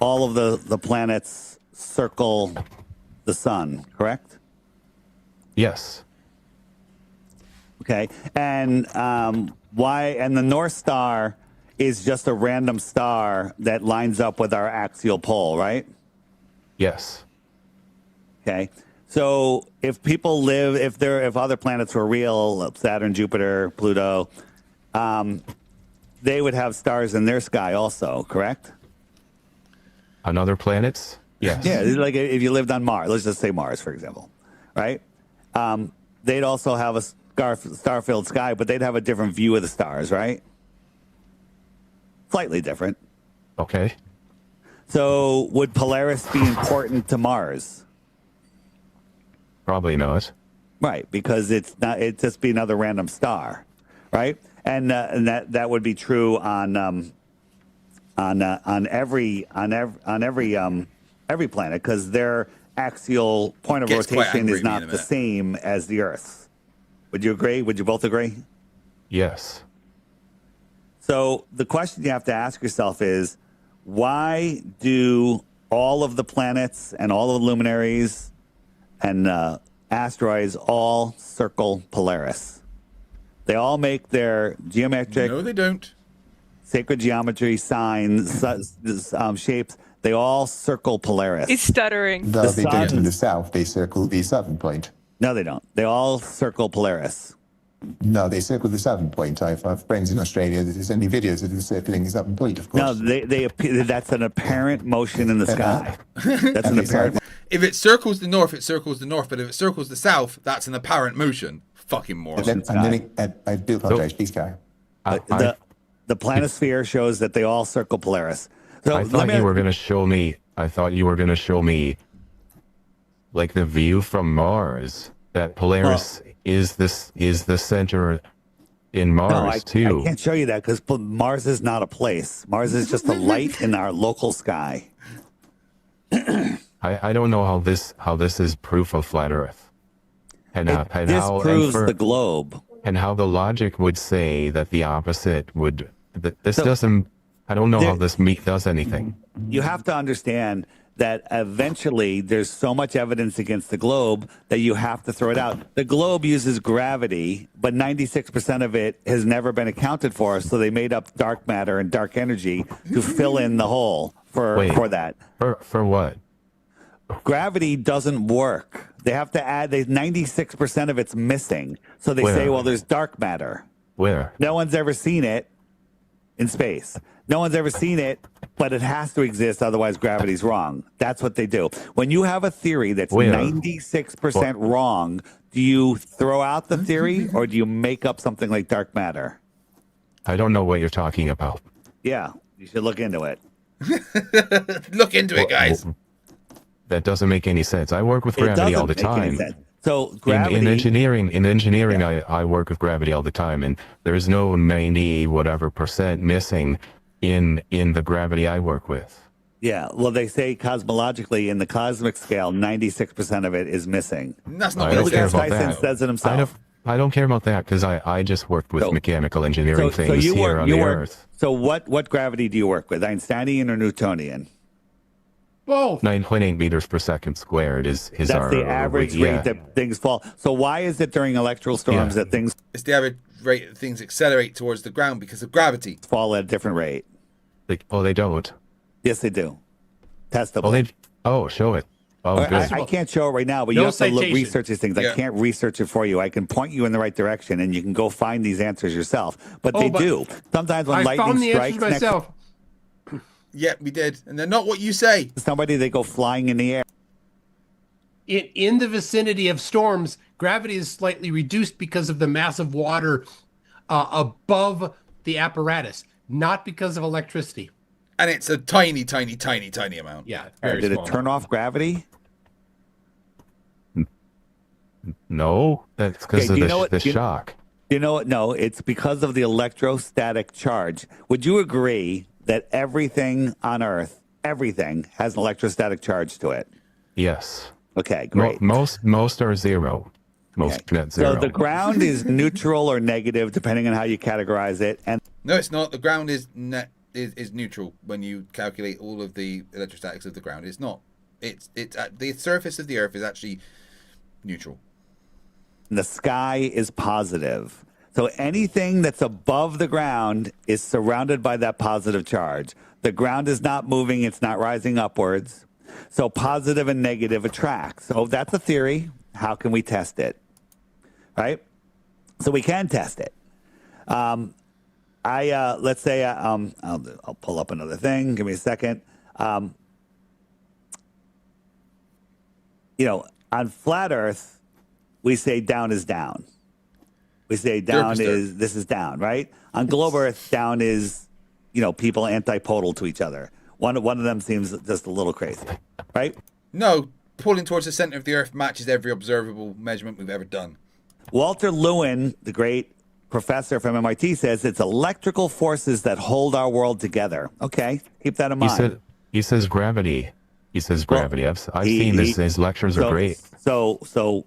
all of the planets circle the sun, correct? Yes. Okay, and and the North Star is just a random star that lines up with our axial pole, right? Yes. Okay, so if other planets were real, Saturn, Jupiter, Pluto, they would have stars in their sky also, correct? On other planets? Yes. Yeah, like if you lived on Mars, let's just say Mars, for example, right? They'd also have a star-filled sky, but they'd have a different view of the stars, right? Slightly different. Okay. So would Polaris be important to Mars? Probably not. Right, because it'd just be another random star, right? And that would be true on every planet, because their axial point of rotation is not the same as the Earth's. Would you agree? Would you both agree? Yes. So the question you have to ask yourself is, why do all of the planets and all of the luminaries and asteroids all circle Polaris? They all make their geometric... No, they don't. Sacred geometry, signs, shapes. They all circle Polaris. He's stuttering. No, they don't in the south. They circle the southern point. No, they don't. They all circle Polaris. No, they circle the southern point. I have friends in Australia that is any videos of them circling the southern point, of course. No, that's an apparent motion in the sky. That's an apparent. If it circles the north, it circles the north. But if it circles the south, that's an apparent motion. Fucking moron. I do apologize. Please carry. The planisphere shows that they all circle Polaris. So I thought you were going to show me. Like the view from Mars, that Polaris is the center in Mars too. I can't show you that because Mars is not a place. Mars is just a light in our local sky. I don't know how this is proof of flat Earth, This proves the globe, and how the logic would say that the opposite would. This doesn't. I don't know how this does anything. You have to understand that eventually there's so much evidence against the globe that you have to throw it out. The globe uses gravity, but 96% of it has never been accounted for. So they made up dark matter and dark energy to fill in the hole for that. For what? Gravity doesn't work. They have to add, 96% of it's missing. So they say, well, there's dark matter. Where? No one's ever seen it in space. No one's ever seen it, but it has to exist, otherwise gravity's wrong. That's what they do. When you have a theory that's 96% wrong, do you throw out the theory or do you make up something like dark matter? I don't know what you're talking about. Yeah, you should look into it. Look into it, guys. That doesnn't make any sense. I work with gravity all the time. So gravity in engineering, I work with gravity all the time, and there's no 90 whatever % missing in the gravity I work with. Yeah, well, they say cosmologically in the cosmic scale, 96% of it is missing. That's I not don't what care it about Tyson that. says it himself. I don't care about that because I just worked with So- mechanical engineering things here on the Earth. So what gravity do you work with? Einsteinian or Newtonian? Both. 9.8 meters per second squared is That's our the average yeah. rate that things fall. So why is it during electrical storms Yeah. that things It's the average rate that things accelerate towards the ground because of gravity. fall at a different rate? They don't. Yes, they do. Testable. Show it. Oh, good. I can't show it right now, but No you have to citation. research these things. Yeah. I can't research it for you. I can point you in the right direction, and you can go find these answers yourself. But they but do. Sometimes when I lightning found the strikes answers myself. Yeah, we did. And they're not what you say. next to somebody, they go flying in the air. In the vicinity of storms, gravity is slightly reduced because of the mass of water above the apparatus, not because of electricity. And it's a tiny, tiny, tiny, tiny amount. Yeah, very Did small. it turn off gravity? No, that's because Okay, of do you know what- the do you- shock. You know what? No, it's because of the electrostatic charge. Would you agree that everything on Earth, everything has an electrostatic charge to it? Yes. Okay, great. Most are zero. Most net zero. So the ground is neutral or negative, depending on how you categorize it. And No, it's not. The ground is is neutral when you calculate all of the electrostatics of the ground. It's not. It's the surface of the Earth is actually neutral. the sky is positive. So anything that's above the ground is surrounded by that positive charge. The ground is not moving, it's not rising upwards. So positive and negative attract. So that's a theory. How can we test it? Right? So we can test it. Let's say I'll pull up another thing. Give me a second. On flat Earth, we say down is down. We say down is this is down, right? On globe Earth, down is, people antipodal to each other. One of them seems just a little crazy, right? No, pulling towards the center of the Earth matches every observable measurement we've ever done. Walter Lewin, the great professor from MIT, says it's electrical forces that hold our world together. Okay, keep that in mind. He says gravity. He says gravity. I've seen his lectures are great. So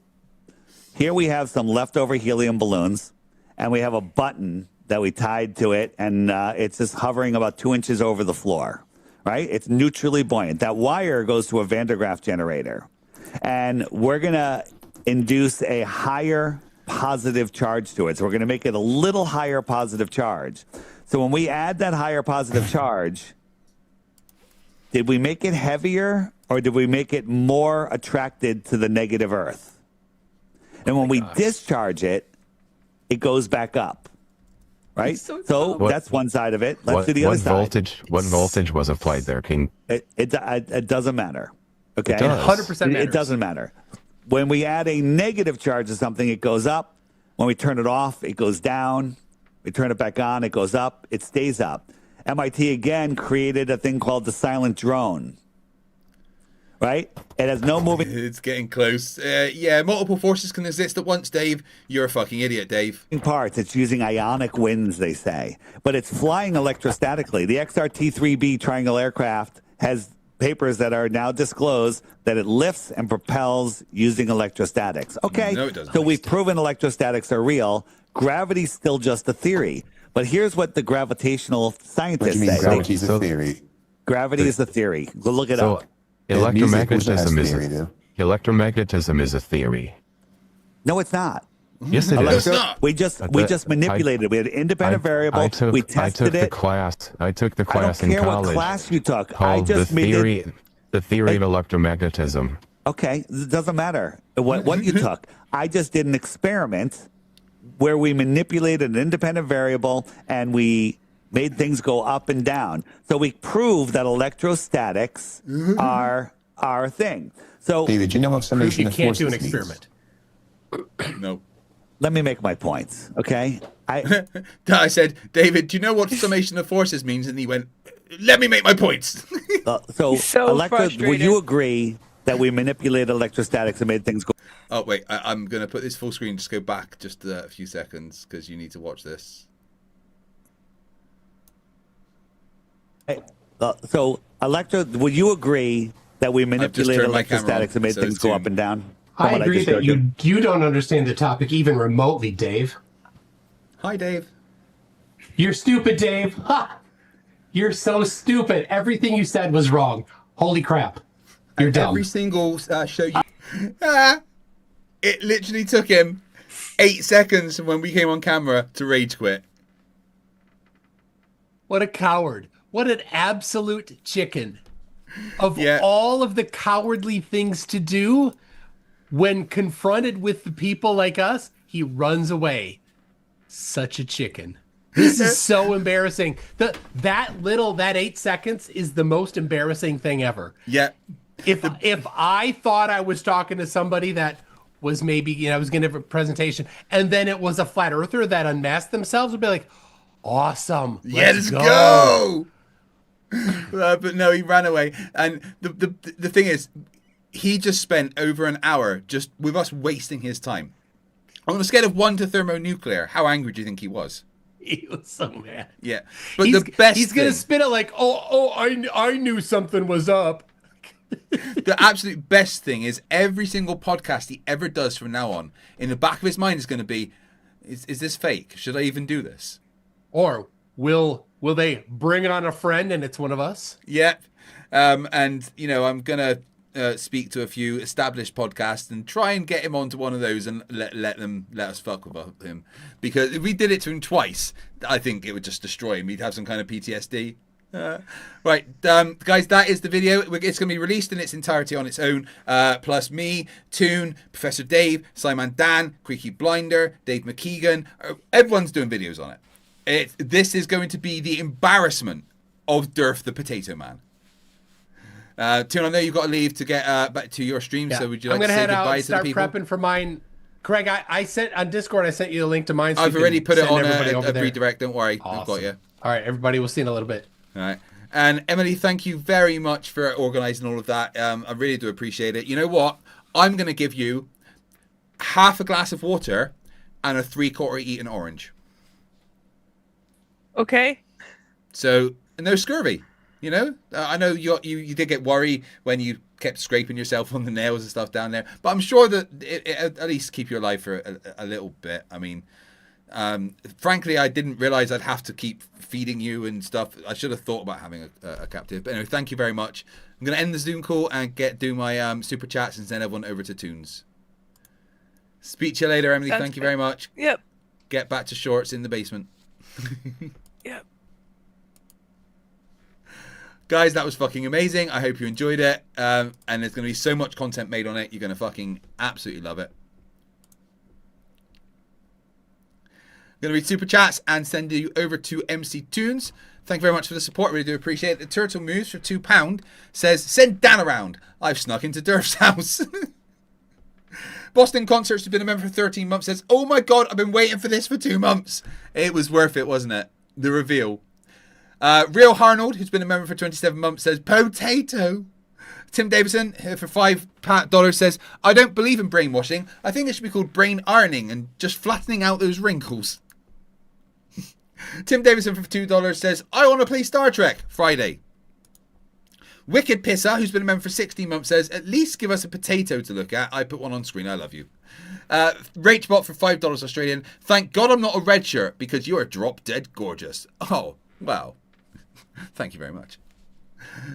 here we have some leftover helium balloons, and we have a button that we tied to it, and it's just hovering about 2 inches over the floor, right? It's neutrally buoyant. That wire goes to a Van der Graaf generator, and we're going to induce a higher positive charge to it. So we're going to make it a little higher positive charge. So when we add that higher positive charge, did we make it heavier or did we make it more attracted to the negative Earth? And when we discharge it, it goes back up, right? So that's one side of it. Let's do the other side. What voltage was applied there, King? It doesn't matter. Okay, It does. 100% matters. It doesn't matter. When we add a negative charge to something, it goes up. When we turn it off, it goes down. We turn it back on, it goes up. It stays up. MIT again created a thing called the silent drone. Right? It has no moving It's getting close. Yeah, multiple forces can exist at once, Dave. You're a fucking idiot, Dave. parts. It's using ionic winds, they say. But it's flying electrostatically. The XRT-3B triangle aircraft has papers that are now disclosed that it lifts and propels using electrostatics. Okay, No, it doesn't. so we've proven electrostatics are real. Gravity's still just a theory. But here's what the gravitational What do scientists you mean say. gravity's a theory? Gravity is a theory. Go look it So up. electromagnetism music is was a theory, electromagnetism is a theory. No, it's not. Yes, it it's is. not. We just manipulated. We had an independent variable. We tested the it. class. I took the I don't class in care what college class you took. I called just the made theory. it. The theory of electromagnetism. Okay, it doesn't matter what you took. I just did an experiment where we manipulated an independent variable and we made things go up and down. So we proved that electrostatics are our thing. So David, do you know what Proof summation you of can't do forces an experiment. No. let me make my points, okay? I said, David, do you know what summation of forces means? And he went, let me make my points. So So will frustrated. you agree that we manipulated electrostatics and made things go? Oh, wait, I'm going to put this full screen. Just go back just a few seconds because you need to watch this. So Electro, would you agree that we manipulate turned my camera electrostatics on, and made so things it's go tuned. up and down? I From what agree just that showed you don't understand the topic even remotely, Dave. Hi, Dave. You're stupid, Dave. Ha! You're so stupid. Everything you said was wrong. Holy crap. You're dumb. Every single show you... it literally took him 8 seconds from when we came on camera to rage quit. What a coward. What an absolute chicken. Of Yeah. all of the cowardly things to do, when confronted with the people like us, he runs away. Such a chicken. This is so embarrassing. That 8 seconds is the most embarrassing thing ever. Yeah. If I thought I was talking to somebody that was maybe, I was going to have a presentation, and then it was a flat earther that unmasked themselves, I'd be like, awesome. Let's go. But no, he ran away. And the thing is, he just spent over an hour just with us wasting his time. On a scale of 1 to thermonuclear, how angry do you think he was? He was so mad. Yeah. But the best he's going to thing- spin it like, I knew something was up. The absolute best thing is every single podcast he ever does from now on, in the back of his mind is going to be, is this fake? Should I even do this? Or will they bring on a friend and it's one of us? Yeah. And, I'm going to speak to a few established podcasts and try and get him onto one of those and let us fuck with him. Because if we did it to him twice, I think it would just destroy him. He'd have some kind of PTSD. Right, guys, that is the video. It's going to be released in its entirety on its own. Plus me, Toon, Professor Dave, Simon Dan, Creaky Blinder, Dave McKeegan. Everyone's doing videos on it. This is going to be the embarrassment of DITRH the Potato Man. Toon, I know you've got to leave to get back to your stream, so would you like to say goodbye to the people? I'm going to head out and start prepping for mine. Craig, I sent on Discord, I sent you the link to mine. So I've already put it on a there. redirect, don't worry. Awesome. I've got you. All right, everybody, we'll see you in a little bit. All right. And Emily, thank you very much for organising all of that. I really do appreciate it. You know what? I'm going to give you half a glass of water and a 3/4 eaten orange. Okay. So no scurvy. I know you did get worried when you kept scraping yourself on the nails and stuff down there, but I'm sure that it at least keep you alive for a little bit. I mean, frankly, I didn't realize I'd have to keep feeding you and stuff. I should have thought about having a captive. But anyway, thank you very much. I'm going to end the Zoom call and do my super chats and send everyone over to Toons. Speak to you later, Emily. Thank you very much. Yep. Get back to shorts in the basement. Yep. Guys, that was fucking amazing. I hope you enjoyed it. And there's going to be so much content made on it. You're going to fucking absolutely love it. Going to read super chats and send you over to MC Toons. Thank you very much for the support. Really do appreciate it. The Turtle Moves for £2 says, send Dan around. I've snuck into DITRH's house. Boston Concerts has been a member for 13 months. Says, oh my God, I've been waiting for this for 2 months. It was worth it, wasn't it? The reveal. Real Harnold, who's been a member for 27 months, says, potato. Tim Davison, for $5 says, I don't believe in brainwashing. I think it should be called brain ironing and just flattening out those wrinkles. Tim Davison for $2 says, I want to play Star Trek Friday. Wicked Pisser, who's been a member for 16 months, says, at least give us a potato to look at. I put one on screen. I love you. Rachbot for $5 Australian. Thank God I'm not a red shirt because you are drop dead gorgeous. Oh, wow. Thank you very much.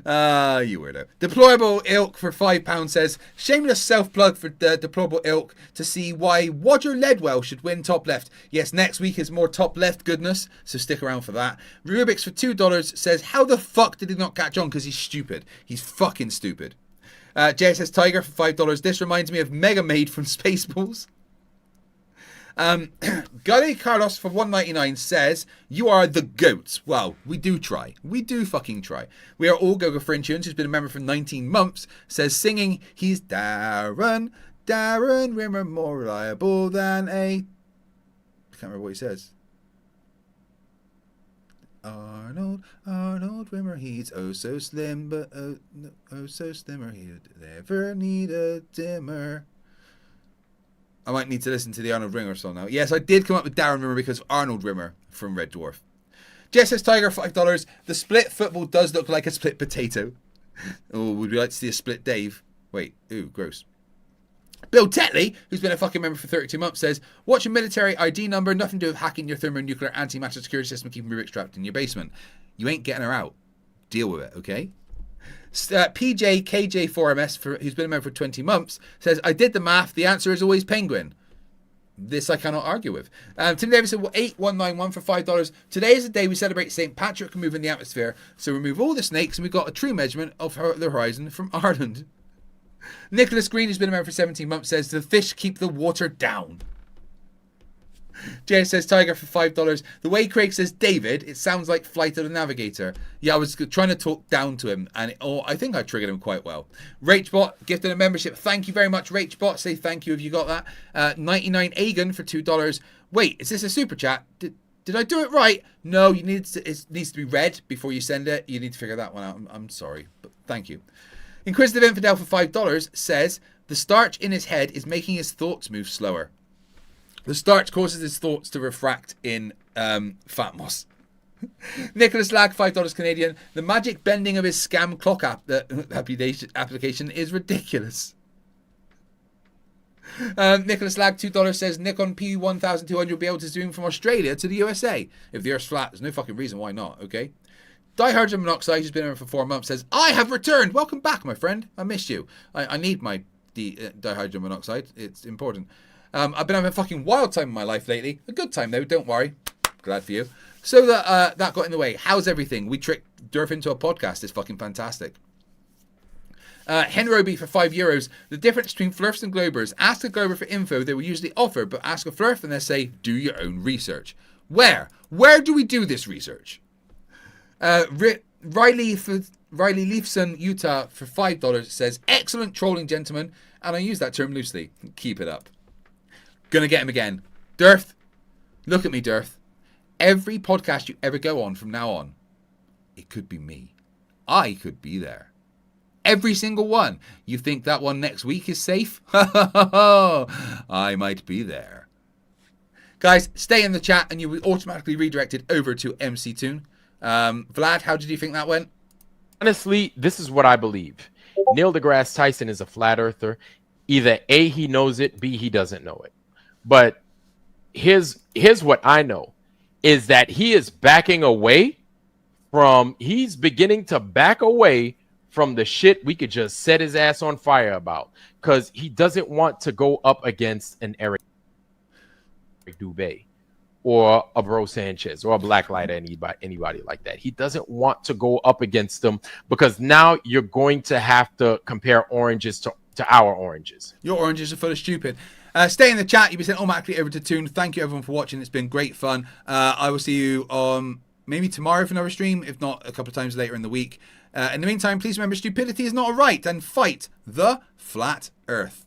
You weirdo. Deployable Ilk for £5 says, shameless self-plug for the Deployable Ilk to see why Roger Ledwell should win top left. Yes, next week is more top left goodness, so stick around for that. Rubiks for $2 says, how the fuck did he not catch on? Because he's stupid. He's fucking stupid. JSS Tiger for $5. This reminds me of Mega Maid from Spaceballs. Gully Carlos for $1.99 says, you are the goats. Well, we do try. We do fucking try. We are all Gogo for Intunes, who's been a member for 19 months, says, singing, he's Darren Rimmer, more reliable than a... I can't remember what he says. Arnold Rimmer, he's oh so slim, but oh so slimmer, he'd never need a dimmer. I might need to listen to the Arnold Rimmer song now. Yes, I did come up with Darren Rimmer because of Arnold Rimmer from Red Dwarf. Jess says, Tiger, $5. The split football does look like a split potato. Oh, would we like to see a split Dave? Wait, ooh, gross. Bill Tetley, who's been a fucking member for 32 months, says, watch a military ID number, nothing to do with hacking your thermonuclear anti-matter security system and keeping Rubiks trapped in your basement. You ain't getting her out. Deal with it, okay? PJ KJ4MS, who's been a member for 20 months, says, I did the math. The answer is always penguin. This I cannot argue with. Tim Davis said, 8191 for $5. Today is the day we celebrate St. Patrick moving the atmosphere. So remove all the snakes and we got a true measurement of the horizon from Ireland. Nicholas Green, who's been a member for 17 months, says, the fish keep the water down. Jay says, Tiger for $5. The way Craig says David, it sounds like Flight of the Navigator. Yeah, I was trying to talk down to him, and I think I triggered him quite well. Rachbot, gifted a membership. Thank you very much, Rachbot. Say thank you if you got that. 99 Agan for $2. Wait, is this a super chat? Did I do it right? No, it needs to be read before you send it. You need to figure that one out. I'm sorry, but thank you. Inquisitive Infidel for $5 says, the starch in his head is making his thoughts move slower. The starch causes his thoughts to refract in fat moss. Nicholas Lag, $5 Canadian. The magic bending of his scam clock application is ridiculous. Nicholas Lag, $2 says, Nikon P1200 will be able to zoom from Australia to the USA. If the Earth's flat, there's no fucking reason why not, okay? Dihydrogen monoxide, who's been around for 4 months, says, I have returned. Welcome back, my friend. I missed you. I need my dihydrogen monoxide. It's important. I've been having a fucking wild time in my life lately. A good time, though. Don't worry. Glad for you. So that got in the way. How's everything? We tricked Durf into a podcast. It's fucking fantastic. Henroby for €5. The difference between Flerfs and Globers. Ask a Glober for info they will usually offer, but ask a Flerf and they say, do your own research. Where? Where do we do this research? Riley Leifson, Utah for $5 says, excellent trolling, gentlemen. And I use that term loosely. Keep it up. Gonna get him again. Durf, look at me, Durf. Every podcast you ever go on from now on, it could be me. I could be there. Every single one. You think that one next week is safe? I might be there. Guys, stay in the chat and you will automatically redirected over to MC Toon. Vlad, how did you think that went? Honestly, this is what I believe. Neil deGrasse Tyson is a flat earther. Either A, he knows it, B, he doesn't know it. But here's what I know is that he is backing away from, he's beginning to back away from the shit we could just set his ass on fire about, because he doesn't want to go up against an Eric Dubé or a Bro Sanchez or a Blacklight, anybody like that. He doesn't want to go up against them because now you're going to have to compare oranges to our oranges. Your oranges are full of stupid. Stay in the chat. You'll be sent automatically over to Toon. Thank you everyone for watching. It's been great fun. I will see you on maybe tomorrow for another stream, if not a couple of times later in the week. In the meantime, please remember stupidity is not a right and fight the flat earth.